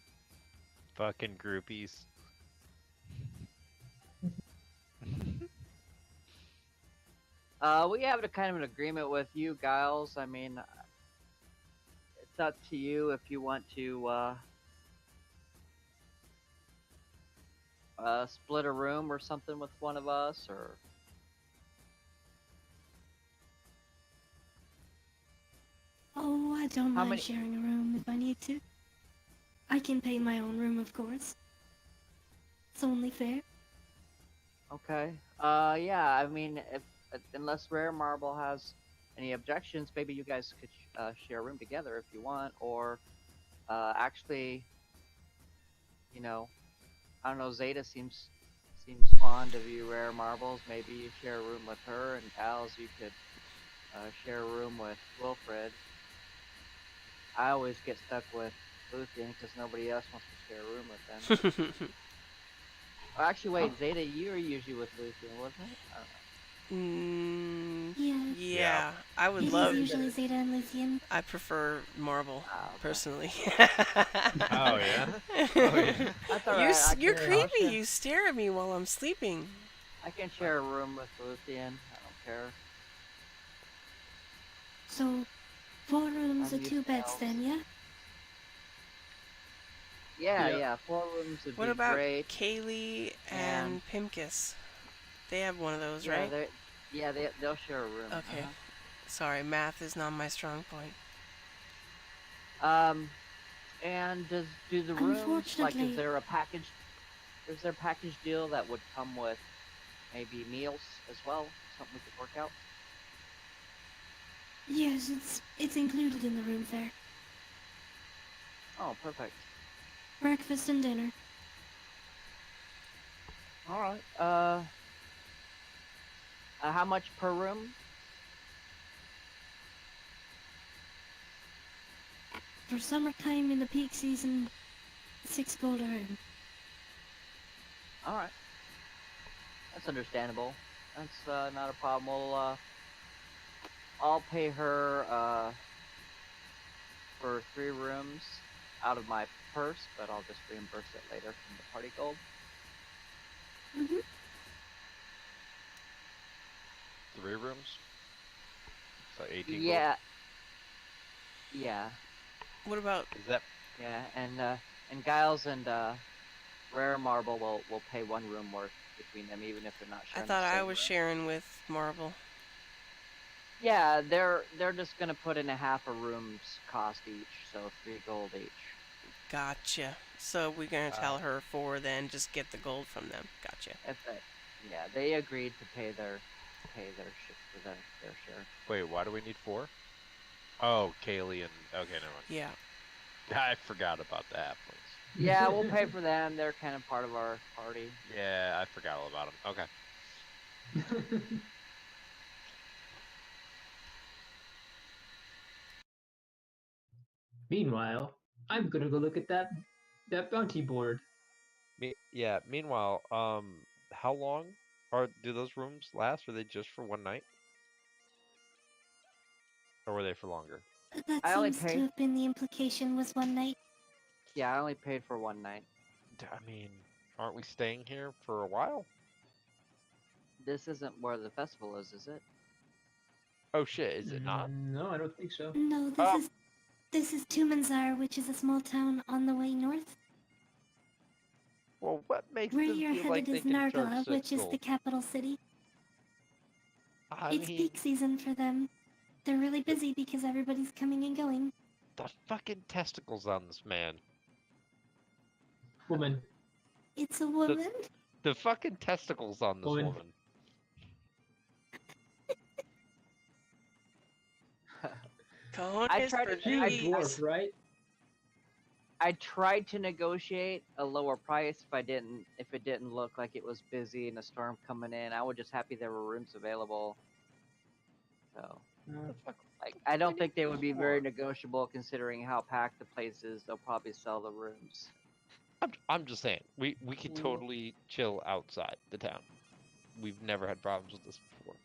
Fucking groupies. We have a kind of an agreement with you, Giles. I mean, it's up to you if you want to split a room or something with one of us, or Oh, I don't How mind many- sharing a room if I need to. I can pay my own room, of course. It's only fair. okay. Yeah. I mean, if unless Rare Marble has any objections, maybe you guys could share a room together if you want, or actually, you know, I don't know. Zeta seems fond of you, Rare Marbles. Maybe you share a room with her, and Giles, you could share a room with Wilfred. I always get stuck with Luthien because nobody else wants to share a room with them. Oh, actually, wait, Zeta, you were usually with Luthien, wasn't it? I don't know. Yeah. Yeah, I would It love. is usually Zeta and Luthien. I prefer marble Ah, okay. personally. Oh yeah. Oh yeah. That's alright. You're I'll creepy. share- You stare at me while I'm sleeping. I can share a room with Luthien. I don't care. So, 4 rooms I'm and 2 used to beds elves. then, yeah? Yeah, Yep. yeah. 4 rooms would What be about great. Kaylee and Pimkus? They have one of those, Yeah, right? they'll share a room. Okay. Sorry, math is not my strong point. And do the rooms, like, Unfortunately- is there a package deal that would come with maybe meals as well? Something we could work out? Yes, it's included in the room fare. Oh, perfect. Breakfast and dinner. Alright, how much per room? For summertime in the peak season, 6 gold a room. Alright. That's understandable. That's, not a problem. I'll pay her, for 3 rooms out of my purse, but I'll just reimburse it later from the party gold. Mm-hmm. 3 rooms. So 18 gold. Yeah. Yeah. What about Is that Yeah, and Giles and Rare Marble will pay one room worth between them, even if they're not I sharing. thought the I same was room. sharing with Marble. Yeah, they're just gonna put in a half a room's cost each, so 3 gold each. Gotcha. So we're gonna tell her 4, then just get the gold from them. Gotcha. If it, yeah, they agreed to pay their their share. Wait, why do we need 4? Oh, Kaylee and okay, never mind. Yeah. I forgot about the halflings. Yeah, we'll pay for them. They're kind of part of our party. Yeah, I forgot all about them. Okay. Meanwhile, I'm gonna go look at that bounty board. Yeah. Meanwhile, how long do those rooms last? Are they just for one night, or were they for longer? That I only seems to paid. have been the implication was one night. Yeah, I only paid for one night. I mean, aren't we staying here for a while? This isn't where the festival is it? Oh shit, is it not? No, I don't think so. No, this is Tumanzar, which is a small town on the way north. Well, what makes Where them you're feel like headed they is can charge Nargala, 6 which is gold? the capital city. I It's mean, peak season for them. They're really busy because everybody's coming and going. the fucking testicles on this man. Woman. It's a woman. The fucking testicles on this Woman. woman. Cojones tried for to- She's a days. dwarf, right? I tried to negotiate a lower price if it didn't look like it was busy and a storm coming in. I was just happy there were rooms available. So, like, I don't think they would be very negotiable considering how packed the place is. They'll probably sell the rooms. I'm just saying, we could totally chill outside the town. We've never had problems with this before.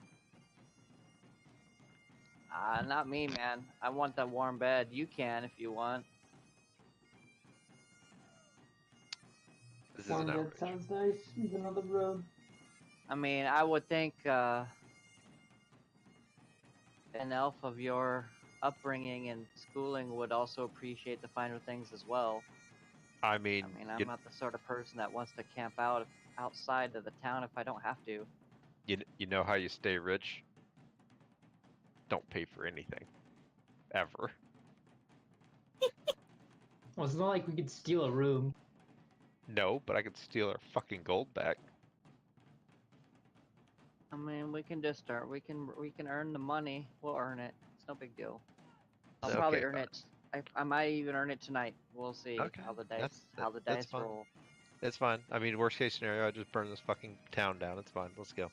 Not me, man. I want that warm bed. You can if you want. This is an outrage. sounds nice. There's another road. I mean, I would think an elf of your upbringing and schooling would also appreciate the finer things as well. I mean, I'm not the sort of person that wants to camp out outside of the town if I don't have to. you know how you stay rich? Don't pay for anything. Ever. Well, it's not like we could steal a room. No, but I could steal our fucking gold back. I mean, we can just start. We can earn the money. We'll earn it. It's no big deal. I'll Okay, probably earn fine. it. I might even earn it tonight. We'll see Okay, how the that's dice fine. roll. It's fine. I mean, worst case scenario, I just burn this fucking town down. It's fine. Let's go.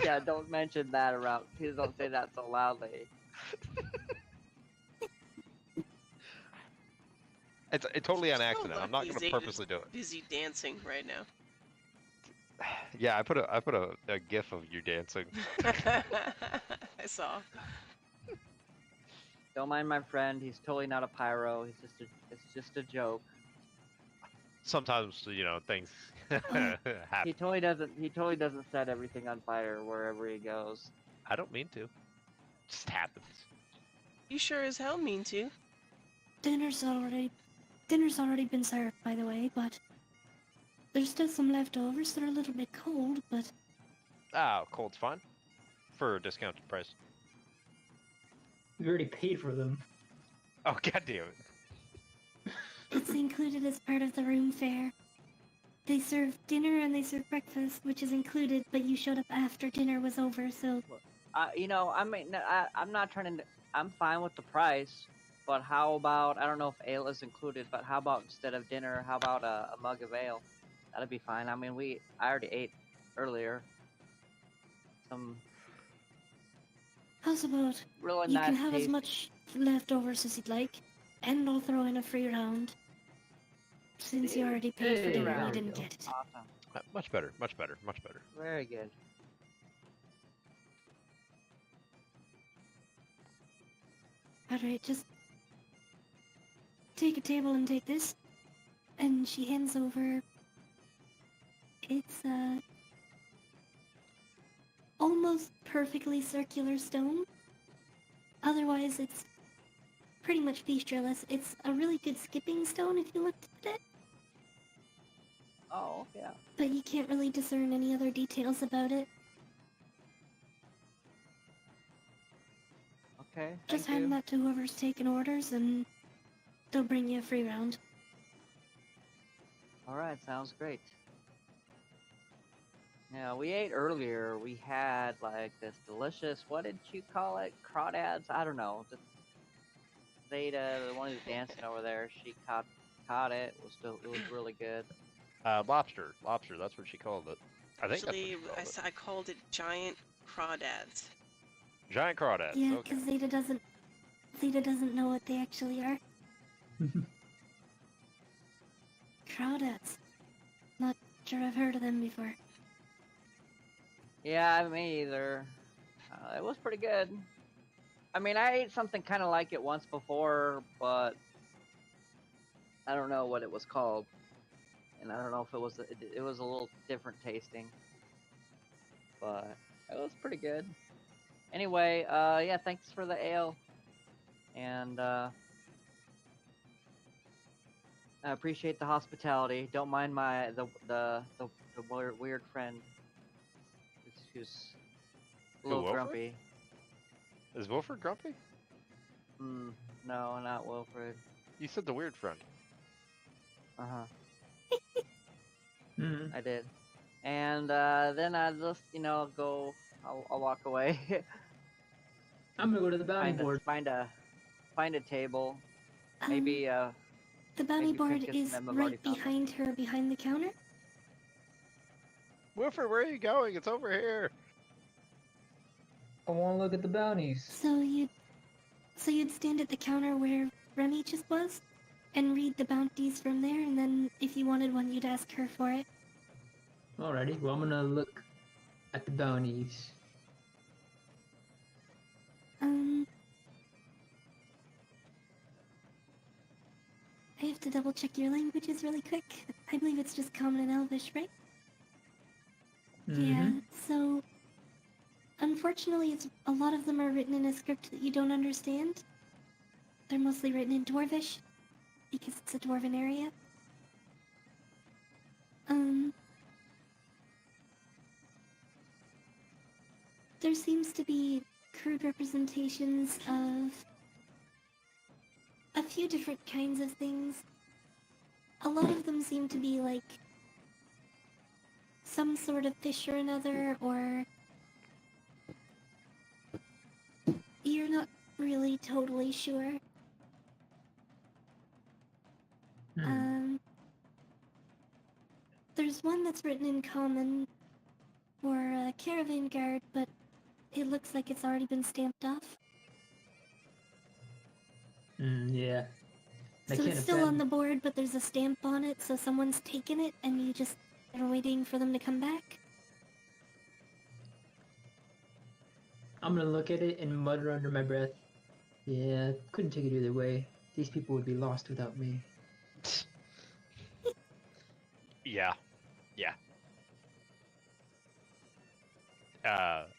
Yeah, don't mention that around. Please don't say that so loudly. It's totally on So accident. I'm not lucky gonna Zayda's purposely do it. Busy dancing right now. Yeah, I put a gif of you dancing. I saw. Don't mind my friend. He's totally not a pyro. It's just a joke. Sometimes things happen. He totally doesn't set everything on fire wherever he goes. I don't mean to. Just happens. You sure as hell mean to. Dinner's already been served, by the way, but there's still some leftovers. They're a little bit cold, but Oh, cold's fine. For a discounted price. We already paid for them. Oh, god damn it. it's included as part of the room fare. They serve dinner and they serve breakfast, which is included, but you showed up after dinner was over, so I mean, I'm not trying to. I'm fine with the price, but how about, I don't know if ale is included, but how about instead of dinner, how about a mug of ale? That'd be fine. I mean, I already ate earlier. Some how's about really you nice can have as tasty- much leftovers as you'd like, and I'll throw in a free round. Since you already paid for Hey, dinner, there you we didn't go. get it. Awesome. Much better. Much better. Much better. Very good. Alright, just take a table and take this. And she hands over. It's almost perfectly circular stone. Otherwise, it's pretty much featureless. It's a really good skipping stone if you looked at it. Oh, yeah. but you can't really discern any other details about it. Okay. Just Thank hand you. that to whoever's taking orders, and they'll bring you a free round. All right. Sounds great. Yeah, we ate earlier. We had like this delicious. What did you call it? Crawdads? I don't know. Just Zeta, the one who's dancing over there, she caught it. It was really good. Lobster. Lobster, that's what she called it. I think that's what Actually, she called it. I called it giant crawdads. Giant crawdads. Yeah, Okay. because Zeta doesn't know what they actually are. Crawdads. Not sure I've heard of them before. Yeah, me either. It was pretty good. I mean, I ate something kind of like it once before, but I don't know what it was called, and I don't know if it was a little different tasting, but it was pretty good. Anyway, yeah, thanks for the ale, and I appreciate the hospitality. Don't mind the weird friend who's a Who, little Wilfred? grumpy. Is Wilfred grumpy? No, not Wilfred. You said the weird friend. Mm. I did. And then I just, go. I'll walk away. I'm gonna go to the bounty board. Find a table. Um, Maybe the bounty maybe board pick a is mem- I've right already found one. behind her, behind the counter. Wilfred, where are you going? It's over here. I want to look at the bounties. So you'd stand at the counter where Remy just was, and read the bounties from there, and then if you wanted one, you'd ask her for it. Alrighty, well, I'm gonna look at the bounties. I have to double check your languages really quick. I believe it's just Common and Elvish, right? Yeah, so unfortunately, a lot of them are written in a script that you don't understand. They're mostly written in Dwarvish, because it's a dwarven area. There seems to be crude representations of a few different kinds of things. A lot of them seem to be like some sort of fish or another, or you're not really totally sure. There's one that's written in Common for Caravan Guard, but it looks like it's already been stamped off. Yeah. I So can't it's still on imagine- the board, but there's a stamp on it, so someone's taken it, and you just are waiting for them to come back. I'm gonna look at it and mutter under my breath. Yeah, couldn't take it either way. These people would be lost without me. Yeah. Yeah.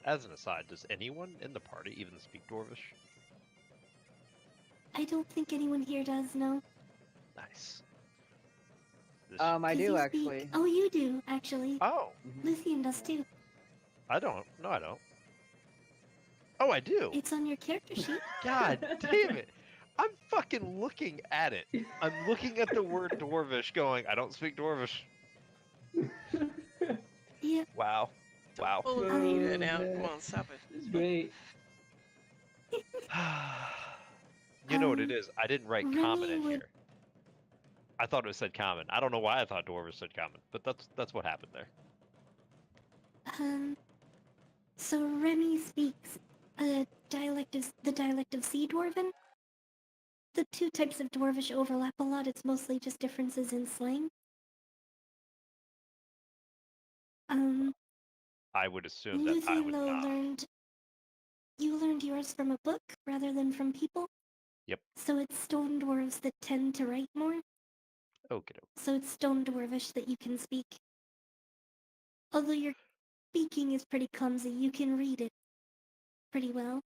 As an aside, does anyone in the party even speak Dwarvish? I don't think anyone here does, no. Nice. I 'Cause do you actually. speak... Oh, you do, actually. Oh, Lucian does too. I don't. No, I don't. Oh, I do. It's on your character sheet. God damn it. I'm fucking looking at it. I'm looking at the word Dwarvish going, I don't speak Dwarvish. Yeah. Wow. Wow. Pull Oh, it out. man. Come on, stop it. It's great. You know what it is? I didn't write common Remy in would- here. I thought it said common. I don't know why I thought Dwarvish said common, but that's what happened there. So Remy speaks the dialect of Sea Dwarven. The two types of Dwarvish overlap a lot. It's mostly just differences in slang. I would assume that I Lucian, would though, not. you learned yours from a book rather than from people. Yep. So it's Stone Dwarves that tend to write more. Okay. So it's Stone Dwarvish that you can speak. Although your speaking is pretty clumsy, you can read it pretty well.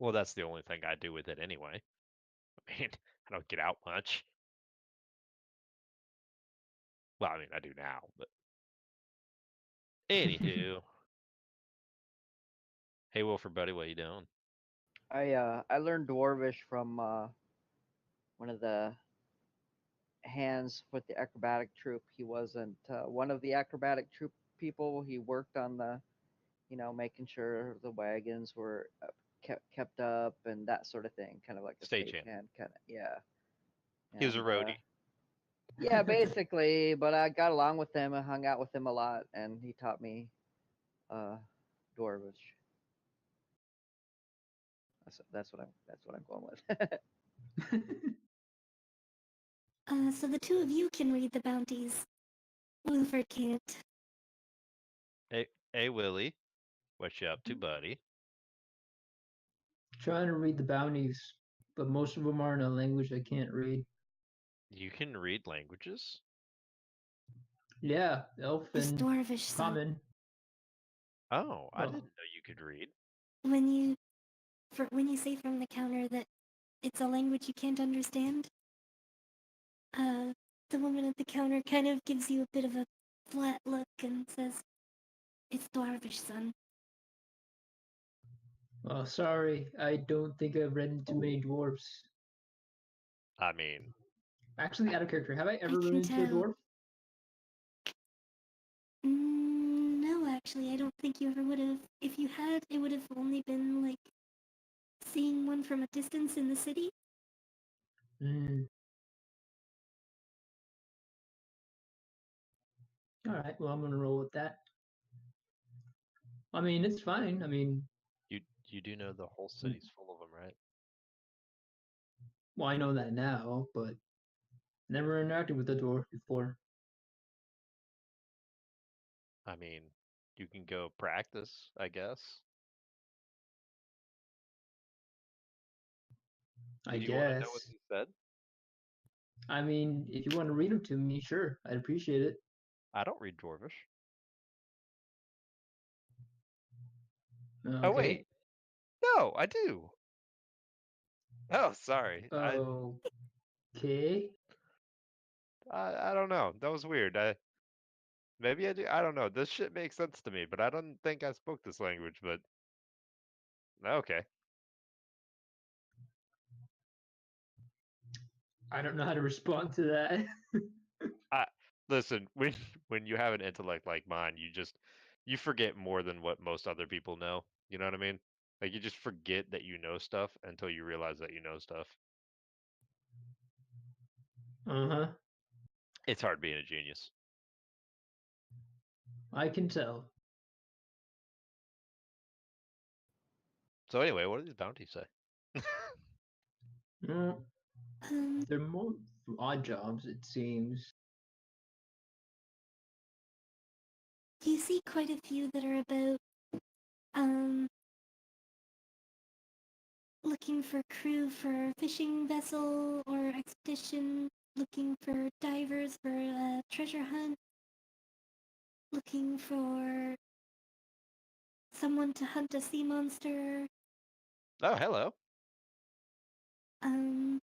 Well, that's the only thing I do with it anyway. I mean, I don't get out much. Well, I mean, I do now, but anywho. Hey, Wilford, buddy, what you doing? I learned Dwarvish from one of the hands with the acrobatic troupe. He wasn't one of the acrobatic troupe people. He worked on the, making sure the wagons were kept up and that sort of thing. Kind of like a Stagehand. stagehand, kind of, yeah. He was a And, roadie. yeah, basically. But I got along with him. I hung out with him a lot, and he taught me Dwarvish. That's what I'm going with. So the two of you can read the bounties. Wilford can't. Hey, Willie, what you up to, buddy? Trying to read the bounties, but most of them are in a language I can't read. You can read languages? Yeah, elf It's and Dwarvish, son. common. Oh, I Oh. didn't know you could read. When you say from the counter that it's a language you can't understand, the woman at the counter kind of gives you a bit of a flat look and says, "It's Dwarvish, son." Oh, sorry, I don't think I've read into many dwarfs. I mean, Actually, out of character, have I ever can run into a tell. dwarf? No, actually, I don't think you ever would have. If you had, it would have only been like seeing one from a distance in the city. Hmm. All right, well, I'm gonna roll with that. I mean, it's fine. I mean, you do know the whole city's full of them, right? well, I know that now, but never interacted with a dwarf before. I mean, you can go practice, I guess. I Do you want to know what guess. he said? I mean, if you want to read them to me, sure, I'd appreciate it. I don't read Dwarvish. Okay. Oh, wait. No, I do. Oh, sorry. Okay. I don't know. That was weird. Maybe I do. I don't know. This shit makes sense to me, but I don't think I spoke this language, but okay. I don't know how to respond to that. Listen, when you have an intellect like mine, you forget more than what most other people know. You know what I mean? Like you just forget that you know stuff until you realize that you know stuff. Uh-huh. It's hard being a genius. I can tell. So anyway, what do these bounties say? Mm, Um, they're more odd jobs, it seems. you see quite a few that are about looking for crew for a fishing vessel or expedition, looking for divers for a treasure hunt, looking for someone to hunt a sea monster, Oh, hello. um,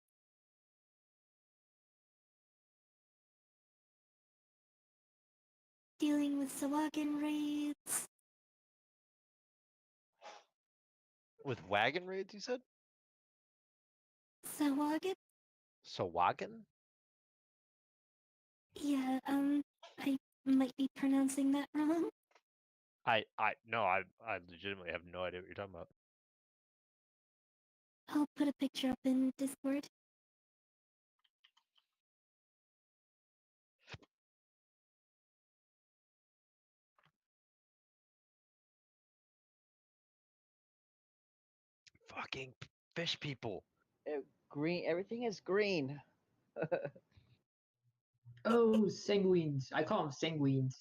dealing with Sawagan raids. With wagon raids, you said? Sawagan? Sawagan? Yeah, I might be pronouncing that wrong. No, I legitimately have no idea what you're talking about. I'll put a picture up in Discord. Fucking fish people. Green. Everything is green. Oh, sanguines. I call them sanguines.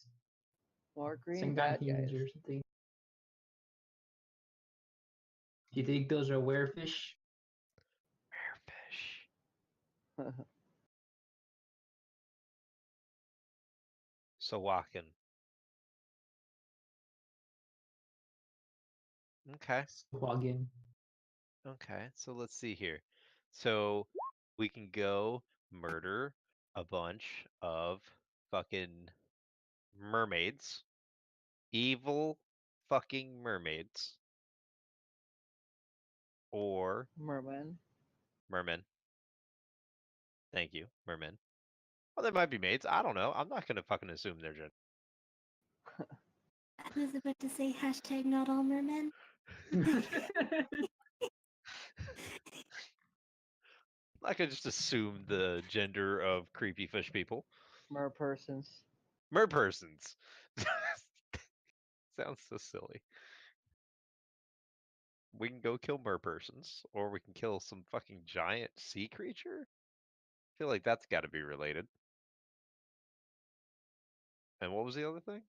More green bad Sanguines guys. or something. Do you think those are werefish? Fish. Sawakin. Okay. Sahuagin. Okay. So let's see here. So we can go murder a bunch of fucking mermaids. Evil fucking mermaids. Or Merman. mermen. Thank you, mermen. Well, they might be maids. I don't know. I'm not gonna fucking assume they're gender. I was about to say hashtag not all mermen. I could just assume the gender of creepy fish people. Mer persons. Merpersons. Sounds so silly. We can go kill merpersons, or we can kill some fucking giant sea creature. I feel like that's got to be related. And what was the other thing?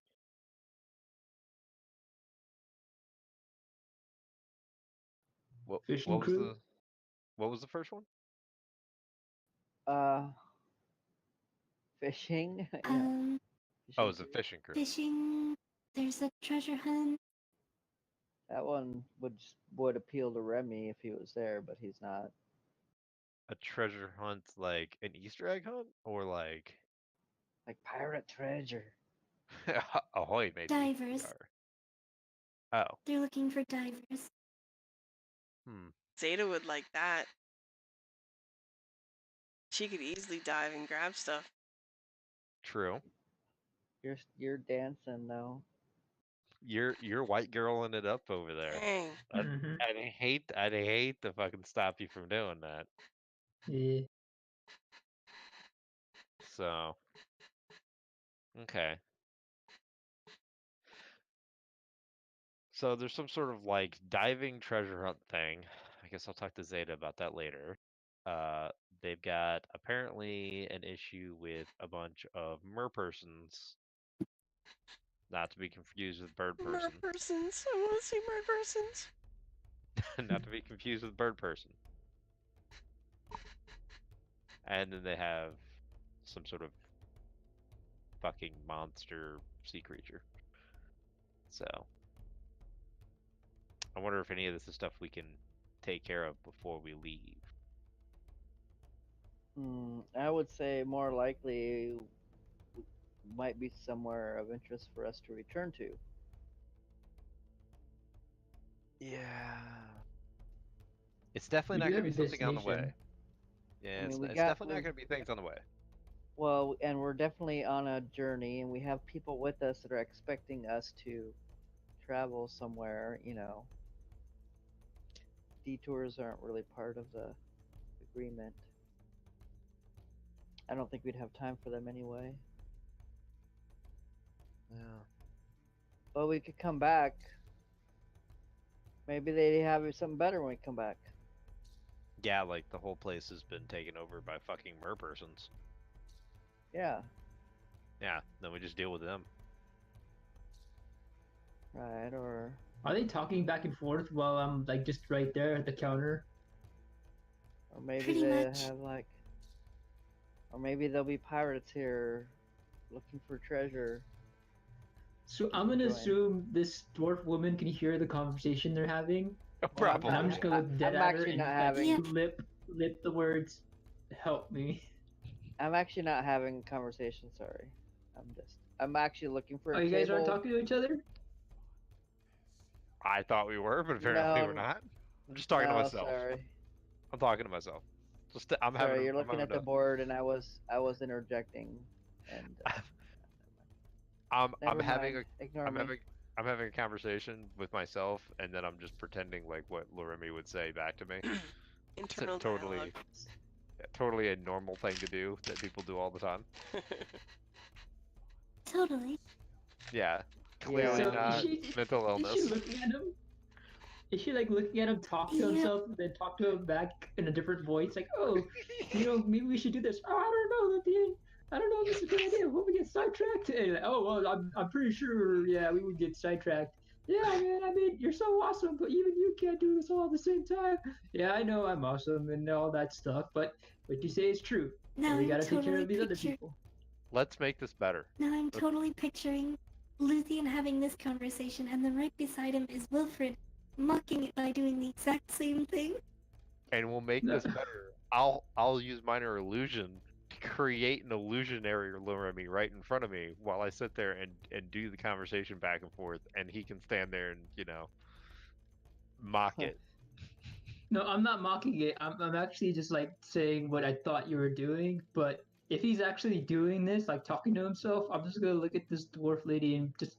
Fishing What was crew? the first one? Fishing. Yeah. Um, Oh, it was a crew. fishing crew. fishing. There's a treasure hunt. That one would appeal to Remy if he was there, but he's not. A treasure hunt, like an Easter egg hunt, or like Like pirate treasure. ahoy, matey. Divers. Yar. Oh, They're looking for divers. Zeta would like that. She could easily dive and grab stuff. true. You're dancing though. You're white girling it up over there. Dang. Mhm. I'd hate to fucking stop you from doing that. Yeah. So, okay. So there's some sort of like diving treasure hunt thing. I guess I'll talk to Zeta about that later. They've got apparently an issue with a bunch of merpersons, not to be confused with bird person. Merpersons. I want to see merpersons. Not to be confused with bird person. And then they have some sort of fucking monster sea creature. So I wonder if any of this is stuff we can take care of before we leave. I would say more likely might be somewhere of interest for us to return to. Yeah. It's definitely We not do going to have be a something on the way. destination. Yeah, I mean, it's definitely not going to be things on the way. Well, and we're definitely on a journey, and we have people with us that are expecting us to travel somewhere. Detours aren't really part of the agreement. I don't think we'd have time for them anyway. Yeah. But we could come back. Maybe they have something better when we come back. Yeah, like the whole place has been taken over by fucking merpersons. Yeah, Yeah, then we just deal with them. right. Or Are they talking back and forth while I'm like just right there at the counter? maybe Pretty they much. have like, or maybe there'll be pirates here looking for treasure. So I'm gonna Join. assume this dwarf woman can hear the conversation they're having, Probably. and I'm just gonna look dead I'm at her actually and not like, having- Yeah. lip the words, "Help me." I'm actually not having a conversation. Sorry, I'm actually looking for a Oh, you guys aren't table. talking to each other? I thought we were, but apparently we're No. not. I'm just talking to No, myself. Sorry, I'm talking to myself. Just I'm having. sorry. You're I'm looking having at the board, and I was interjecting, and I'm never having mind. Ignore I'm me. having a conversation with myself, and then I'm just pretending like what Loremi would say back to me. Internal totally, dialogue. totally a normal thing to do that people do all the time. Totally. Yeah, clearly Yeah. So not mental is she illness. looking at him? Is she like looking at him talk to Yeah. himself and then talk to him back in a different voice? Like, oh, maybe we should do this. Oh, I don't know, Lothian. I don't know if this is a good idea. What if we get sidetracked? And like, oh, well, I'm pretty sure, yeah, we would get sidetracked. Yeah, man, I mean, you're so awesome, but even you can't do this all at the same time. Yeah, I know I'm awesome and all that stuff, but what you say is true. Now And we I'm gotta take care totally of these other picture- people. Let's make this better. Now I'm totally picturing Luthien having this conversation, and then right beside him is Wilfred mocking it by doing the exact same thing. And we'll make No. this better. I'll use minor illusion create an illusionary Loremi right in front of me while I sit there and do the conversation back and forth, and he can stand there and mock it. No, I'm not mocking it. I'm actually just like saying what I thought you were doing. But if he's actually doing this, like talking to himself, I'm just gonna look at this dwarf lady and just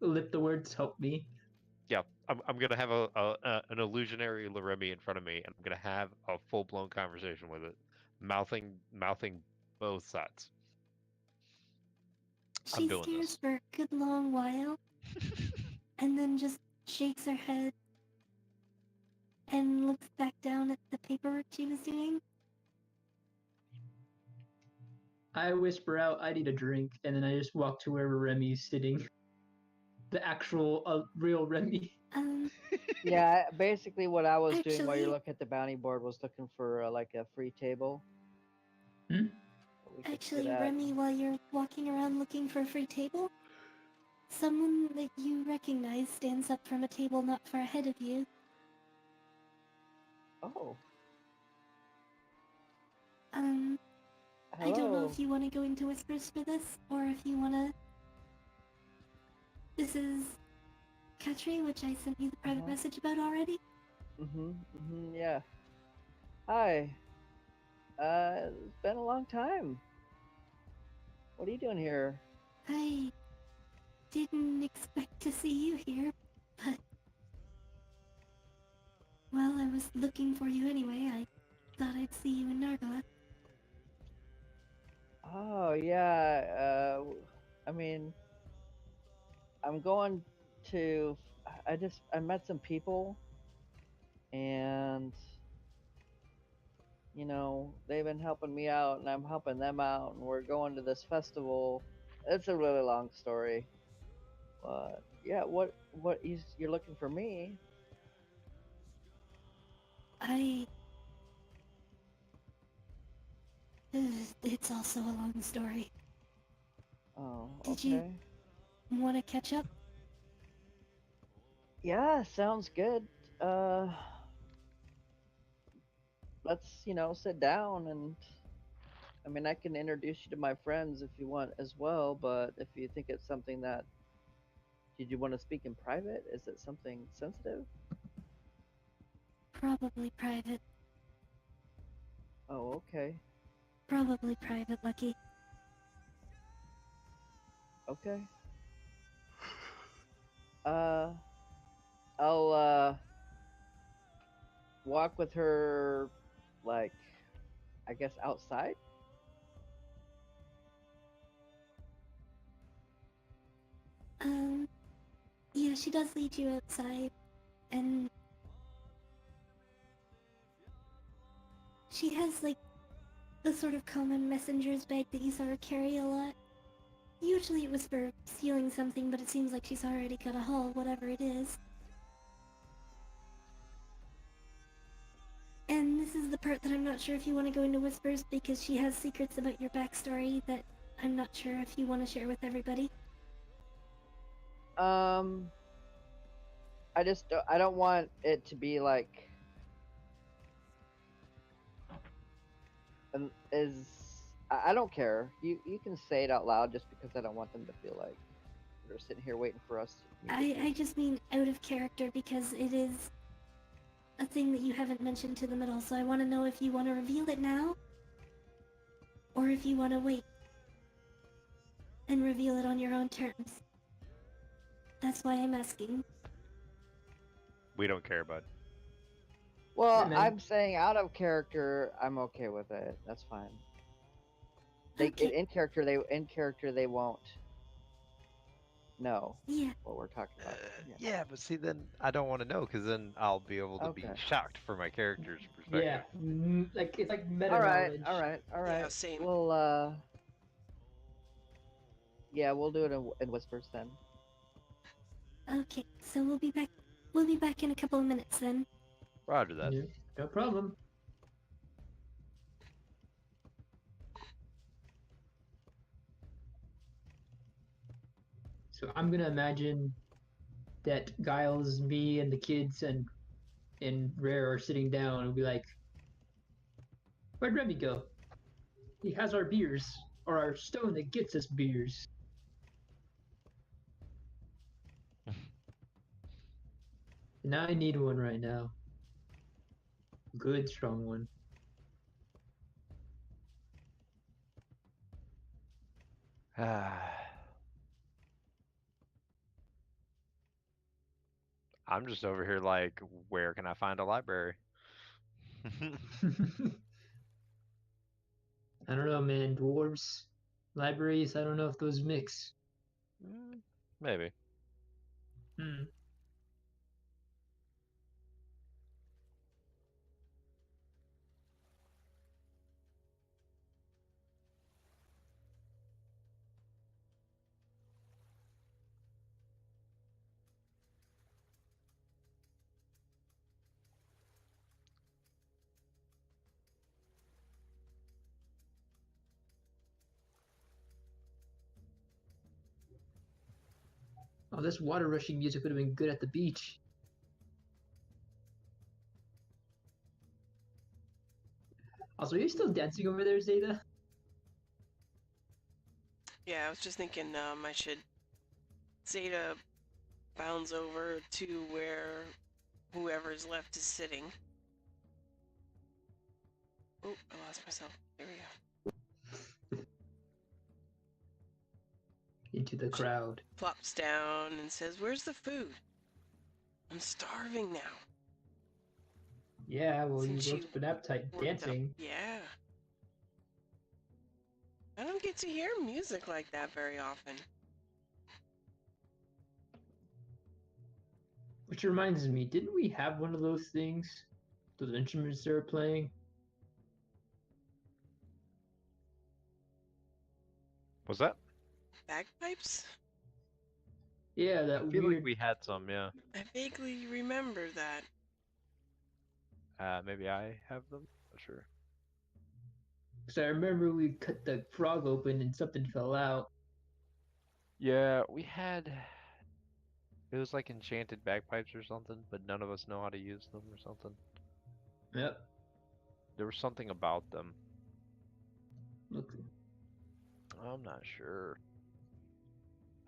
lip the words "help me." Yeah, I'm gonna have an illusionary Loremi in front of me, and I'm gonna have a full blown conversation with it, mouthing both sides. I'm She doing stares this. for a good long while and then just shakes her head and looks back down at the paperwork she was doing. I whisper out, "I need a drink," and then I just walk to wherever Remy's sitting. The actual, real Remy. Yeah, basically what I was doing while you're Actually- looking at the bounty board was looking for like a free table. Hmm? that we could Actually, sit at. Remy, while you're walking around looking for a free table, someone that you recognize stands up from a table not far ahead of you. Oh, I don't know hello. if you want to go into whispers for this, or if you want to... This is Katri, which I sent you the private Uh-huh. message about already. Yeah. Hi. It's been a long time. What are you doing here? I didn't expect to see you here, but... Well, I was looking for you anyway. I thought I'd see you in Nargotha. Oh, yeah. I mean, I'm going to. I met some people, and they've been helping me out, and I'm helping them out, and we're going to this festival. It's a really long story, but yeah. What you're looking for me? It's also a long story. Oh, Did you okay. want to catch up? Yeah, sounds good. Let's sit down, and I mean, I can introduce you to my friends if you want as well, but if you think it's something that, did you want to speak in private? Is it something sensitive? Probably private. Oh, okay. Probably private, Lucky. Okay. Uh, I'll walk with her, like, I guess outside. Yeah, she does lead you outside, and she has, like, the sort of common messenger's bag that you saw her carry a lot. Usually it was for stealing something, but it seems like she's already got a haul, whatever it is. And this is the part that I'm not sure if you want to go into whispers, because she has secrets about your backstory that I'm not sure if you want to share with everybody. I don't want it to be like, I don't care. You can say it out loud just because I don't want them to feel like they're sitting here waiting for us. I just mean out of character, because it is a thing that you haven't mentioned to them at all, so I want to know if you want to reveal it now, or if you want to wait and reveal it on your own terms. That's why I'm asking. We don't care, bud. Well, Hey, man. I'm saying out of character, I'm okay with it. That's fine. Okay. In character they won't know Yeah. what we're talking about. Yeah, but see, then I don't want to know, because then I'll be able to be Okay. shocked from my character's perspective. Yeah, like it's like meta All right, knowledge. all right, all right. Yeah, same. We'll yeah, we'll do it in whispers then. Okay, so we'll be back. We'll be back in a couple of minutes then. Roger that. Yeah, no problem. So I'm gonna imagine that Giles, me, and the kids and Rare are sitting down and be like, "Where'd Remy go?" He has our beers, or our stone that gets us beers. Now I need one right now. Good, strong one. I'm just over here like, where can I find a library? I don't know, man. Dwarves, libraries, I don't know if those mix. Maybe. Hmm. Oh, this water rushing music would have been good at the beach. Also, are you still dancing over there, Zeta? Yeah, I was just thinking I should Zeta bounds over to where whoever's left is sitting. Oh, I lost myself. There we go. Into the crowd. Plops down and says, "Where's the food? I'm starving now." Yeah, well, Since you you worked up an appetite worked up- dancing. Yeah. I don't get to hear music like that very often. Which reminds me, didn't we have one of those things? Those instruments they were playing? Was that? Bagpipes? Yeah, that I feel weird. like we had some, yeah. I vaguely remember that. Maybe I have them. Not sure. Because I remember we cut the frog open and something fell out. Yeah, we had. It was like enchanted bagpipes or something, but none of us know how to use them or something. Yep. There was something about them. Look. I'm not sure.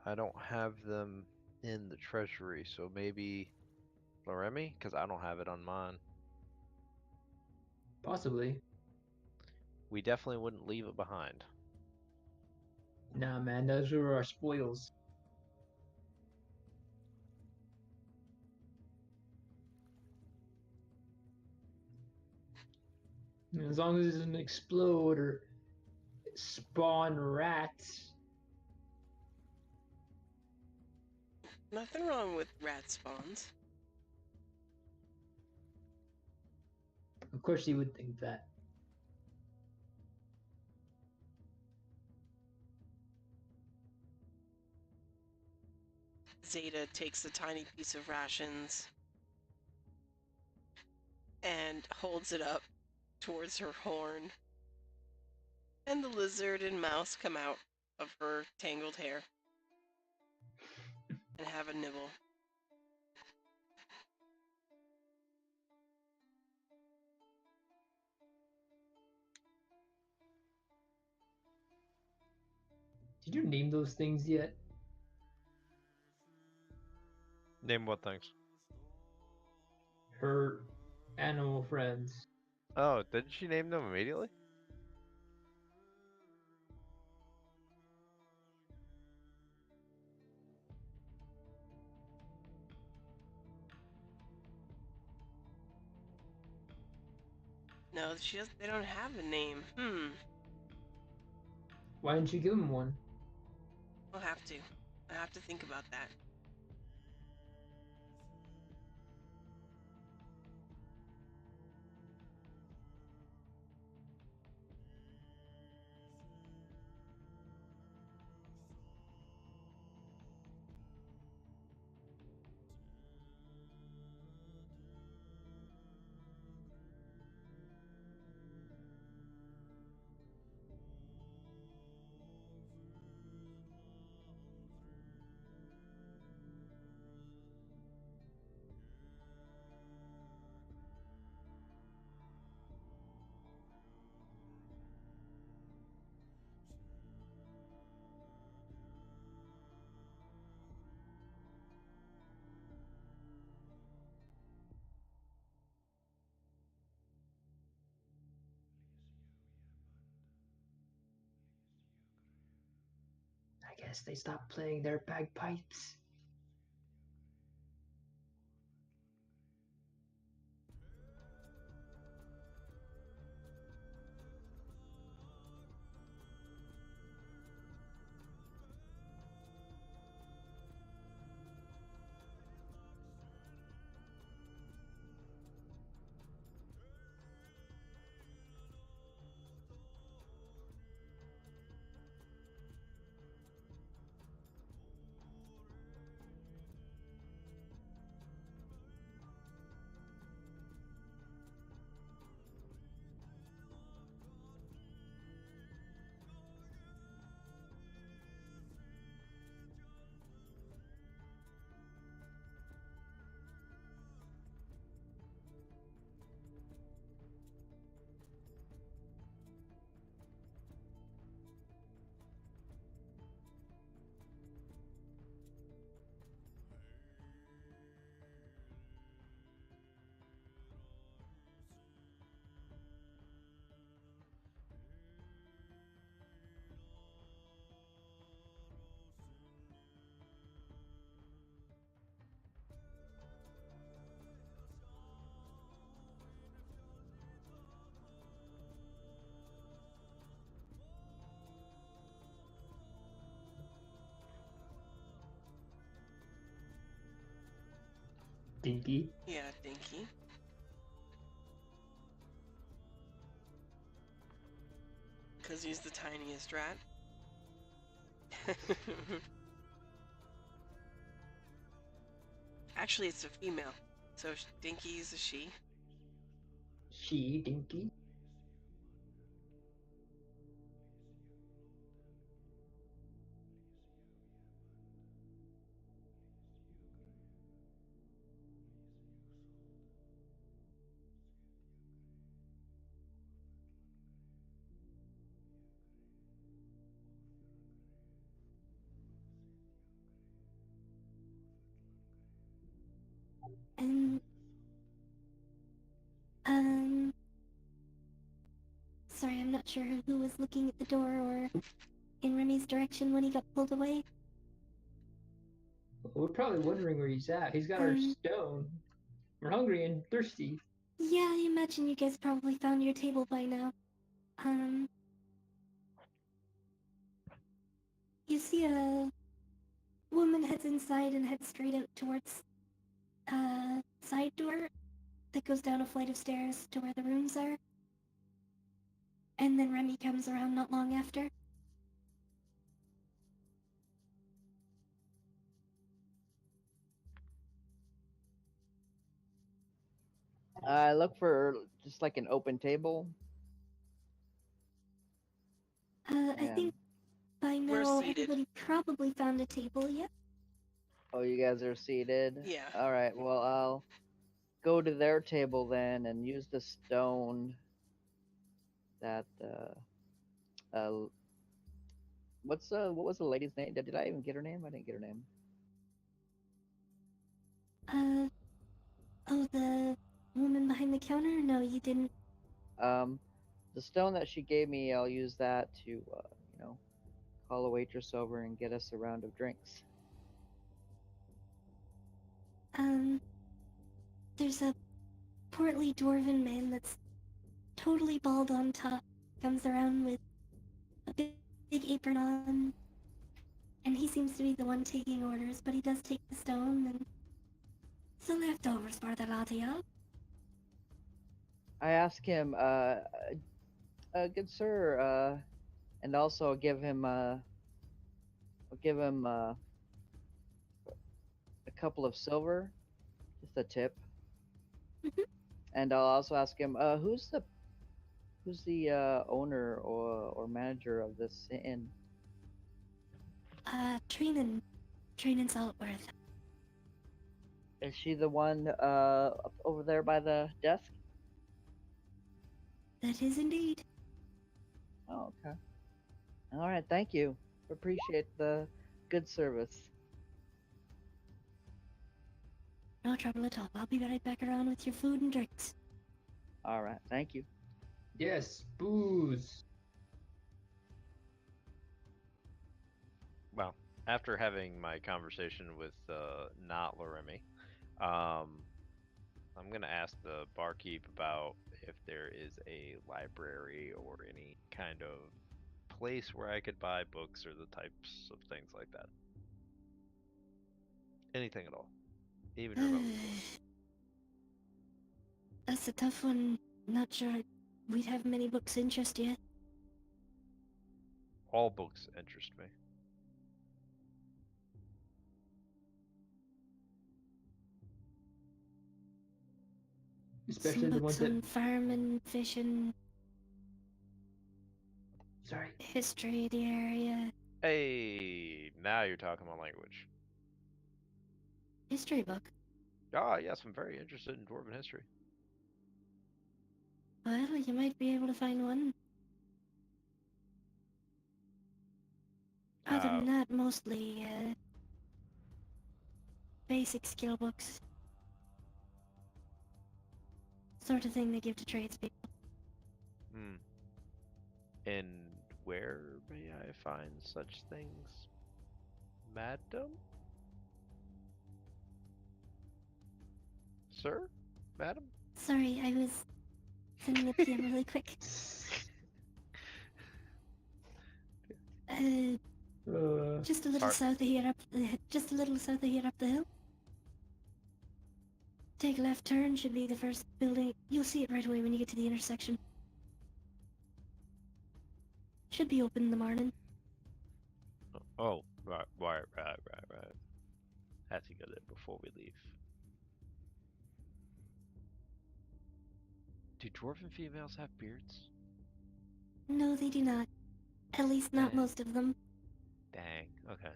I don't have them in the treasury, so maybe Loremi? Because I don't have it on mine. Possibly. We definitely wouldn't leave it behind. Nah, man, those were our spoils. As long as it doesn't explode or spawn rats. Nothing wrong with rat spawns. Of course you would think that. Zeta takes a tiny piece of rations and holds it up towards her horn. And the lizard and mouse come out of her tangled hair and have a nibble. Did you name those things yet? Name what things? Her animal friends. Oh, didn't she name them immediately? No, they don't have a name. Why didn't you give them one? I'll have to. I have to think about that. guess they stopped playing their bagpipes. Dinky. Yeah, Dinky. Because he's the tiniest rat. Actually, it's a female. So Dinky is a she. She, Dinky. And um, sorry, I'm not sure who was looking at the door or in Remy's direction when he got pulled away. We're probably wondering where he's at. He's got our Um, stone. We're hungry and thirsty. Yeah, I imagine you guys probably found your table by now. Um, you see a woman heads inside and heads straight out towards side door that goes down a flight of stairs to where the rooms are. And then Remy comes around not long after. I look for just like an open table. I Yeah. think by We're now seated. everybody probably found a table yet. Oh, you guys are seated? Yeah. All right, well, I'll go to their table then and use the stone that, what was the lady's name? Did I even get her name? I didn't get her name. Oh, the woman behind the counter? No, you didn't. The stone that she gave me, I'll use that to, call a waitress over and get us a round of drinks. There's a portly dwarven man that's totally bald on top, comes around with a big apron on, and he seems to be the one taking orders, but he does take the stone and some leftovers for the lot of y'all. I ask him, good sir, and also give him, a couple of silver, just a tip. Mhm. And I'll also ask him, who's the owner or manager of this inn? Training Saltworth. Is she the one up over there by the desk? That is indeed. Oh, okay. All right, thank you. Appreciate the good service. No trouble at all. I'll be right back around with your food and drinks. All right, thank you. Yes, booze. Well, after having my conversation with not Loremi, um, I'm gonna ask the barkeep about if there is a library or any kind of place where I could buy books or the types of things like that. Anything at all, even remotely close. That's a tough one. Not sure we'd have many books interest yet. All books interest me. Especially Some the books ones that. on farming, fishing, Sorry. history of the area. Hey, now you're talking my language. History book. Ah, yes, I'm very interested in dwarven history. Well, you might be able to find one. Other Uh, than that, mostly basic skill books. Sort of thing they give to tradespeople. hmm. And where may I find such things, madam? Sir? Madam? Sorry, I was sending the PM really quick. Just a little Sorry. south of here, just a little south of here up the hill. Take a left turn, should be the first building. You'll see it right away when you get to the intersection. Should be open in the morning. Oh, right. Have to go there before we leave. Do dwarven females have beards? No, they do not. At least not Dang. most of them. Dang, okay.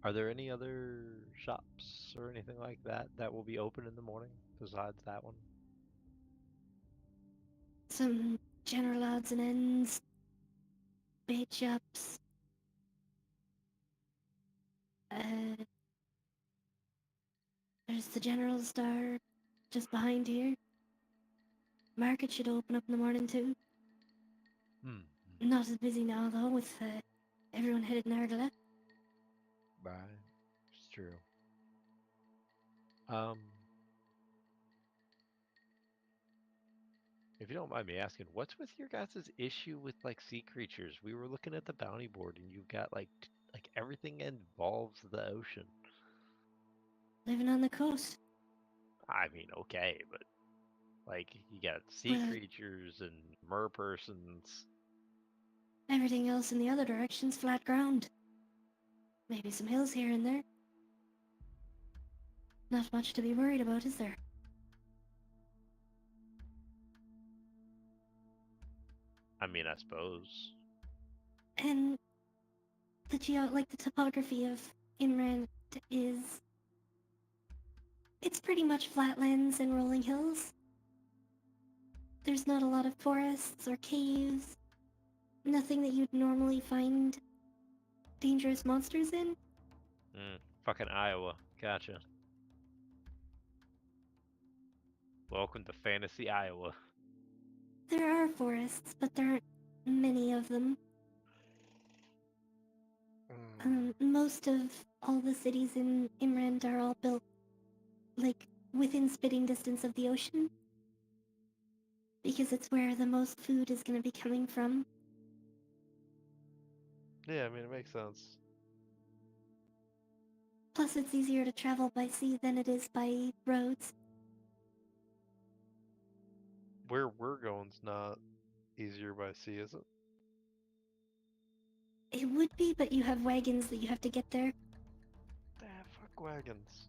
Are there any other shops or anything like that that will be open in the morning besides that one? Some general odds and ends. Bait shops. There's the general store just behind here. Market should open up in the morning too. Hmm. Not as busy now though, with everyone headed Nargala. Right. It's true. Um, if you don't mind me asking, what's with your guys' issue with like sea creatures? We were looking at the bounty board and you've got like everything involves the ocean. Living on the coast. I mean, okay, but like you got sea Well, creatures and merpersons. everything else in the other direction's flat ground. Maybe some hills here and there. Not much to be worried about, is there? I mean, I suppose. And the topography of Imran is... It's pretty much flatlands and rolling hills. There's not a lot of forests or caves. Nothing that you'd normally find dangerous monsters in. Fucking Iowa. Gotcha. Welcome to fantasy Iowa. There are forests, but there aren't many of them. Most of all the cities in Imrand are all built, like, within spitting distance of the ocean. Because it's where the most food is going to be coming from. Yeah, I mean, it makes sense. Plus, it's easier to travel by sea than it is by roads. Where we're going's not easier by sea, is it? It would be, but you have wagons that you have to get there. Ah, fuck wagons.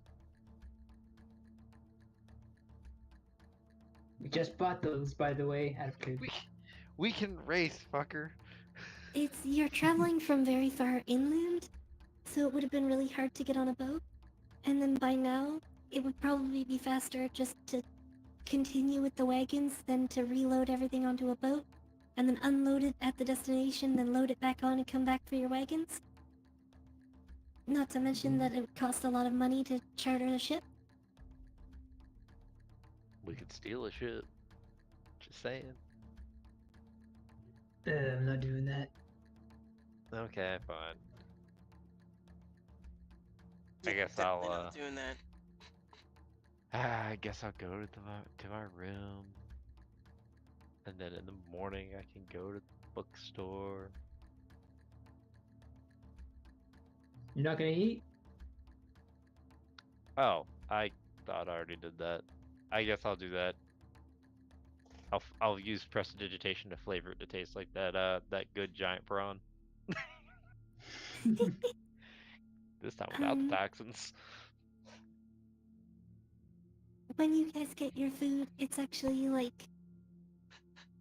We just bought those, by the way. After We can race, fucker. You're traveling from very far inland, so it would have been really hard to get on a boat. And then by now, it would probably be faster just to continue with the wagons than to reload everything onto a boat, and then unload it at the destination, then load it back on and come back for your wagons. Not to mention that it would cost a lot of money to charter a ship. We could steal a ship. Just saying. I'm not doing that. Okay, fine. I Yeah, guess definitely I'll not doing that. I guess I'll go to my room, and then in the morning I can go to the bookstore. You're not gonna eat? Oh, I thought I already did that. I guess I'll do that. I'll use prestidigitation to flavor it to taste like that good giant prawn. This time without the Um, toxins. when you guys get your food, it's actually like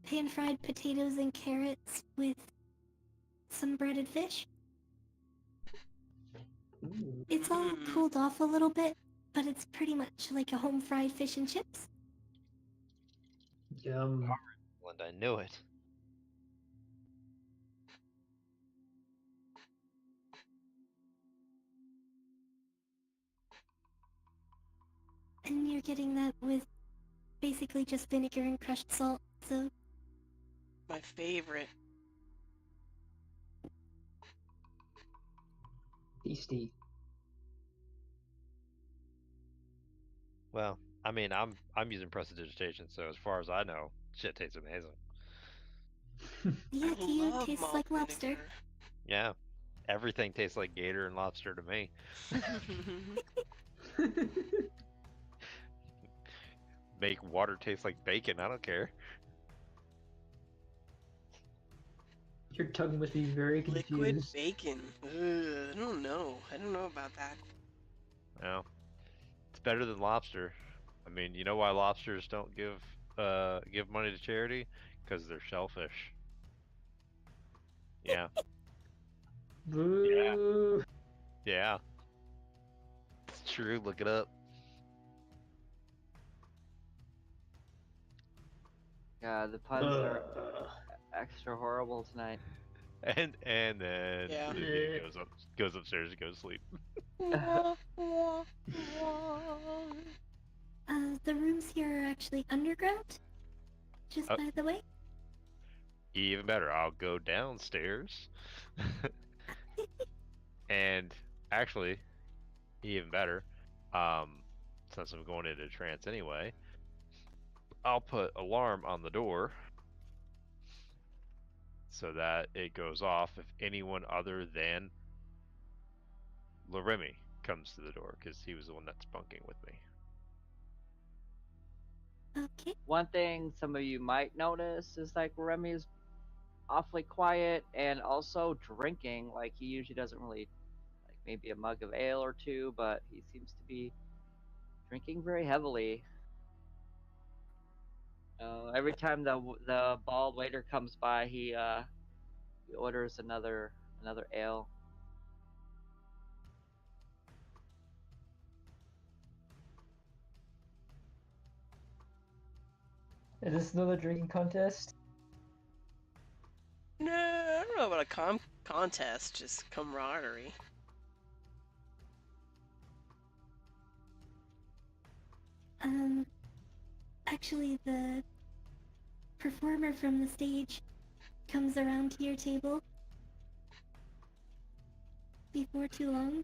pan-fried potatoes and carrots with some breaded fish. Ooh. It's all Mm. cooled off a little bit, but it's pretty much like a home-fried fish and chips. Yum. And I knew it. And you're getting that with basically just vinegar and crushed salt, so My favorite. Tasty. Well, I mean, I'm using prestidigitation, so as far as I know, shit tastes amazing. yeah, I to you it love tastes malt like lobster. vinegar. Yeah, everything tastes like gator and lobster to me. Make water taste like bacon. I don't care. Your tongue must be very Liquid confused. bacon. Ugh, I don't know. I don't know about that. Well, it's better than lobster. I mean, you know why lobsters don't give money to charity? Because they're shellfish. Yeah, Boo. yeah, it's true. Look it up. God, the puns are Ugh. extra horrible tonight. And then Yeah. Lydia goes upstairs to go to sleep. The rooms here are actually underground, just Oh. by the way. Even better, I'll go downstairs. And actually, even better, since I'm going into trance anyway, I'll put alarm on the door so that it goes off if anyone other than Loremi comes to the door, because he was the one that's bunking with me. Okay. One thing some of you might notice is like Remy is awfully quiet and also drinking. Like he usually doesn't really, like maybe a mug of ale or two, but he seems to be drinking very heavily. Every time the bald waiter comes by, he orders another ale. Is this another drinking contest? No, I don't know about a contest, just camaraderie. Actually, the performer from the stage comes around to your table before too long.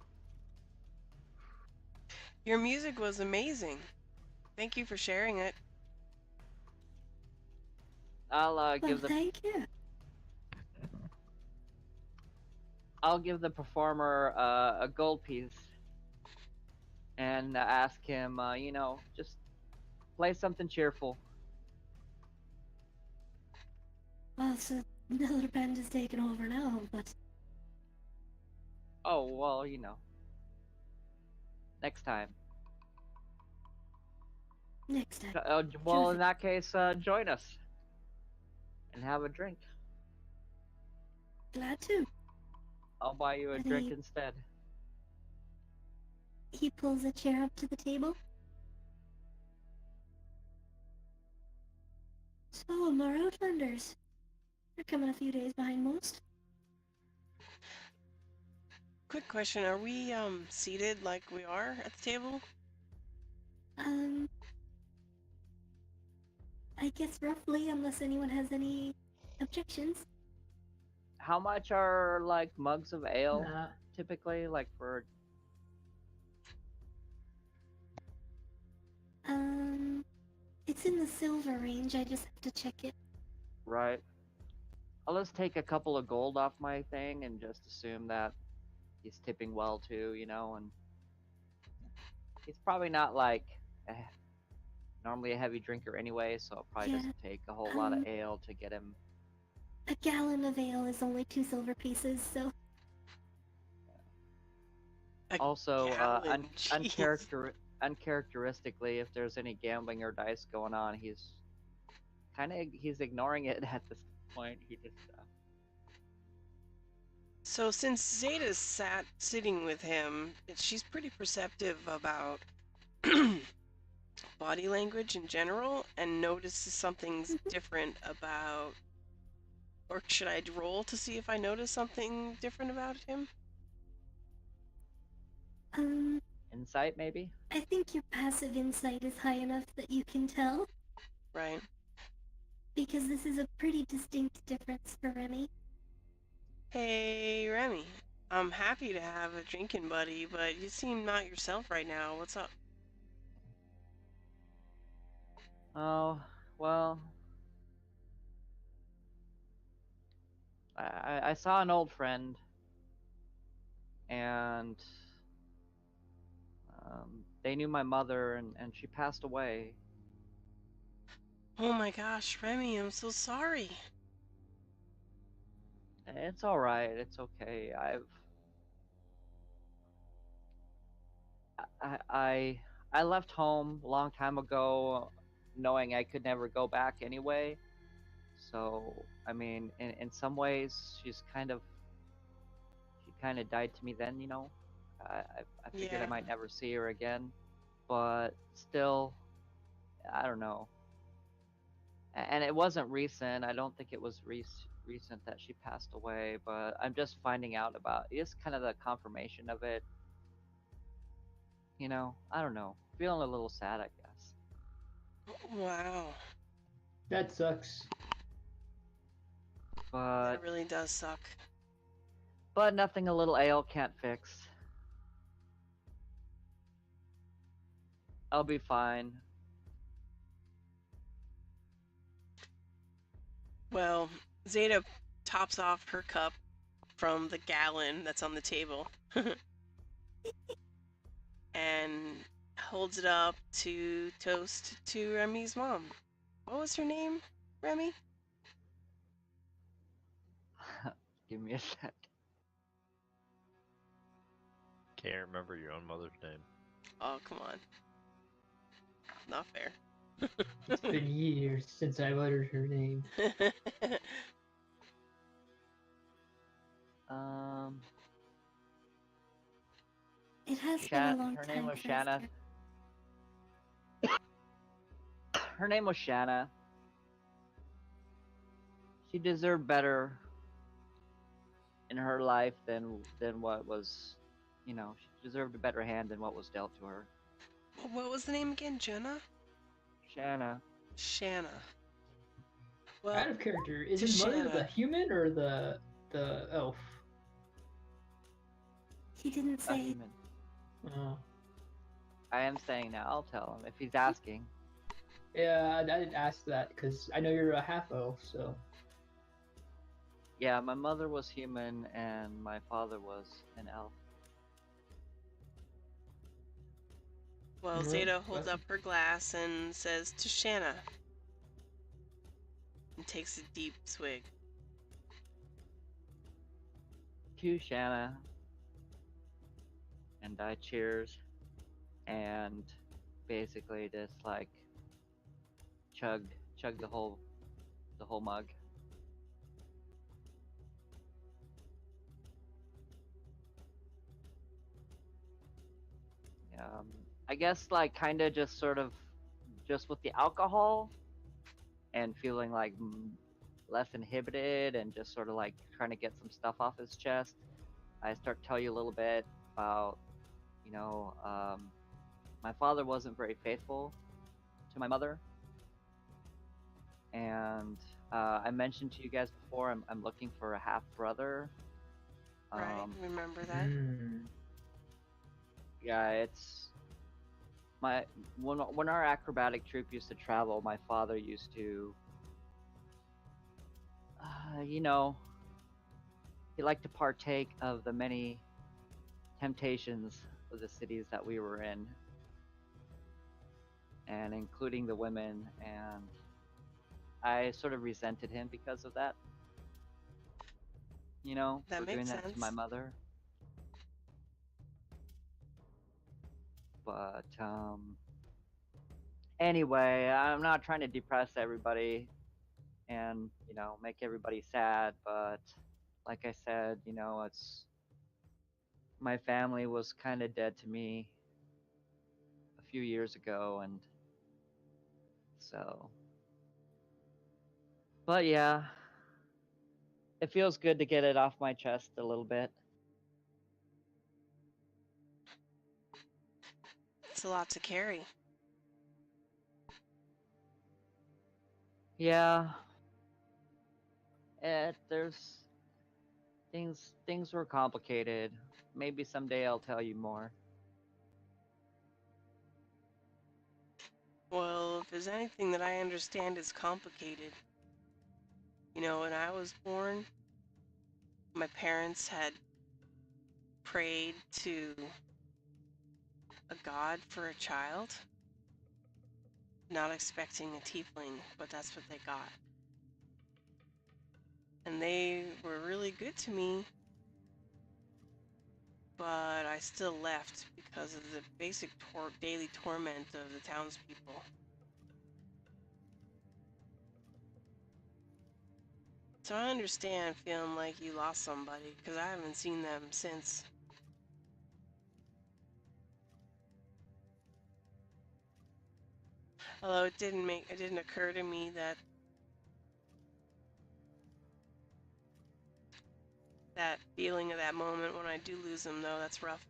Your music was amazing. Thank you for sharing it. I'll Well, give the thank you. I'll give the performer a gold piece and ask him, just play something cheerful. Well, so another band is taking over now, but Oh, well, next time. next time. Well, Sure. in that case, join us and have a drink. Glad to. I'll buy you a And drink he- instead. He pulls a chair up to the table. So, more Outlanders. They're coming a few days behind most. Quick question, are we seated like we are at the table? I guess roughly, unless anyone has any objections. How much are like mugs of ale Nah, typically? Like for It's in the silver range. I just have to check it. right? I'll just take a couple of gold off my thing and just assume that he's tipping well too, you know, and he's probably not like normally a heavy drinker anyway, so it probably Yeah, doesn't take a whole lot of um, ale to get him. A gallon of ale is only 2 silver pieces, so A Also, gallon. Jeez. uncharacteristically, if there's any gambling or dice going on, he's ignoring it at this point. He just So since Zeta's sitting with him, she's pretty perceptive about body language in general and notices something's different about. Or should I roll to see if I notice something different about him? insight maybe. I think your passive insight is high enough that you can tell, Right. because this is a pretty distinct difference for Remy. Hey, Remy. I'm happy to have a drinking buddy, but you seem not yourself right now. What's up? Oh well, I saw an old friend, and they knew my mother, and she passed away. Oh my gosh, Remy, I'm so sorry. It's all right. It's okay. I left home a long time ago, knowing I could never go back anyway. So I mean, in some ways, she kind of died to me then. You know, I figured I Yeah. might never see her again, but still, I don't know. And it wasn't recent. I don't think it was recent that she passed away, but I'm just finding out about it's kind of the confirmation of it. You know, I don't know. Feeling a little sad, I guess. Wow. that sucks. But That really does suck. nothing a little ale can't fix. I'll be fine. Well, Zeta tops off her cup from the gallon that's on the table and holds it up to toast to Remy's mom. What was her name, Remy? Give me a sec. Can't remember your own mother's name. Oh, come on. Not fair. It's been years since I've uttered her name. Um, It has been a long her time name was for Shanna. Esther. Her name was Shanna. She deserved better in her life than what was, you know, she deserved a better hand than what was dealt to her. What was the name again? Jenna? Shanna. Shanna. Well, Out of character, is to his mother Shanna. the human or the elf? He didn't A say. human. Oh. I am saying now. I'll tell him if he's asking. Yeah, I didn't ask that because I know you're a half elf, so. Yeah, my mother was human and my father was an elf. Well, Right, Zeta holds well- up her glass and says to Shanna. And takes a deep swig. To Shanna. And I cheers. And basically just like chug the whole mug. I guess like kind of just sort of just with the alcohol and feeling like less inhibited and just sort of like trying to get some stuff off his chest. I start to tell you a little bit about, you know, my father wasn't very faithful to my mother, and I mentioned to you guys before, I'm looking for a half brother. Right? Remember that? Hmm. Yeah, it's my when our acrobatic troupe used to travel, my father used to, you know, he liked to partake of the many temptations of the cities that we were in, and including the women, and I sort of resented him because of that. You know, That for doing makes that to my sense. mother. But anyway, I'm not trying to depress everybody and, you know, make everybody sad, but like I said, you know, it's my family was kind of dead to me a few years ago, and so, but yeah, it feels good to get it off my chest a little bit. It's a lot to carry. Yeah, there's things were complicated. Maybe someday I'll tell you more. Well, if there's anything that I understand is complicated, you know, when I was born, my parents had prayed to a god for a child, not expecting a tiefling, but that's what they got. And they were really good to me, but I still left because of the basic daily torment of the townspeople. So I understand feeling like you lost somebody, because I haven't seen them since. Although it didn't occur to me that that feeling of that moment when I do lose them, though, that's rough.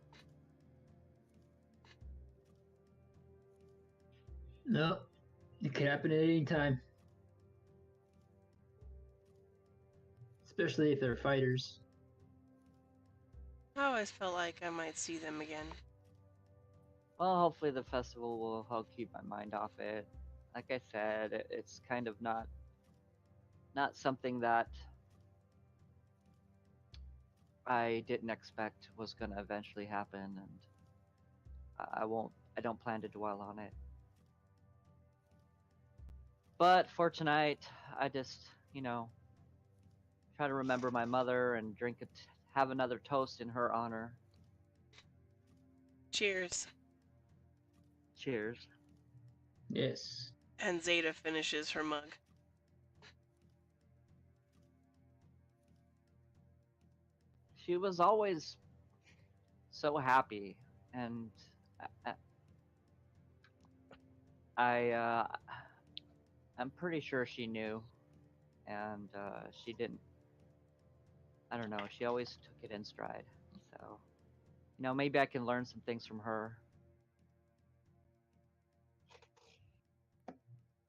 No, it can happen at any time, especially if they're fighters. I always felt like I might see them again. Well, hopefully the festival will help keep my mind off it. Like I said, it's kind of not something that I didn't expect was going to eventually happen, and I don't plan to dwell on it. But for tonight, I just, you know, try to remember my mother and have another toast in her honor. Cheers. Cheers. Yes. And Zeta finishes her mug. She was always so happy, and I I'm pretty sure she knew, and she didn't. I don't know. She always took it in stride. So, you know, maybe I can learn some things from her.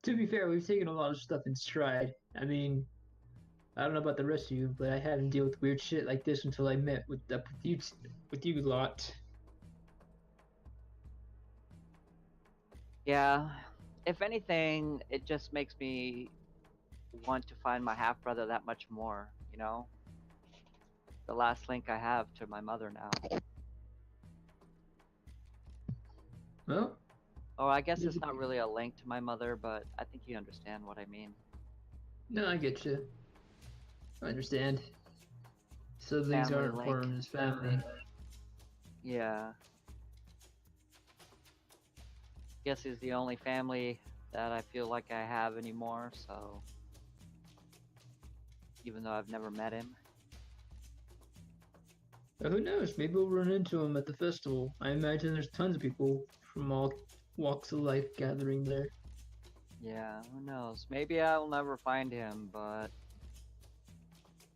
To be fair, we've taken a lot of stuff in stride. I mean, I don't know about the rest of you, but I hadn't dealt with weird shit like this until I met with you lot. Yeah. If anything, it just makes me want to find my half brother that much more. You know, the last link I have to my mother now. Well, Oh, I guess it's not really a link to my mother, but I think you understand what I mean. no, I get you. I understand. Siblings Family are link. important as family. Yeah. Guess he's the only family that I feel like I have anymore, so. Even though I've never met him. Who knows? Maybe we'll run into him at the festival. I imagine there's tons of people from all walks of life gathering there. Yeah, who knows? Maybe I'll never find him, but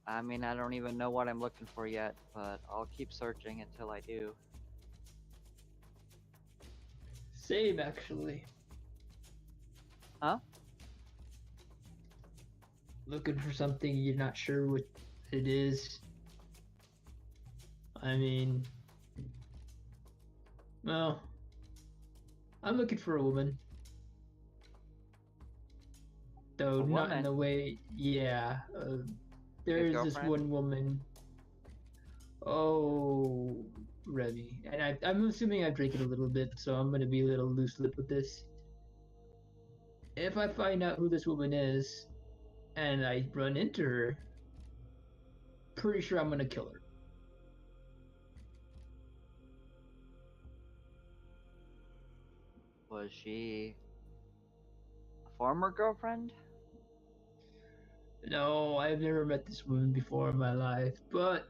I mean, I don't even know what I'm looking for yet, but I'll keep searching until I do. Same, actually. Huh? looking for something you're not sure what it is. I mean, well, I'm looking for a woman. Though A not in woman? the way, yeah. There Your is this girlfriend? one woman. Oh, Remy. And I'm assuming I drank it a little bit, so I'm going to be a little loose lip with this. If I find out who this woman is and I run into her, pretty sure I'm going to kill her. Was she a former girlfriend? No, I've never met this woman before in my life, but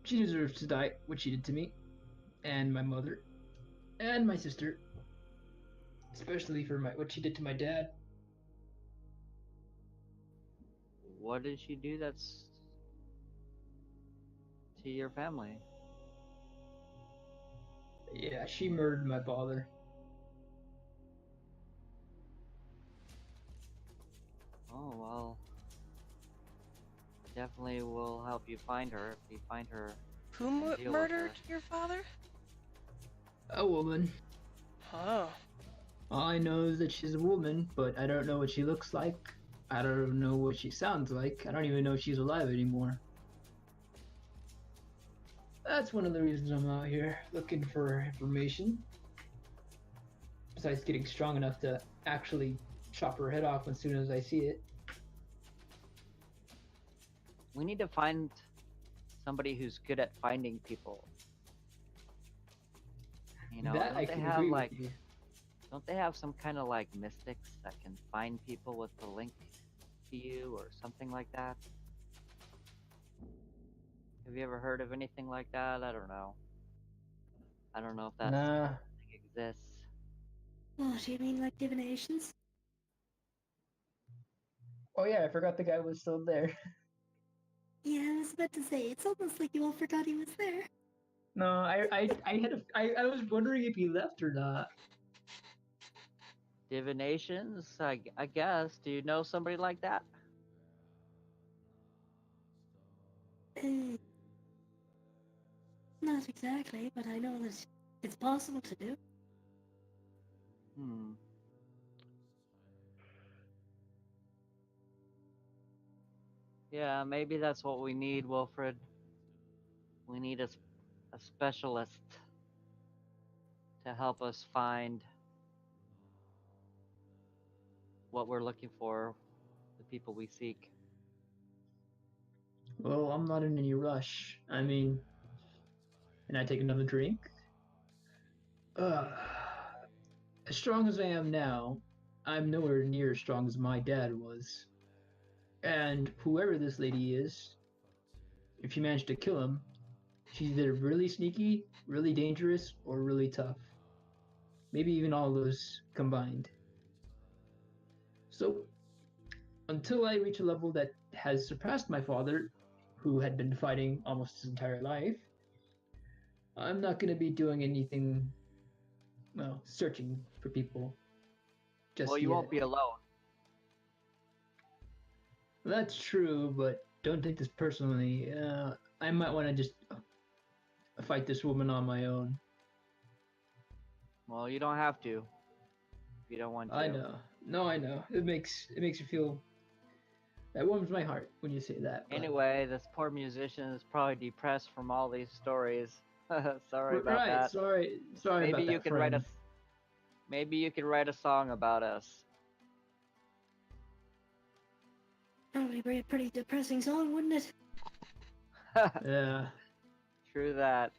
she deserves to die what she did to me, and my mother, and my sister, especially for what she did to my dad. What did she do that's to your family? Yeah, she murdered my father. Oh, well. Definitely will help you find her if you find her. Who and deal with murdered her. your father? A woman. Oh. All I know is that she's a woman, but I don't know what she looks like. I don't know what she sounds like. I don't even know if she's alive anymore. That's one of the reasons I'm out here, looking for information. Besides getting strong enough to actually chop her head off as soon as I see it. We need to find somebody who's good at finding people. You know, That I don't they can have agree like with you. don't they have some kind of like mystics that can find people with the link to you or something like that? Have you ever heard of anything like that? I don't know. I don't know if that Nah. thing exists. What, do you mean like divinations? Oh yeah, I forgot the guy was still there. Yeah, I was about to say, it's almost like you all forgot he was there. No, I was wondering if he left or not. Divinations, I guess. Do you know somebody like that? Uh, not exactly, but I know that it's possible to do. Hmm. Yeah, maybe that's what we need, Wilfred. We need a specialist to help us find what we're looking for, the people we seek. Well, I'm not in any rush. I mean, and I take another drink. Uh, as strong as I am now, I'm nowhere near as strong as my dad was. And whoever this lady is, if you manage to kill him, she's either really sneaky, really dangerous, or really tough. Maybe even all those combined. So, until I reach a level that has surpassed my father, who had been fighting almost his entire life, I'm not going to be doing anything, well, searching for people just Well, you yet. won't be alone. That's true, but don't take this personally. I might want to just fight this woman on my own. Well, you don't have to if you don't want to. I know. No, I know. It makes you feel. That warms my heart when you say that. But... Anyway, this poor musician is probably depressed from all these stories. Sorry about right. that. Sorry Maybe about you that, could friend. maybe you could write a song about us. Probably be a pretty depressing song, wouldn't it? Yeah. True that.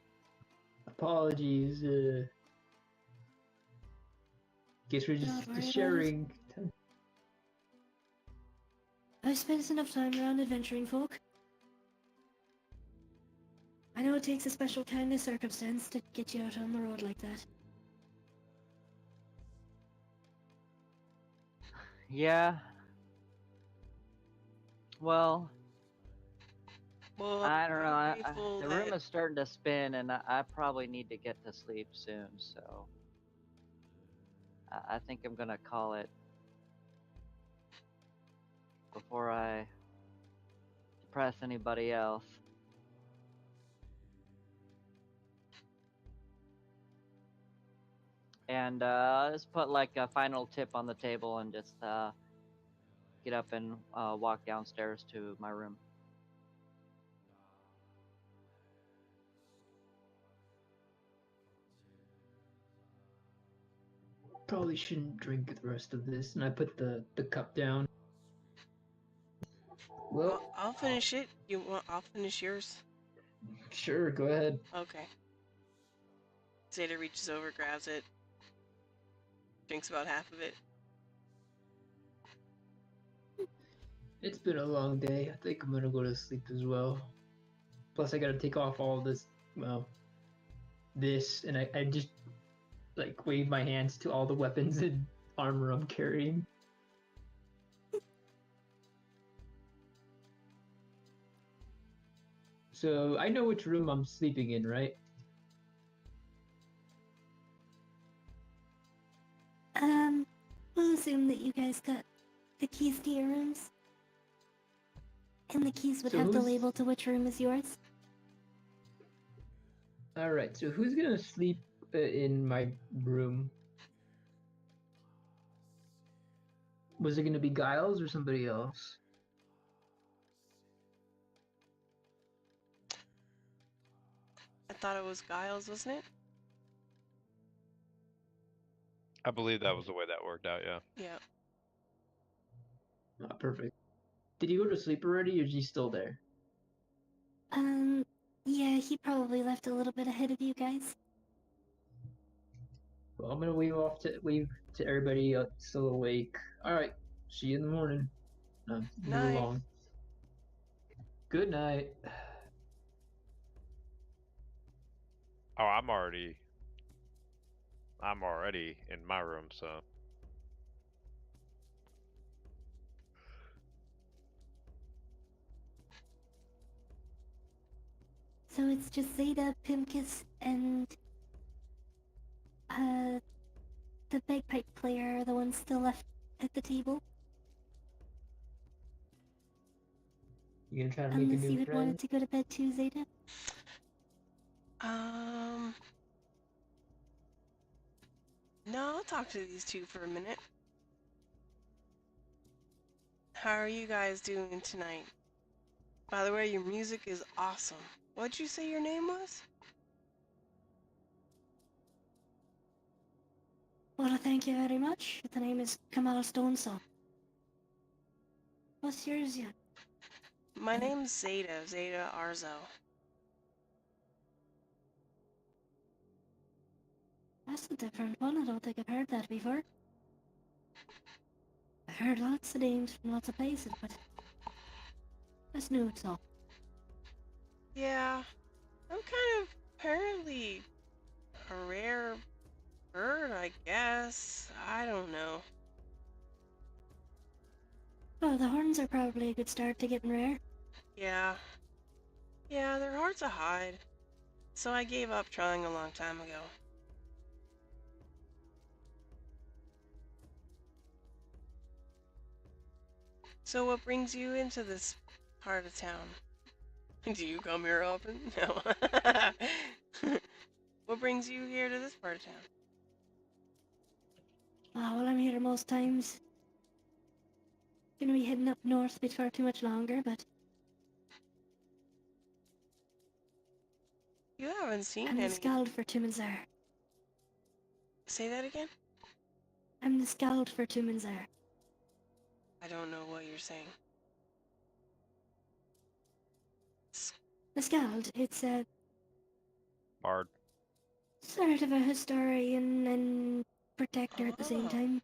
Apologies. Guess we're Don't just worry about it. sharing. I've spent enough time around adventuring folk. I know it takes a special kind of circumstance to get you out on the road like that. Yeah. Well, Well, I don't know. I'm grateful The that- room is starting to spin, and I probably need to get to sleep soon. So I think I'm gonna call it before I depress anybody else. And just put like a final tip on the table and just get up and walk downstairs to my room. Probably shouldn't drink the rest of this. And I put the cup down. Well, I'll finish it. I'll finish yours. sure, go ahead. Okay. Zeta reaches over, grabs it, drinks about half of it. It's been a long day. I think I'm gonna go to sleep as well. Plus, I gotta take off all this, well, this, and I just, like, wave my hands to all the weapons and armor I'm carrying. So, I know which room I'm sleeping in, right? We'll assume that you guys got the keys to your rooms. And the keys would So have the who's- label to which room is yours. Alright, so who's gonna sleep in my room? Was it gonna be Giles or somebody else? I thought it was Giles, wasn't it? I believe that was the way that worked out, yeah. Yeah. Ah, perfect. Did he go to sleep already, or is he still there? Yeah, he probably left a little bit ahead of you guys. Well, I'm gonna wave to everybody still awake. Alright, see you in the morning. Move Night. along. Good night. Oh, I'm already in my room, so So it's just Zeta, Pimkus, and the bagpipe player are the ones still left at the table. You gonna try to make a Unless you new had friend? wanted to go to bed too, Zeta. No, I'll talk to these two for a minute. How are you guys doing tonight? By the way, your music is awesome. What'd you say your name was? Well, thank you very much. The name is Kamal Stonesaw. What's yours, yet? My name's Zeta, Zeta Arzo. That's a different one. I don't think I've heard that before. I've heard lots of names from lots of places, but that's new, it's all. Yeah, I'm kind of apparently a rare bird, I guess. I don't know. Oh, the horns are probably a good start to getting rare. Yeah. Yeah, they're hard to hide. So I gave up trying a long time ago. So what brings you into this part of town? Do you come here often? No. What brings you here to this part of town? Oh, well, I'm here most times. Gonna be heading up north before too much longer, but You haven't seen I'm the any. Skald for Tumanzar. Say that again? I'm the Skald for Tumanzar. I don't know what you're saying. The Skald, it's a Bard. sort of a historian and protector at the same Oh. time.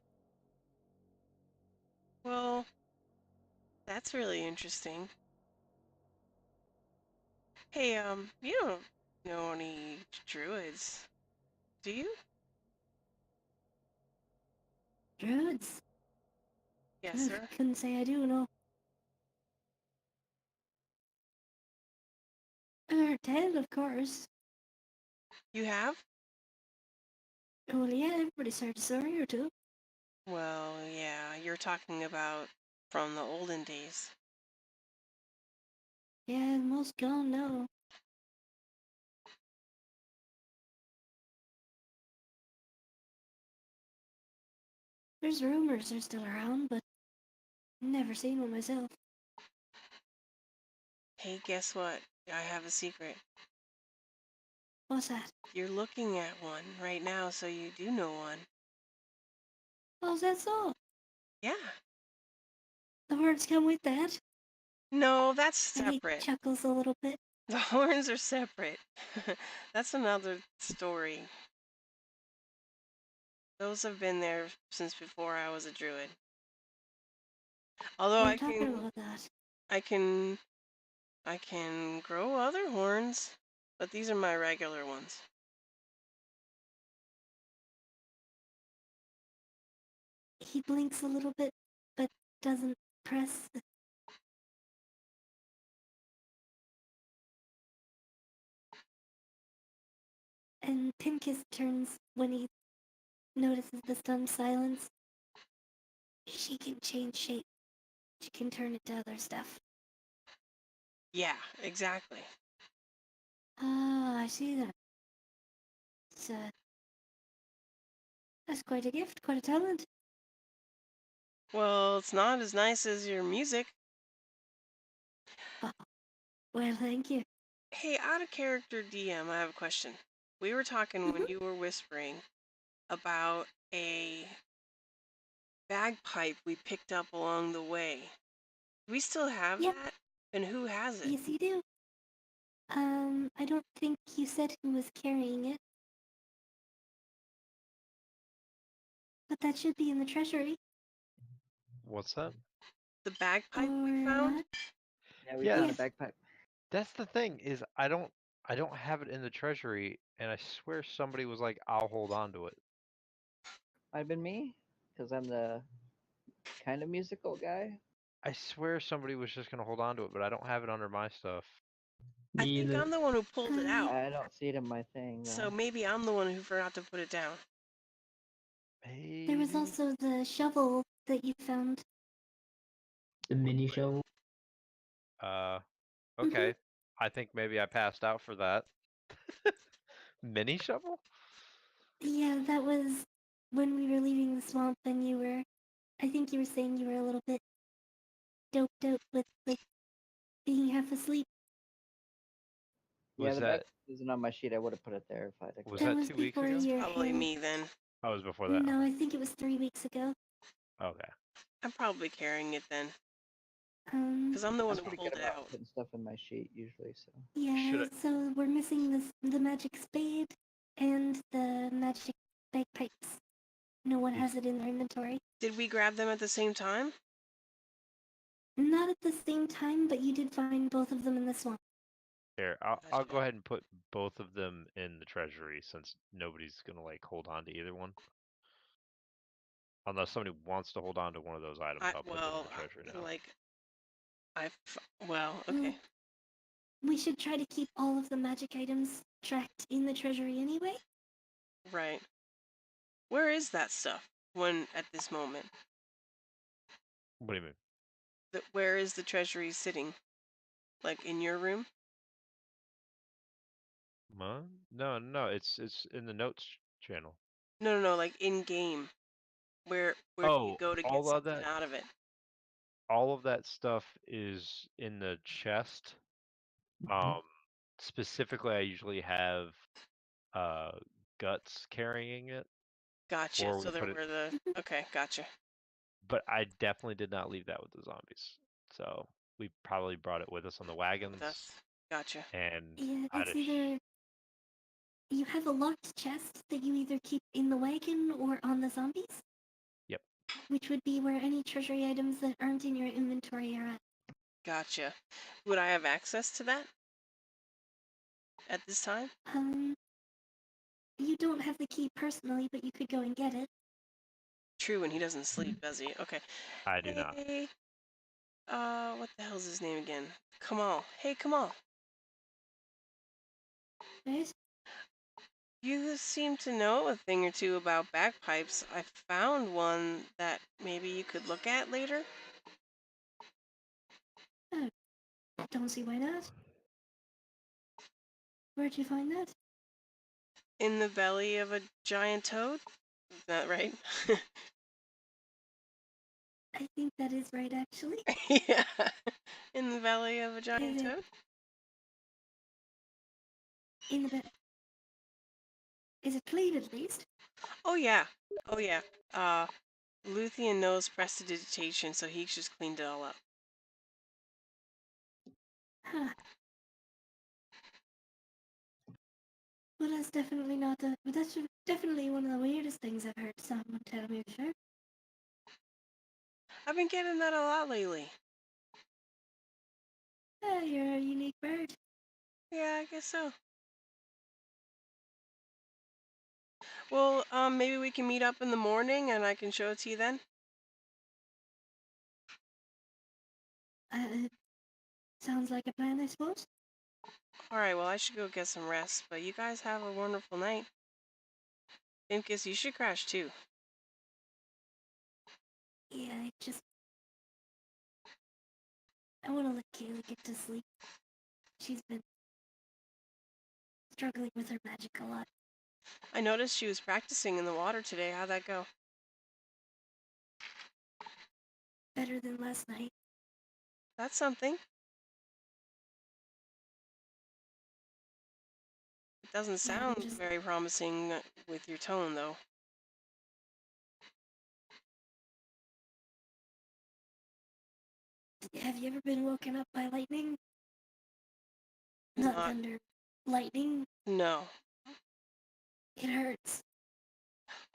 Well, that's really interesting. Hey, you don't know any druids, do you? Druids? Yes, sir. Couldn't say I do, no. Ted, of course. You have? Well, yeah, everybody's heard a story or two. Well, yeah, you're talking about from the olden days. Yeah, most gone now. There's rumors they're still around, but never seen one myself. Hey, guess what? I have a secret. What's that? You're looking at one right now, so you do know one. How's that so? Yeah. The horns come with that? No, that's And he separate. chuckles a little bit. The horns are separate. That's another story. Those have been there since before I was a druid. Although I'm talking about that. I can grow other horns, but these are my regular ones. He blinks a little bit, but doesn't press. And Pincus turns when he notices the stunned silence. She can change shape. She can turn into other stuff. Yeah, exactly. Ah, I see that. That's quite a gift, quite a talent. Well, it's not as nice as your music. Well, thank you. Hey, out of character DM, I have a question. We were talking when you were whispering about a bagpipe we picked up along the way. Do we still have Yep. that? And who has it? Yes, you do. I don't think you said who was carrying it. But that should be in the treasury, What's that? The bagpipe or we found? not? Yeah, we Yeah. found a Yes. bagpipe. That's the thing is I don't have it in the treasury, and I swear somebody was like, "I'll hold on to it." Might have been me, because I'm the kind of musical guy. I swear somebody was just gonna hold on to it, but I don't have it under my stuff. I think Neither. I'm the one who pulled it out. I don't see it in my thing, though. So maybe I'm the one who forgot to put it down. There was Maybe. also the shovel that you found. The mini shovel. Okay. I think maybe I passed out for that. Mini shovel? Yeah, that was when we were leaving the swamp and you were... I think you were saying you were a little bit doped out with, like, being half asleep. Yeah, Was the that bagpipe isn't on my sheet. I would have put it there if I'd have. was That that was 2 weeks before ago? your Probably hand. me then. Oh, it was before that. No, I think it was 3 weeks ago. Okay. I'm probably carrying it then. Um, Because I'm the one I'm who pretty pulled good it about out. putting stuff in my sheet usually, so. yeah, Should so we're missing the magic spade and the magic bagpipes. No one has it in their inventory. Did we grab them at the same time? Not at the same time, but you did find both of them in the swamp. Here, I'll go Gotcha. ahead and put both of them in the treasury since nobody's gonna like hold on to either one. Unless somebody wants to hold on to one of those items, I'll put them in the treasury now. Well, Well, okay. we should try to keep all of the magic items tracked in the treasury anyway. Right. Where is that stuff at this moment? What do you mean? Where is the treasury sitting? Like in your room? Huh? No, it's in the notes channel. No, like in game. Where do you go to get all of something that out of it? all of that stuff is in the chest. Specifically I usually have guts carrying it. Gotcha. Or So we there put it, were the okay, gotcha. but I definitely did not leave that with the zombies. So we probably brought it with us on the wagons. That's gotcha. And Yeah, I'd it's either you have a locked chest that you either keep in the wagon or on the zombies. Yep. Which would be where any treasury items that aren't in your inventory are at. Gotcha. Would I have access to that at this time? You don't have the key personally, but you could go and get it. True, and he doesn't sleep, does he? Okay. I do not. Hey, what the hell's his name again? Kamal. Hey, Kamal. Right? You seem to know a thing or two about bagpipes. I found one that maybe you could look at later. Don't see why not. Where'd you find that? In the belly of a giant toad? Is that right? I think that is right, actually. Yeah. In the belly of a giant Is it toad? in the bed? Is it clean at least? Oh yeah. Oh yeah. Luthien knows prestidigitation, so he just cleaned it all up. Huh. Well, that's definitely not the. But that's definitely one of the weirdest things I've heard someone tell me before. I've been getting that a lot lately. You're a unique bird. Yeah, I guess so. Well, maybe we can meet up in the morning and I can show it to you then. Sounds like a plan, I suppose. All right, well, I should go get some rest, but you guys have a wonderful night. Imkis, you should crash too. Yeah, I want to let Kaylee get to sleep. She's been struggling with her magic a lot. I noticed she was practicing in the water today. How'd that go? Better than last night. That's something. It doesn't Yeah, I'm sound just. very promising with your tone, though. Have you ever been woken up by lightning? Not Not, thunder. Lightning? no. It hurts.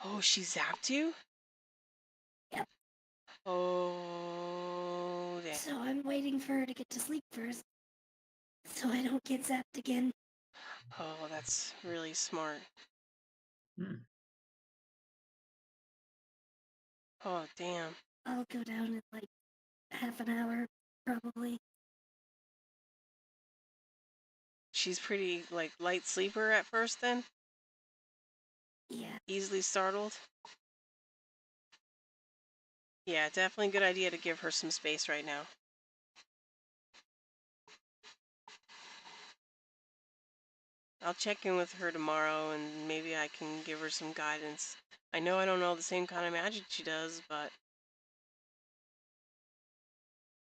Oh, she zapped you? Yep. Oh, damn. So I'm waiting for her to get to sleep first. So I don't get zapped again. Oh, that's really smart. Hmm. Oh, damn. I'll go down in like half an hour, probably. She's pretty, like, light sleeper at first then? Yeah. Easily startled? Yeah, definitely a good idea to give her some space right now. I'll check in with her tomorrow and maybe I can give her some guidance. I know I don't know the same kind of magic she does, but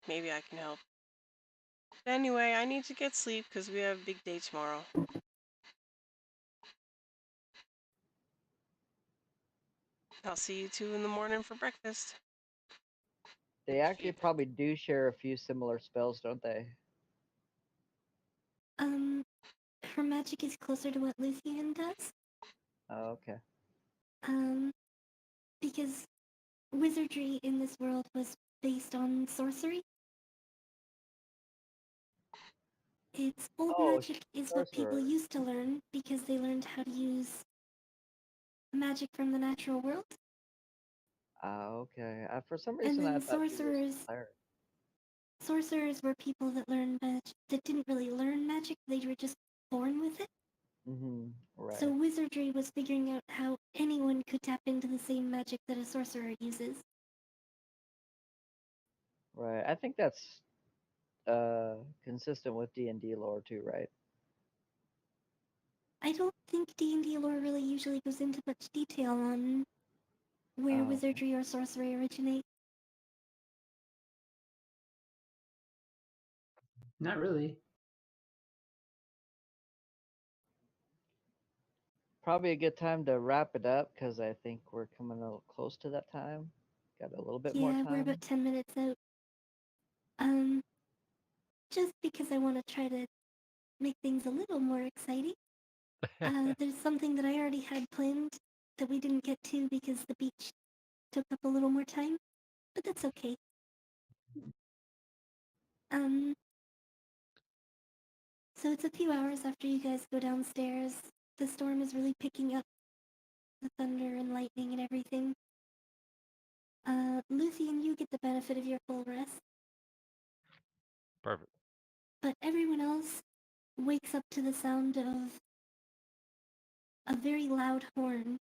maybe I can help. But anyway, I need to get sleep because we have a big day tomorrow. I'll see you two in the morning for breakfast. They actually probably do share a few similar spells, don't they? Her magic is closer to what Luthien does. Oh, okay. Because wizardry in this world was based on sorcery. It's old Oh, magic is what people sorcerer. used to learn because they learned how to use magic from the natural world. Okay. For some And reason, I then thought he was a cleric. sorcerers were people that learned magic, that didn't really learn magic, they were just born with it. Right. So wizardry was figuring out how anyone could tap into the same magic that a sorcerer uses. Right. I think that's consistent with D&D lore too, right? I don't think D&D lore really usually goes into much detail on where Oh, okay. wizardry or sorcery originate. Not really. Probably a good time to wrap it up because I think we're coming a little close to that time. Got a little bit more Yeah, we're time. about 10 minutes out. Just because I want to try to make things a little more exciting. There's something that I already had planned that we didn't get to because the beach took up a little more time, but that's okay. Um, so it's a few hours after you guys go downstairs. The storm is really picking up, the thunder and lightning and everything. Lucy and you get the benefit of your full rest, Perfect. but everyone else wakes up to the sound of a very loud horn.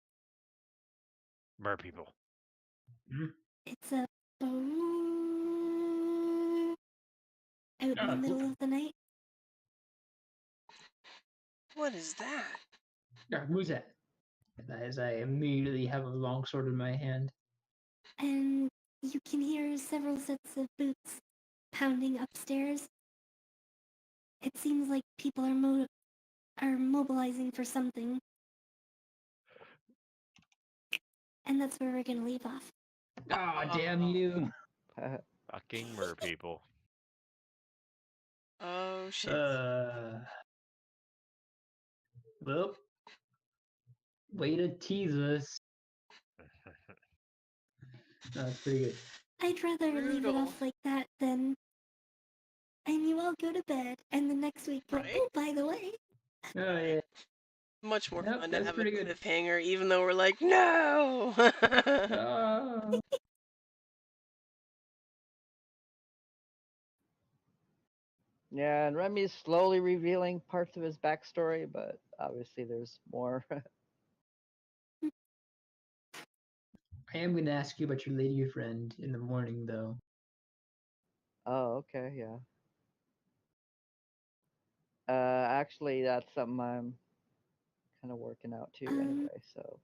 Mer people. Hmm. It's a out in the Ah, cool. middle of the night. What is that? Who's that? As I immediately have a longsword in my hand. And you can hear several sets of boots pounding upstairs. It seems like people are mobilizing for something. And that's where we're gonna leave off. Ah, damn Oh. you! Fucking mer people. Oh shit. Well, way to tease us. That's pretty good. I'd rather leave it Brutal. off like that than. And you all go to bed, and the next week go, Right. oh, by the way. Oh yeah. Much more Yep, fun to that's have a pretty good. cliffhanger, even though we're like, no! Ah. Yeah, and Remy's slowly revealing parts of his backstory, but obviously there's more. I am gonna ask you about your lady friend in the morning, though. Oh, okay, yeah. Actually, that's something I'm kind of working out too, anyway. So.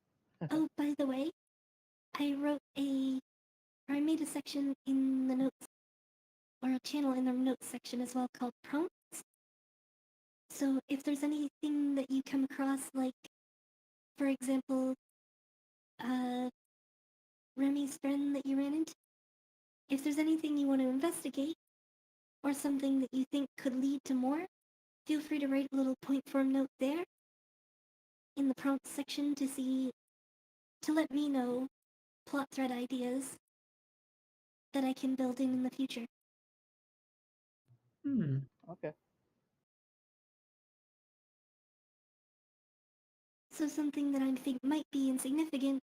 Oh, by the way, I made a section in the notes, or a channel in the notes section as well called prompts. So if there's anything that you come across, like, for example, Remy's friend that you ran into, if there's anything you want to investigate, or something that you think could lead to more, feel free to write a little point form note there in the prompts section to let me know plot thread ideas that I can build in the future. Okay. So something that I think might be insignificant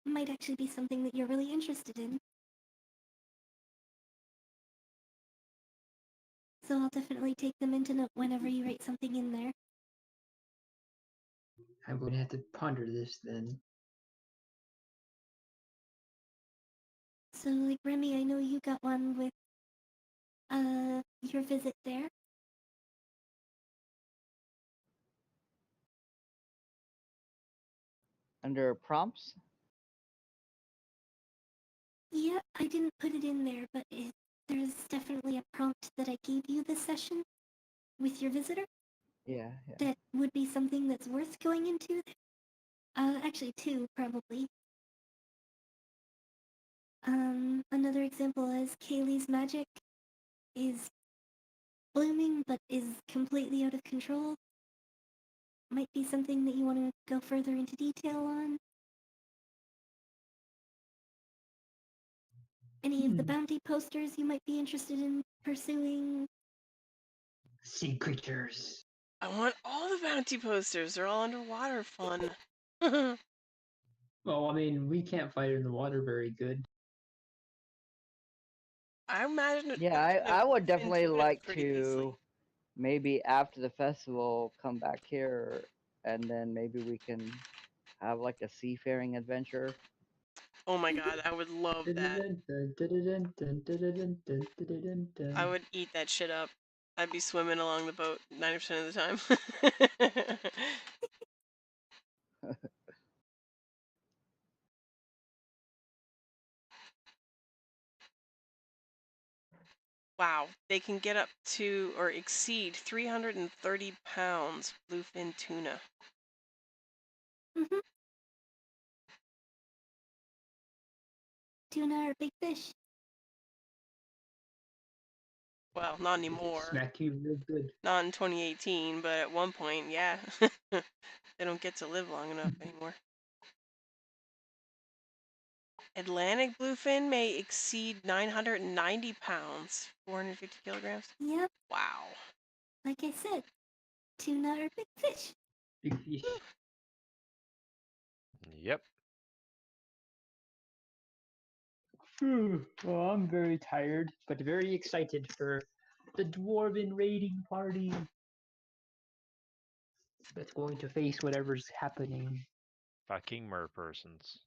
might actually be something that you're really interested in. So I'll definitely take them into note whenever you write something in there. I'm going to have to ponder this then. So, like, Remy, I know you got one with your visit there. Under prompts? Yeah, I didn't put it in there, but there's definitely a prompt that I gave you this session with your visitor Yeah, yeah. that would be something that's worth going into. Actually, two, probably. Another example is Kaylee's magic is blooming but is completely out of control. Might be something that you want to go further into detail on. Any of the bounty posters you might be interested in pursuing. Sea creatures. I want all the bounty posters. They're all underwater fun. Well, I mean, we can't fight in the water very good. I imagine it. Yeah, I would definitely like to maybe after the festival come back here and then maybe we can have like a seafaring adventure. Oh my god, I would love that. I would eat that shit up. I'd be swimming along the boat 90% of the time. Wow, they can get up to or exceed 330 pounds bluefin tuna. Mm-hmm. Tuna are big fish. Well, not anymore. Smack you real good. Not in 2018, but at one point, yeah. They don't get to live long enough anymore. Atlantic bluefin may exceed 990 pounds, 450 kilograms. Yep, Wow. like I said, tuna are big fish. Big fish. Yep. Well, I'm very tired, but very excited for the dwarven raiding party that's going to face whatever's happening. Fucking mer persons.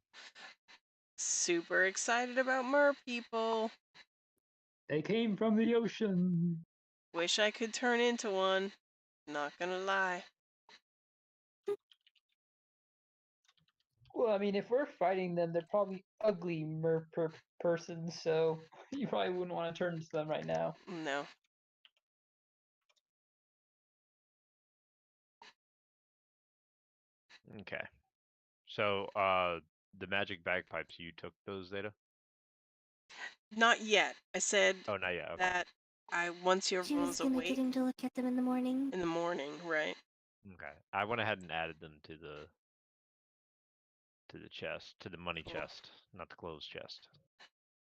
Super excited about mer people. They came from the ocean. Wish I could turn into one. Not gonna lie. Well, I mean, if we're fighting them, they're probably ugly persons, so you probably wouldn't want to turn into them right now. No. Okay. So, the magic bagpipes, you took those, Zeta? Not yet. I said Oh, not yet. Okay. that once She was everyone's gonna awake get him to look at them in the morning. in the morning, right? Okay. I went ahead and added them to the chest, to the money Cool. chest, not the clothes chest.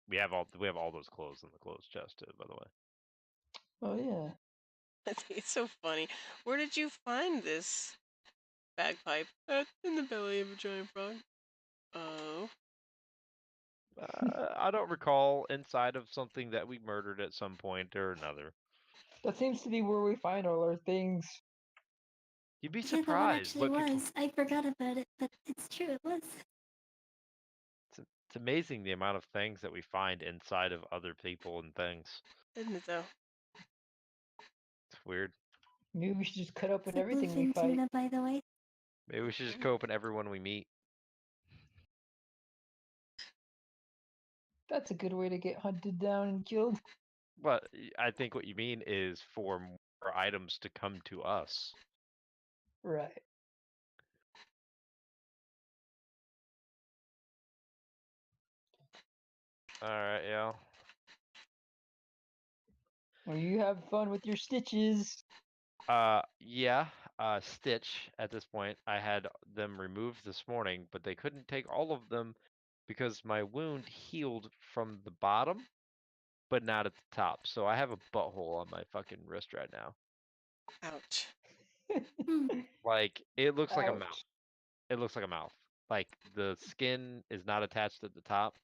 We have all those clothes in the clothes chest too, by the way. Oh yeah. I think it's so funny. Where did you find this bagpipe? In the belly of a giant frog. Oh. I don't recall, inside of something that we murdered at some point or another. That seems to be where we find all our things. You'd be Yeah, that one surprised actually what people. was. I forgot about it, but it's true, it was. It's amazing the amount of things that we find inside of other people and things. Isn't it though? It's weird. Maybe we should just cut It's open a everything we bluefin fight. tuna, by the way. Maybe we should just go open everyone we meet. That's a good way to get hunted down and killed. But I think what you mean is for more items to come to us. Right. Alright, yeah. Well, you have fun with your stitches. Yeah. Stitch, at this point, I had them removed this morning, but they couldn't take all of them because my wound healed from the bottom, but not at the top. So I have a butthole on my fucking wrist right now. Ouch. Hmm. Like, it looks like a Ouch. mouth. It looks like a mouth. Like, the skin is not attached at the top,